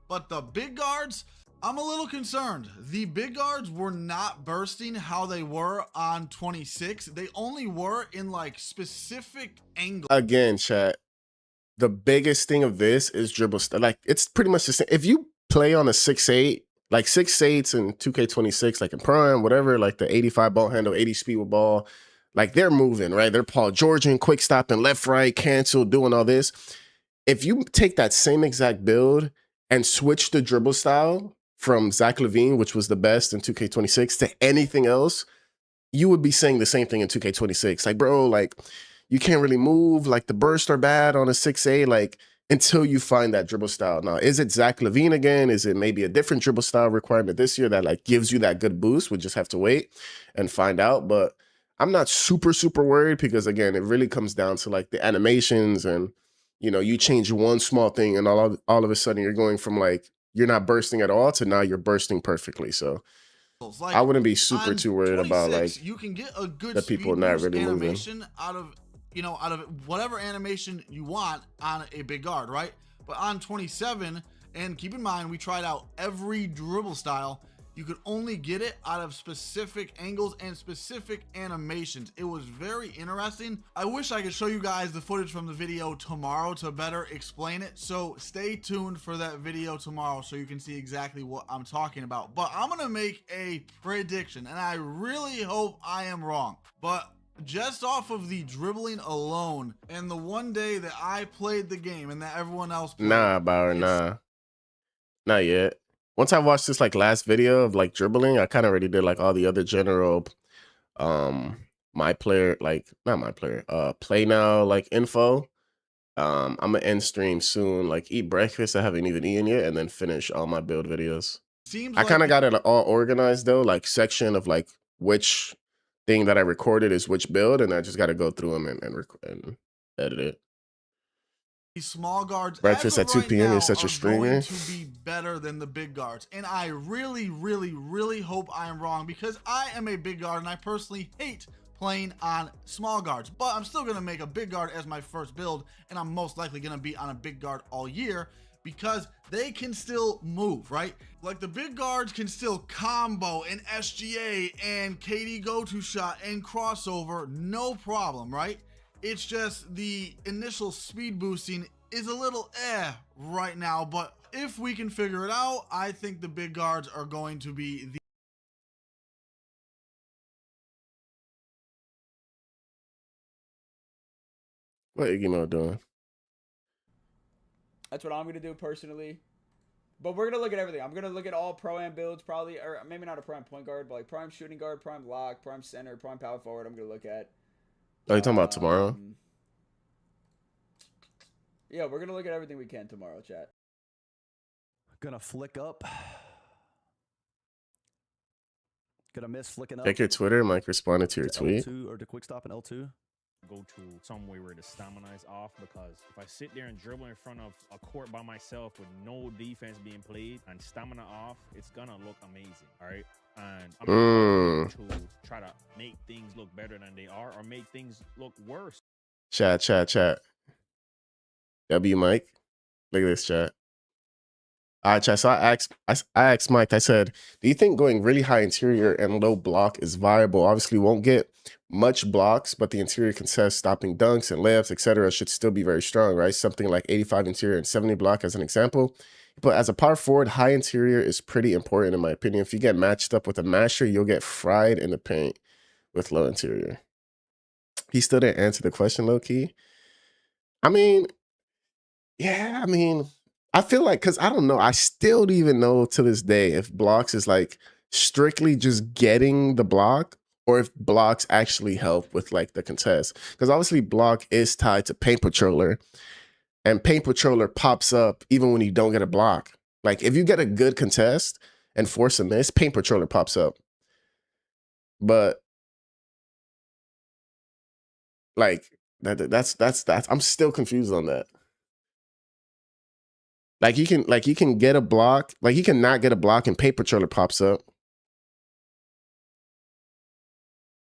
But the big guards, I'm a little concerned. The big guards were not bursting how they were on 26. They only were in like specific angles. Again, chat, the biggest thing of this is dribble. Like it's pretty much the same. If you play on a 6'8", like 6'8s in 2K26, like in Prime, whatever, like the 85 ball handle, 80 speed with ball, like they're moving, right? They're Paul Georgian, quick stopping, left, right, cancel, doing all this. If you take that same exact build and switch the dribble style from Zach LaVine, which was the best in 2K26, to anything else, you would be saying the same thing in 2K26. Like, bro, like you can't really move. Like the bursts are bad on a 6'8", like until you find that dribble style. Now, is it Zach LaVine again? Is it maybe a different dribble style requirement this year that like gives you that good boost? We just have to wait and find out. But I'm not super, super worried because again, it really comes down to like the animations and, you know, you change one small thing and all of a sudden you're going from like, you're not bursting at all to now you're bursting perfectly. So like, I wouldn't be super too worried about like you can get a good the people not really animation moving out of, you know, out of whatever animation you want on a big guard, right? But on 27, and keep in mind, we tried out every dribble style. You could only get it out of specific angles and specific animations. It was very interesting. I wish I could show you guys the footage from the video tomorrow to better explain it. So stay tuned for that video tomorrow so you can see exactly what I'm talking about. But I'm gonna make a prediction and I really hope I am wrong. But just off of the dribbling alone and the one day that I played the game and that everyone else played, nah, Bauer, nah, not yet. Once I watched this like last video of like dribbling, I kind of already did like all the other general my player, like not my player, play now like info. I'm gonna end stream soon, like eat breakfast I haven't even eaten yet, and then finish all my build videos. seems I kind of got it all organized though, like section of like which thing that I recorded is which build, and I just got to go through them and edit it. These small guards breakfast at 2 p.m. You're such a streamer. going to be better than the big guards, and I really, really, really hope I am wrong because I am a big guard and I personally hate playing on small guards. But I'm still gonna make a big guard as my first build, and I'm most likely gonna be on a big guard all year because they can still move, right? Like the big guards can still combo and SGA and KD go-to shot and crossover, no problem, right? It's just the initial speed boosting is a little right now, but if we can figure it out, I think the big guards are going to be the What Iggy Mo doing? That's what I'm going to do personally. But we're going to look at everything. I'm going to look at all Pro-Am builds probably, or maybe not a Prime point guard, but like Prime shooting guard, Prime lock, Prime center, Prime power forward I'm going to look at. Oh, you talking about tomorrow? Yeah, we're going to look at everything we can tomorrow, chat. Gonna flick up. Gonna miss flicking up. Check your Twitter. Mike responded to your tweet. L2 or to quick stop and L2. Go to somewhere where the stamina is off, because if I sit there and dribble in front of a court by myself with no defense being played and stamina off, it's gonna look amazing. All right, and I'm to try to make things look better than they are or make things look worse. Chat. W Mike. Look at this chat. All right, chat. So I asked Mike, I said, do you think going really high interior and low block is viable? Obviously won't get much blocks, but the interior contest, stopping dunks and layups, etc., should still be very strong, right? Something like 85 interior and 70 block as an example. But as a power forward, high interior is pretty important in my opinion. If you get matched up with a masher, you'll get fried in the paint with low interior. He still didn't answer the question, low key. I mean, yeah, I feel like, because I don't know, I still don't even know to this day if blocks is like strictly just getting the block or if blocks actually help with like the contest. Because obviously block is tied to paint patroller, and paint patroller pops up even when you don't get a block. Like if you get a good contest and force a miss, paint patroller pops up. But like that's I'm still confused on that. Like you can get a block, like you can not get a block and paint patroller pops up.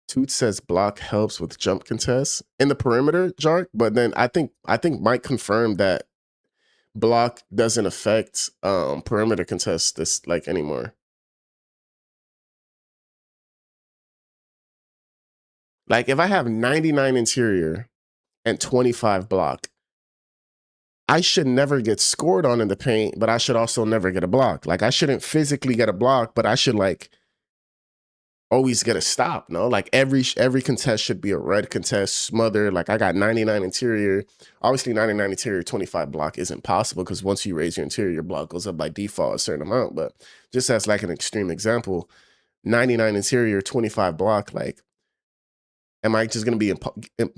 Toot says block helps with jump contests in the perimeter, Jark, but then I think Mike confirmed that block doesn't affect perimeter contests this like anymore. Like if I have 99 interior and 25 block, I should never get scored on in the paint, but I should also never get a block. Like I shouldn't physically get a block, but I should like always get a stop. No, like every contest should be a red contest, smother. Like I got 99 interior. Obviously 99 interior, 25 block isn't possible because once you raise your interior, your block goes up by default a certain amount. But just as like an extreme example, 99 interior, 25 block, like am I just going to be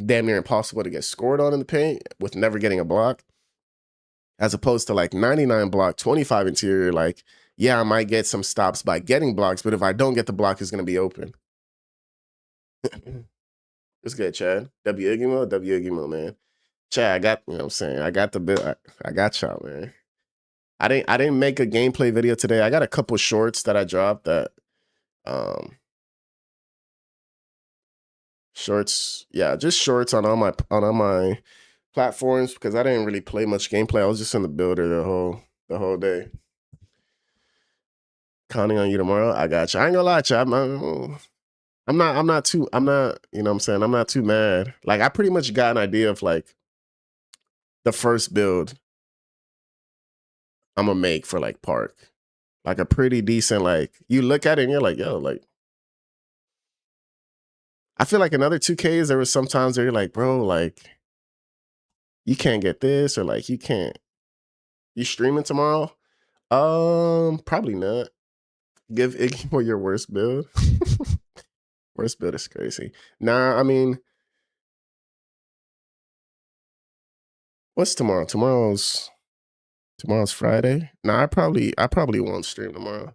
damn near impossible to get scored on in the paint with never getting a block? As opposed to like 99 block, 25 interior, like, yeah, I might get some stops by getting blocks, but if I don't get the block, it's going to be open. It's good, Chad. W Iggy, man. Chad, I got, you know what I'm saying? I got the bit. I got y'all, man. I didn't make a gameplay video today. I got a couple shorts that I dropped that, shorts, yeah, just shorts on all my platforms because I didn't really play much gameplay. I was just in the builder the whole day. Counting on you tomorrow. I got you. I ain't gonna lie to you. I'm not, you know what I'm saying? I'm not too mad. Like I pretty much got an idea of like the first build I'm gonna make for like Park. Like a pretty decent, like you look at it and you're like, yo, like I feel like in other 2Ks, there was sometimes where you're like, bro, like you can't get this, or like you streaming tomorrow? Probably not. Give Iggy Mo your worst build. Worst build is crazy. Nah, I mean, what's tomorrow? Tomorrow's Friday. Nah, I probably won't stream tomorrow.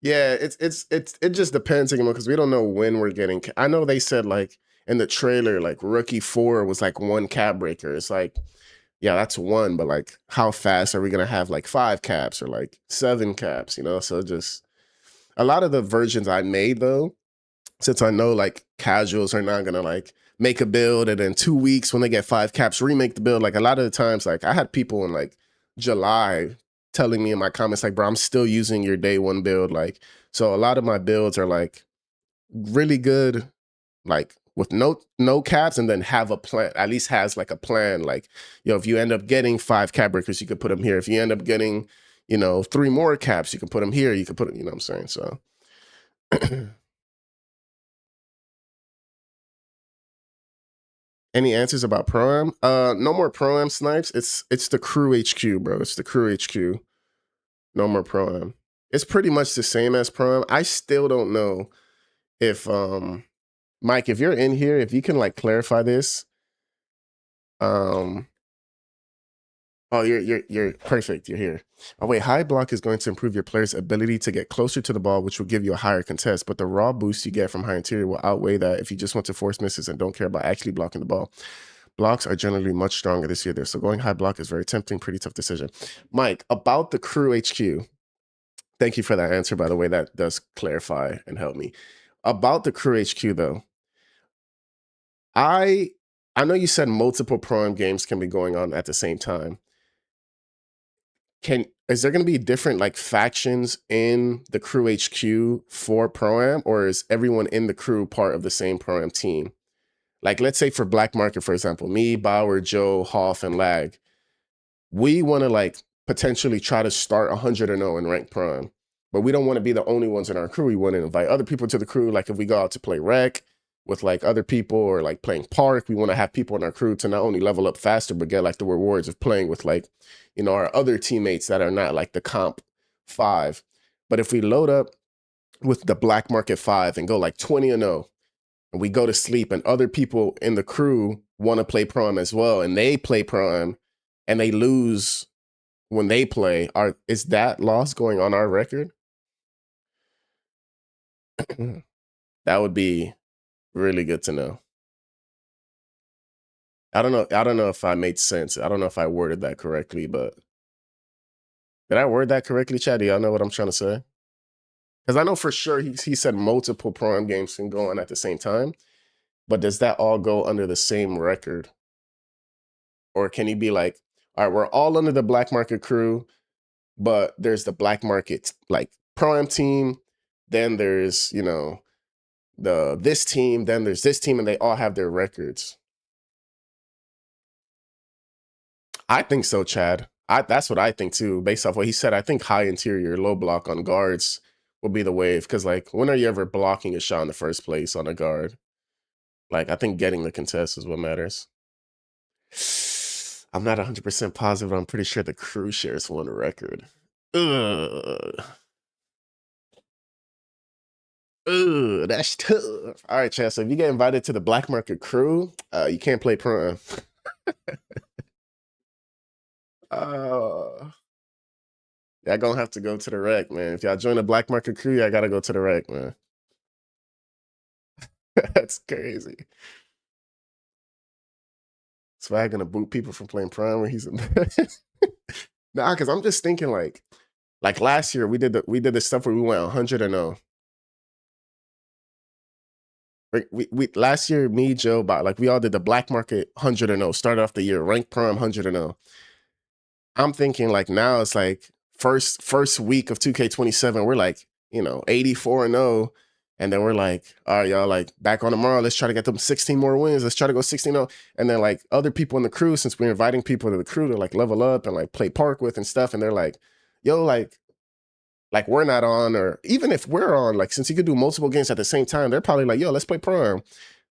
Yeah, it just depends, Iggy Mo, because we don't know when we're getting. I know they said like in the trailer, like Rookie 4 was like 1 cap breaker. It's like, yeah, that's 1, but like how fast are we gonna have like 5 caps or like 7 caps, you know? So just a lot of the versions I made though, since I know like casuals are not gonna like make a build and then 2 weeks when they get 5 caps remake the build. Like a lot of the times, like I had people in like July telling me in my comments like, bro, I'm still using your day one build. Like, so a lot of my builds are like really good, like with no caps, and then have a plan, at least has like a plan. Like, yo, if you end up getting 5 cap breakers, you could put them here. If you end up getting, 3 more caps, you can put them here. You can put them, you know what I'm saying? So any answers about Pro-Am? No more Pro-Am snipes. It's the crew HQ, bro. It's the crew HQ. No more Pro-Am. It's pretty much the same as Pro-Am. I still don't know if Mike, if you're in here, if you can like clarify this. Oh, you're perfect. You're here. Oh wait, high block is going to improve your player's ability to get closer to the ball, which will give you a higher contest. But the raw boost you get from high interior will outweigh that if you just want to force misses and don't care about actually blocking the ball. Blocks are generally much stronger this year, so going high block is very tempting. Pretty tough decision. Mike, about the crew HQ. Thank you for that answer, by the way. That does clarify and help me. About the crew HQ, though, I know you said multiple Pro-Am games can be going on at the same time. Is there going to be different like factions in the crew HQ for Pro-Am, or is everyone in the crew part of the same Pro-Am team? Like, let's say for Black Market, for example, me, Bauer, Joe, Hoff, and Lag, we want to like potentially try to start 100-0 in ranked Pro-Am, but we don't want to be the only ones in our crew. We want to invite other people to the crew. Like if we go out to play rec with like other people or like playing park, we want to have people in our crew to not only level up faster, but get like the rewards of playing with like, our other teammates that are not like the comp 5. But if we load up with the Black Market 5 and go like 20-0, and we go to sleep and other people in the crew want to play Pro-Am as well, and they play Pro-Am and they lose when they play, is that loss going on our record? That would be really good to know. I don't know if I made sense. I don't know if I worded that correctly, but did I word that correctly, Chad? Do y'all know what I'm trying to say? Because I know for sure he said multiple Pro-Am games can go on at the same time, but does that all go under the same record? Or can he be like, all right, we're all under the Black Market crew, but there's the Black Market like Pro-Am team, then there's, this team, then there's this team, and they all have their records. I think so, Chad. That's what I think too, based off what he said. I think high interior, low block on guards will be the wave. Because like, when are you ever blocking a shot in the first place on a guard? Like, I think getting the contest is what matters. I'm not 100% positive, but I'm pretty sure the crew shares one record. Ugh. Ugh, that's tough. All right, Chad. So if you get invited to the Black Market crew, you can't play Pro-Am. Y'all gonna have to go to the rec, man. If y'all join the Black Market crew, y'all gotta go to the rec, man. That's crazy. Swag gonna boot people from playing Prime when he's in Nah, because I'm just thinking like last year we did the stuff where we went 100-0. We last year, me, Joe, we all did the Black Market 100-0. Started off the year ranked Prime 100-0. I'm thinking like now it's like first week of 2K27, we're like 84-0, and then we're like, all right, y'all, like back on tomorrow. Let's try to get them 16 more wins. Let's try to go 16-0, and then like other people in the crew, since we're inviting people to the crew to like level up and like play park with and stuff, and they're like, yo, like we're not on, or even if we're on, like since you could do multiple games at the same time, they're probably like, yo, let's play Pro-Am.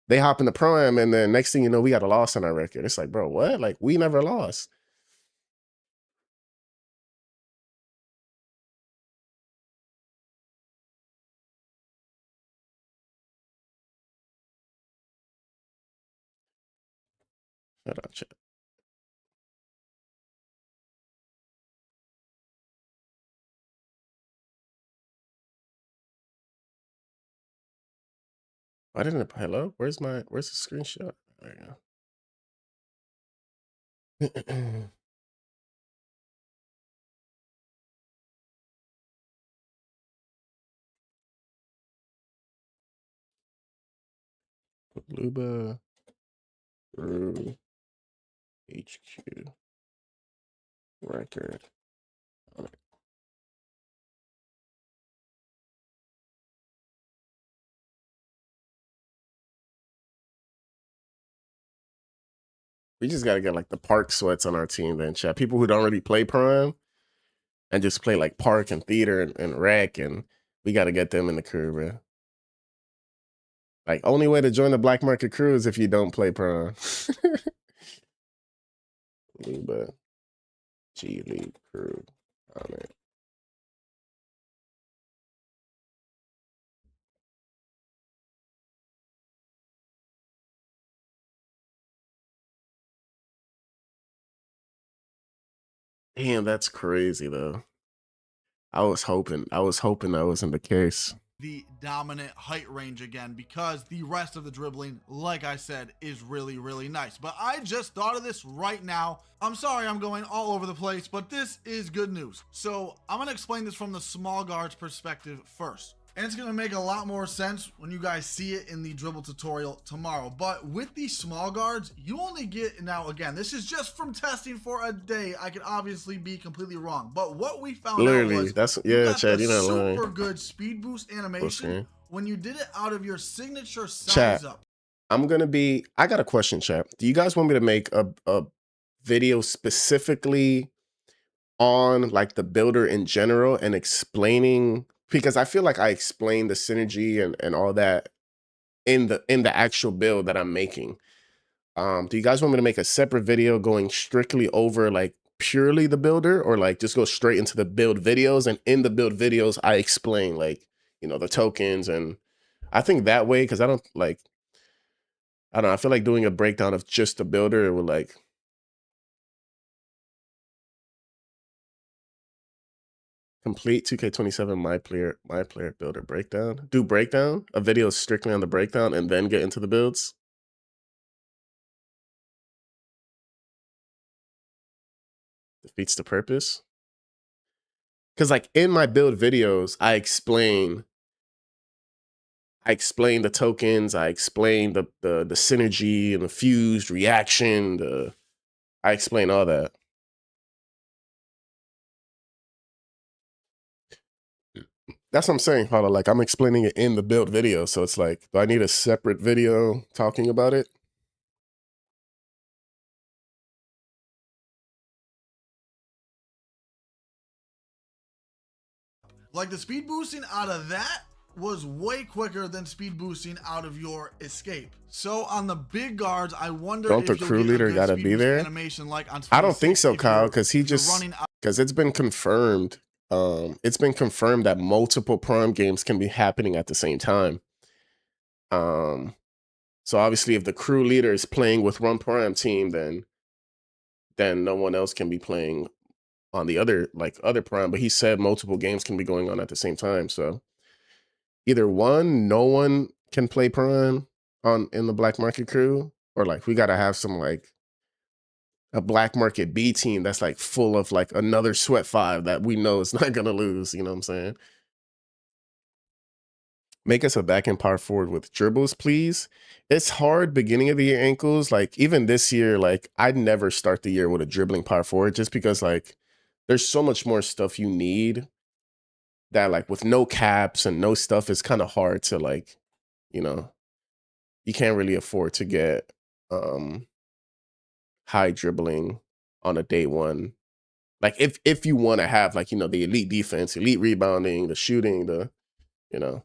They hop in the Pro-Am, and then next thing you know, we got a loss on our record. It's like, bro, what? Like we never lost. Shut up, chat. Why didn't it? Hello? Where's the screenshot? There you go. Luba through HQ record. We just gotta get like the park sweats on our team then, chat. People who don't really play Prime and just play like park and theater and rec, and we gotta get them in the crew, bro. Like, only way to join the black market crew is if you don't play Prime. Luba G League crew on it. Damn, that's crazy though. I was hoping that wasn't the case. The dominant height range again, because the rest of the dribbling, like I said, is really, really nice. But I just thought of this right now. I'm sorry I'm going all over the place, but this is good news. So I'm going to explain this from the small guard's perspective first. And it's going to make a lot more sense when you guys see it in the dribble tutorial tomorrow. But with the small guards, you only get, now again, this is just from testing for a day. I could obviously be completely wrong. But what we found out was, that's, yeah, Chad, you're not lying. super good speed boost animation Okay. when you did it out of your signature size Chat, up. I got a question, chat. Do you guys want me to make a video specifically on like the builder in general and explaining, because I feel like I explained the synergy and all that in the actual build that I'm making. Do you guys want me to make a separate video going strictly over like purely the builder, or like just go straight into the build videos, and in the build videos I explain like, you know, the tokens? And I think that way, because I don't know, I feel like doing a breakdown of just the builder, it would like complete 2K27 my player builder breakdown. Do breakdown, a video strictly on the breakdown, and then get into the builds. Defeats the purpose. Because like in my build videos, I explain the tokens, I explain the synergy and the fused reaction, I explain all that. That's what I'm saying, Paula. Like, I'm explaining it in the build video, so it's like, do I need a separate video talking about it? Like, the speed boosting out of that was way quicker than speed boosting out of your escape. So on the big guards, I wonder Don't the if you'll crew get a leader good gotta speed be boost there? animation like on I don't think 26 so, if Kyle, you're- because he if you're just running out. because it's been confirmed. It's been confirmed that multiple Prime games can be happening at the same time. So obviously, if the crew leader is playing with one Prime team, then no one else can be playing on the other Prime. But he said multiple games can be going on at the same time. So either one, no one can play Prime in the black market crew, or like we gotta have some like a black market B team that's like full of like another sweat 5 that we know is not gonna lose. You know what I'm saying? Make us a back end power forward with dribbles, please. It's hard beginning of the year ankles. Like even this year, like I'd never start the year with a dribbling power forward, just because like there's so much more stuff you need that like with no caps and no stuff, it's kind of hard to like, you know, you can't really afford to get high dribbling on a day one. Like if you want to have like, you know, the elite defense, elite rebounding, the shooting, the, you know.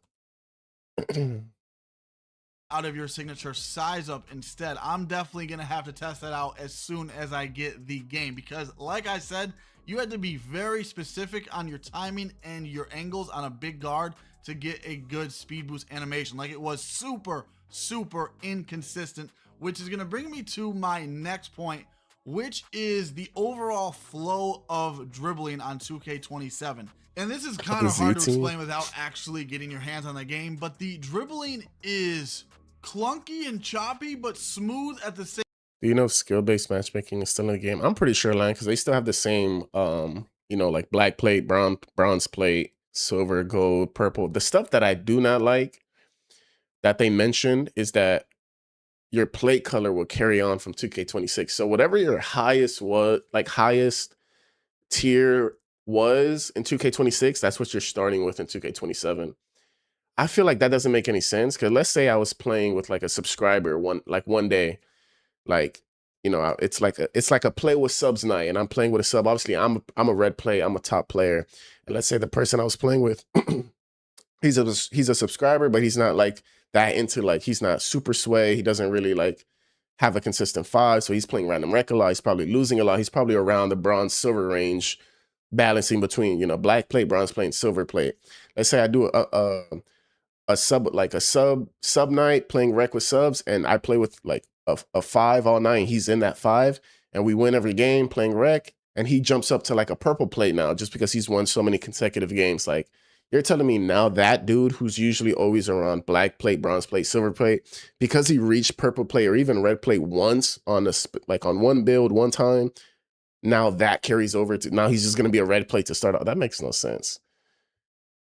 Out of your signature size up instead. I'm definitely gonna have to test that out as soon as I get the game, because like I said, you had to be very specific on your timing and your angles on a big guard to get a good speed boost animation. Like, it was super inconsistent, which is gonna bring me to my next point, which is the overall flow of dribbling on 2K27. And this is kind of hard to explain without actually getting your hands on the game, but the dribbling is clunky and choppy, but smooth at the same. Do you know if skill-based matchmaking is still in the game? I'm pretty sure, Lan, because they still have the same, you know, like black plate, bronze plate, silver, gold, purple. The stuff that I do not like that they mentioned is that your plate color will carry on from 2K26. So whatever your highest was, like highest tier was in 2K26, that's what you're starting with in 2K27. I feel like that doesn't make any sense because let's say I was playing with like a subscriber one day, like it's like a play with subs night, and I'm playing with a sub. Obviously, I'm a red play, I'm a top player, and let's say the person I was playing with, he's a subscriber, but he's not like that into like he's not super sway. He doesn't really like have a consistent 5, so he's playing random rec a lot. He's probably losing a lot. He's probably around the bronze silver range, balancing between black plate, bronze plate, and silver plate. Let's say I do a sub night playing rec with subs, and I play with like a 5 all night. He's in that 5, and we win every game playing rec, and he jumps up to like a purple plate now just because he's won so many consecutive games. Like, you're telling me now that dude who's usually always around black plate, bronze plate, silver plate, because he reached purple plate or even red plate once on on one build one time, now that carries over to now he's just going to be a red plate to start out. That makes no sense.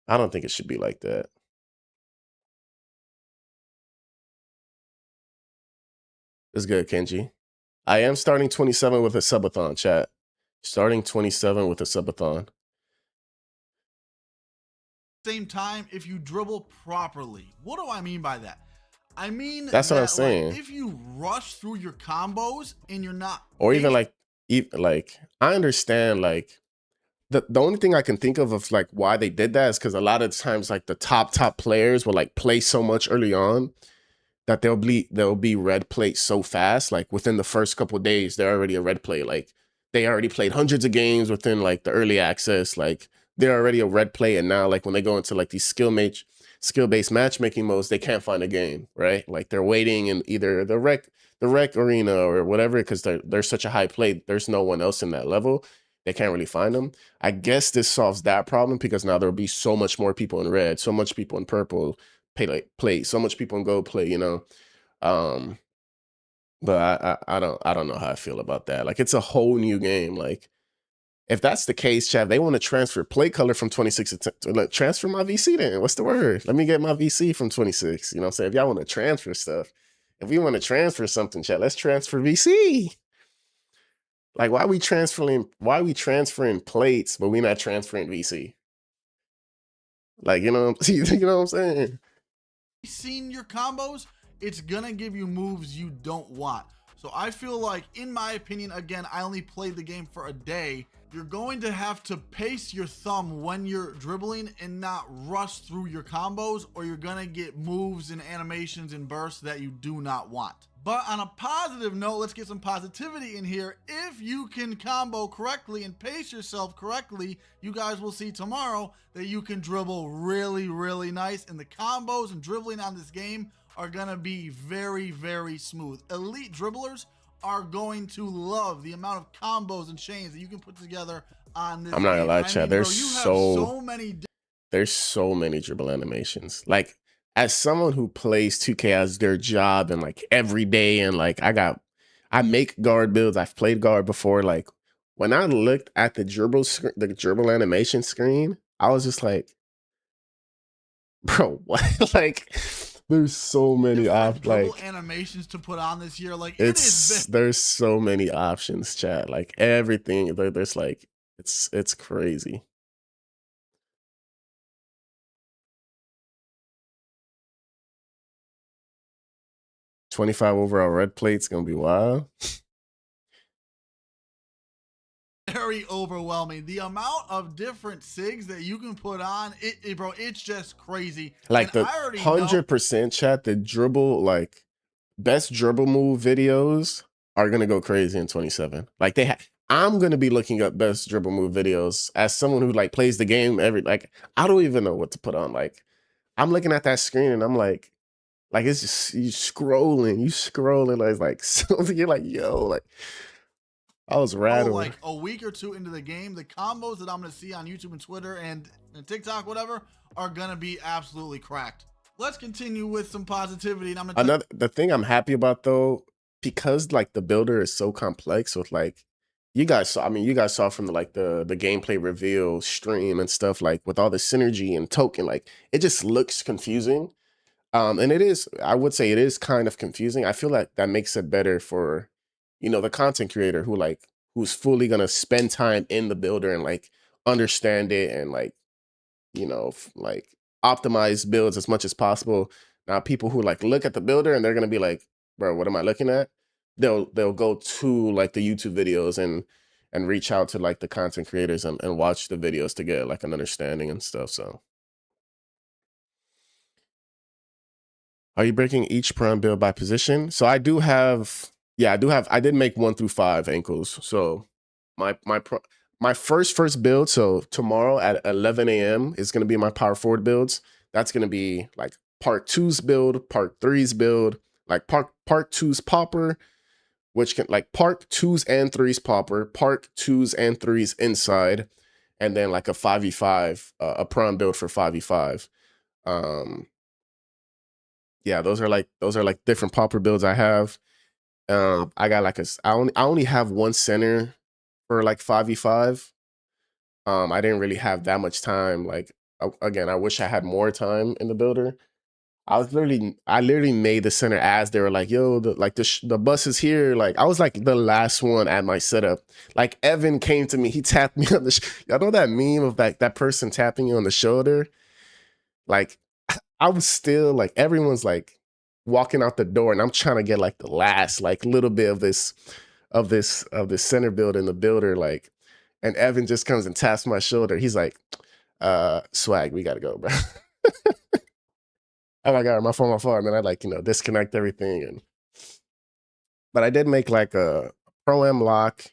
I don't think it should be like that. It's good, Kenji. I am starting 27 with a subathon, chat. Starting 27 with a subathon. Same time, if you dribble properly. What do I mean by that? I mean that's what I'm saying. Like, if you rush through your combos and you're not, or even like I understand like the only thing I can think of like why they did that is because a lot of times like the top players will like play so much early on that they'll be red plate so fast. Like within the first couple of days, they're already a red plate. Like they already played hundreds of games within like the early access. Like they're already a red plate, and now like when they go into like these skill-based matchmaking modes, they can't find a game, right? Like they're waiting in either the rec arena or whatever because they're such a high plate. There's no one else in that level. They can't really find them. I guess this solves that problem because now there'll be so much more people in red, so much people in purple play, so much people in gold play, but I don't know how I feel about that. Like it's a whole new game. Like if that's the case, chat, they want to transfer plate color from 26 to transfer my VC then. What's the word? Let me get my VC from 26. You know what I'm saying? If y'all want to transfer stuff, if we want to transfer something, chat, let's transfer VC. Like why are we transferring plates, but we're not transferring VC? Like, you know what I'm saying? Seen your combos, it's gonna give you moves you don't want. So I feel like, in my opinion, again, I only played the game for a day, you're going to have to pace your thumb when you're dribbling and not rush through your combos, or you're gonna get moves and animations and bursts that you do not want. But on a positive note, let's get some positivity in here. If you can combo correctly and pace yourself correctly, you guys will see tomorrow that you can dribble really, really nice. And the combos and dribbling on this game are gonna be very, very smooth. Elite dribblers are going to love the amount of combos and chains that you can put together on this I'm not gonna game. lie, Chad. Bro, There's so many dribble animations. Like, as someone who plays 2K as their job and like every day, and like I make guard builds. I've played guard before. Like when I looked at the dribble animation screen, I was just like, bro, what? Like, there's so many animations to put on this year. Like there's so many options, chat. Like everything, there's like it's crazy. $25 overall red plate's gonna be wild. Very overwhelming. The amount of different SIGs that you can put on, bro, it's just crazy. Like and the 100% chat, the dribble, like best dribble move videos are gonna go crazy in 27. Like I'm gonna be looking up best dribble move videos as someone who like plays the game like I don't even know what to put on. Like I'm looking at that screen and I'm like it's just you scrolling like something. You're like, yo, like I was rattled. Like a week or two into the game, the combos that I'm gonna see on YouTube and Twitter and TikTok, whatever, are gonna be absolutely cracked. Let's continue with some positivity. And I'm gonna the thing I'm happy about though, because like the builder is so complex with like you guys saw from the gameplay reveal stream and stuff, like with all the synergy and token, like it just looks confusing. And it is, I would say it is kind of confusing. I feel like that makes it better for, you know, the content creator who's fully gonna spend time in the builder and like understand it and like, you know, like optimize builds as much as possible. Now, people who like look at the builder and they're gonna be like, bro, what am I looking at? They'll go to like the YouTube videos and reach out to like the content creators and watch the videos to get like an understanding and stuff. So are you breaking each prime build by position? So I do have, yeah, I did make 1 through 5 ankles. So my first build, so tomorrow at 11 a.m. is gonna be my power forward builds. That's gonna be like part 2's build, part 3's build, like part 2's popper, which can like part 2's and 3's popper, part 2's and 3's inside, and then like a 5v5, a prime build for 5v5. Yeah, those are like different popper builds I have. I got like I only have one center for like 5v5. I didn't really have that much time. Like again, I wish I had more time in the builder. I literally made the center as they were like, yo, the bus is here. Like I was like the last one at my setup. Like Evan came to me, he tapped me on the y'all know that meme of that person tapping you on the shoulder? Like I was still like, everyone's like walking out the door and I'm trying to get like the last like little bit of this center build in the builder, like, and Evan just comes and taps my shoulder. He's like, swag, we gotta go, bro. I'm like, all right, my phone. And then I like, you know, disconnect everything. But I did make like a Pro-Am lock,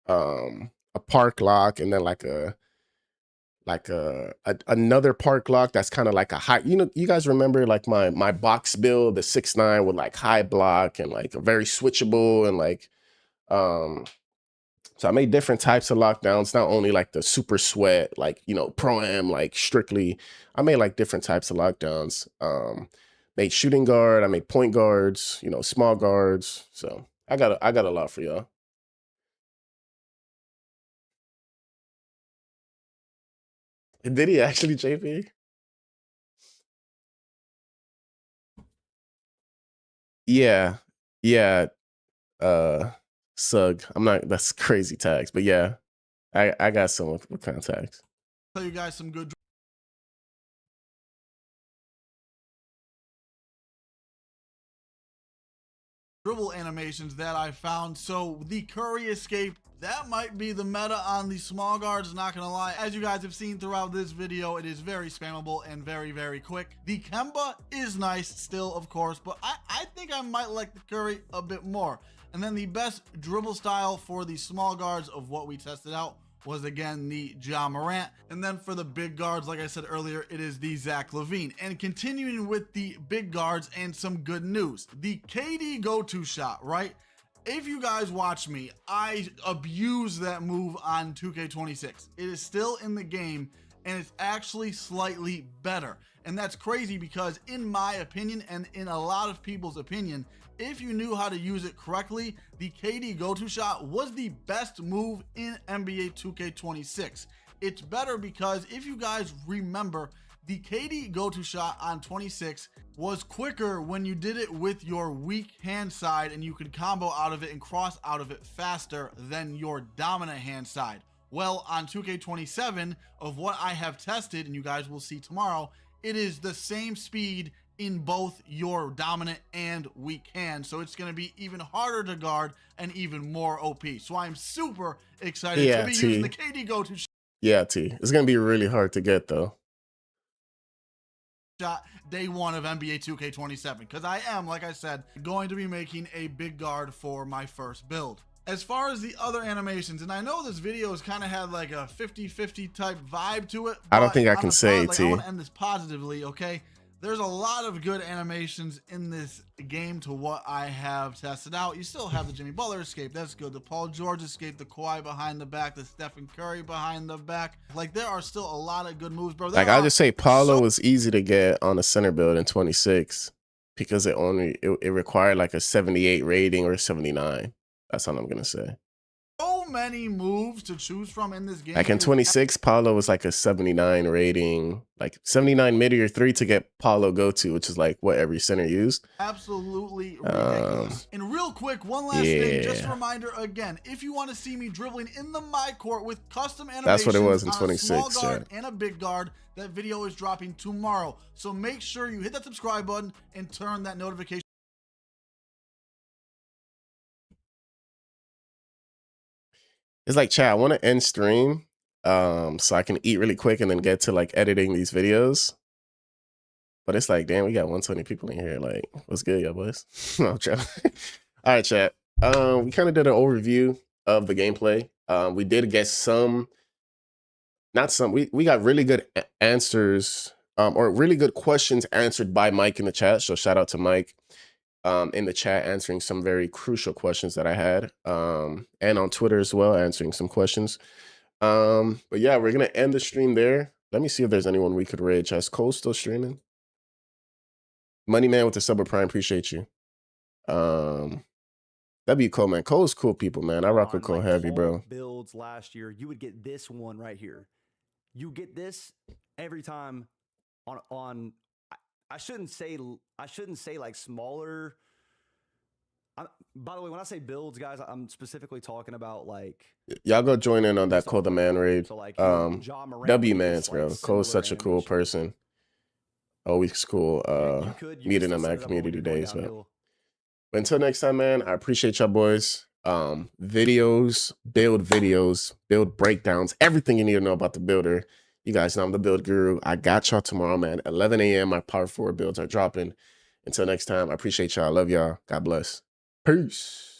a park lock, and then like another park lock that's kind of like a high, you know, you guys remember like my box build, the 6'9" with like high block and like a very switchable and like, so I made different types of lockdowns, not only like the super sweat, like, you know, Pro-Am, like strictly, I made like different types of lockdowns. Made shooting guard, I made point guards, you know, small guards. So I got a lot for y'all. Did he actually, JP? Yeah. Yeah. Sug. I'm not, that's crazy tags, but yeah, I got some with contacts. Tell you guys some good dribble animations that I found. So the Curry escape, that might be the meta on the small guards, not gonna lie. As you guys have seen throughout this video, it is very spammable and very, very quick. The Kemba is nice still, of course, but I think I might like the Curry a bit more. And then the best dribble style for the small guards of what we tested out was again the Ja Morant. And then for the big guards, like I said earlier, it is the Zach LaVine. And continuing with the big guards and some good news, the KD go-to shot, right? If you guys watch me, I abuse that move on 2K26. It is still in the game and it's actually slightly better. And that's crazy because in my opinion and in a lot of people's opinion, if you knew how to use it correctly, the KD go-to shot was the best move in NBA 2K26. It's better because if you guys remember, the KD go-to shot on 26 was quicker when you did it with your weak hand side and you could combo out of it and cross out of it faster than your dominant hand side. Well, on 2K27, of what I have tested, and you guys will see tomorrow, it is the same speed in both your dominant and weak hand, so it's going to be even harder to guard and even more OP. So I'm super excited to be using the KD go-to shot. Yeah, T. It's going to be really hard to get though. Day one of NBA 2K27, because I am, like I said, going to be making a big guard for my first build. As far as the other animations, and I know this video has kind of had like a 50-50 type vibe to it. I don't think I can say, T. I want to end this positively, okay? There's a lot of good animations in this game to what I have tested out. You still have the Jimmy Butler escape. That's good. The Paul George escape, the Kawhi behind the back, the Stephen Curry behind the back. Like, there are still a lot of good moves, bro. Like, I'll just say Paulo was easy to get on a center build in 26 because it required like a 78 rating or a 79. That's all I'm going to say. So many moves to choose from in this game. Like in It is 26, Paulo was like a 79 rating, like 79 mid-tier 3 to get Paulo go to, which is like what every center used. absolutely ridiculous. And real quick, one last thing, just a reminder again, if you want to see me dribbling in the my court with custom animations, That's what it was in on a 26, small guard yeah. and a big guard, that video is dropping tomorrow. So make sure you hit that subscribe button and turn that notification. It's like, chat, I want to end stream so I can eat really quick and then get to like editing these videos. But it's like, damn, we got 120 people in here. Like, what's good, y'all boys? No, I'm trying. All right, chat. We kind of did an overview of the gameplay. We did get we got really good answers or really good questions answered by Mike in the chat. So shout out to Mike in the chat answering some very crucial questions that I had, and on Twitter as well, answering some questions. But yeah, we're gonna end the stream there. Let me see if there's anyone we could raid. Is Cole still streaming? Money Man with the Sub Prime, appreciate you. That'd be Cole, man. Cole's cool people, man. I rock with Cole heavy, bro. Builds last year, you would get this one right here. You get this every time on I shouldn't say like smaller. By the way, when I say builds, guys, I'm specifically talking about like y'all go join in on that Cole the Man raid. So like W Mans, bro. Cole's such a cool person. Always cool meeting him at community days, man. But until next time, man, I appreciate y'all boys. Videos, build breakdowns, everything you need to know about the builder. You guys know I'm the build guru. I got y'all tomorrow, man. 11 a.m. My power 4 builds are dropping. Until next time, I appreciate y'all. I love y'all. God bless. Peace.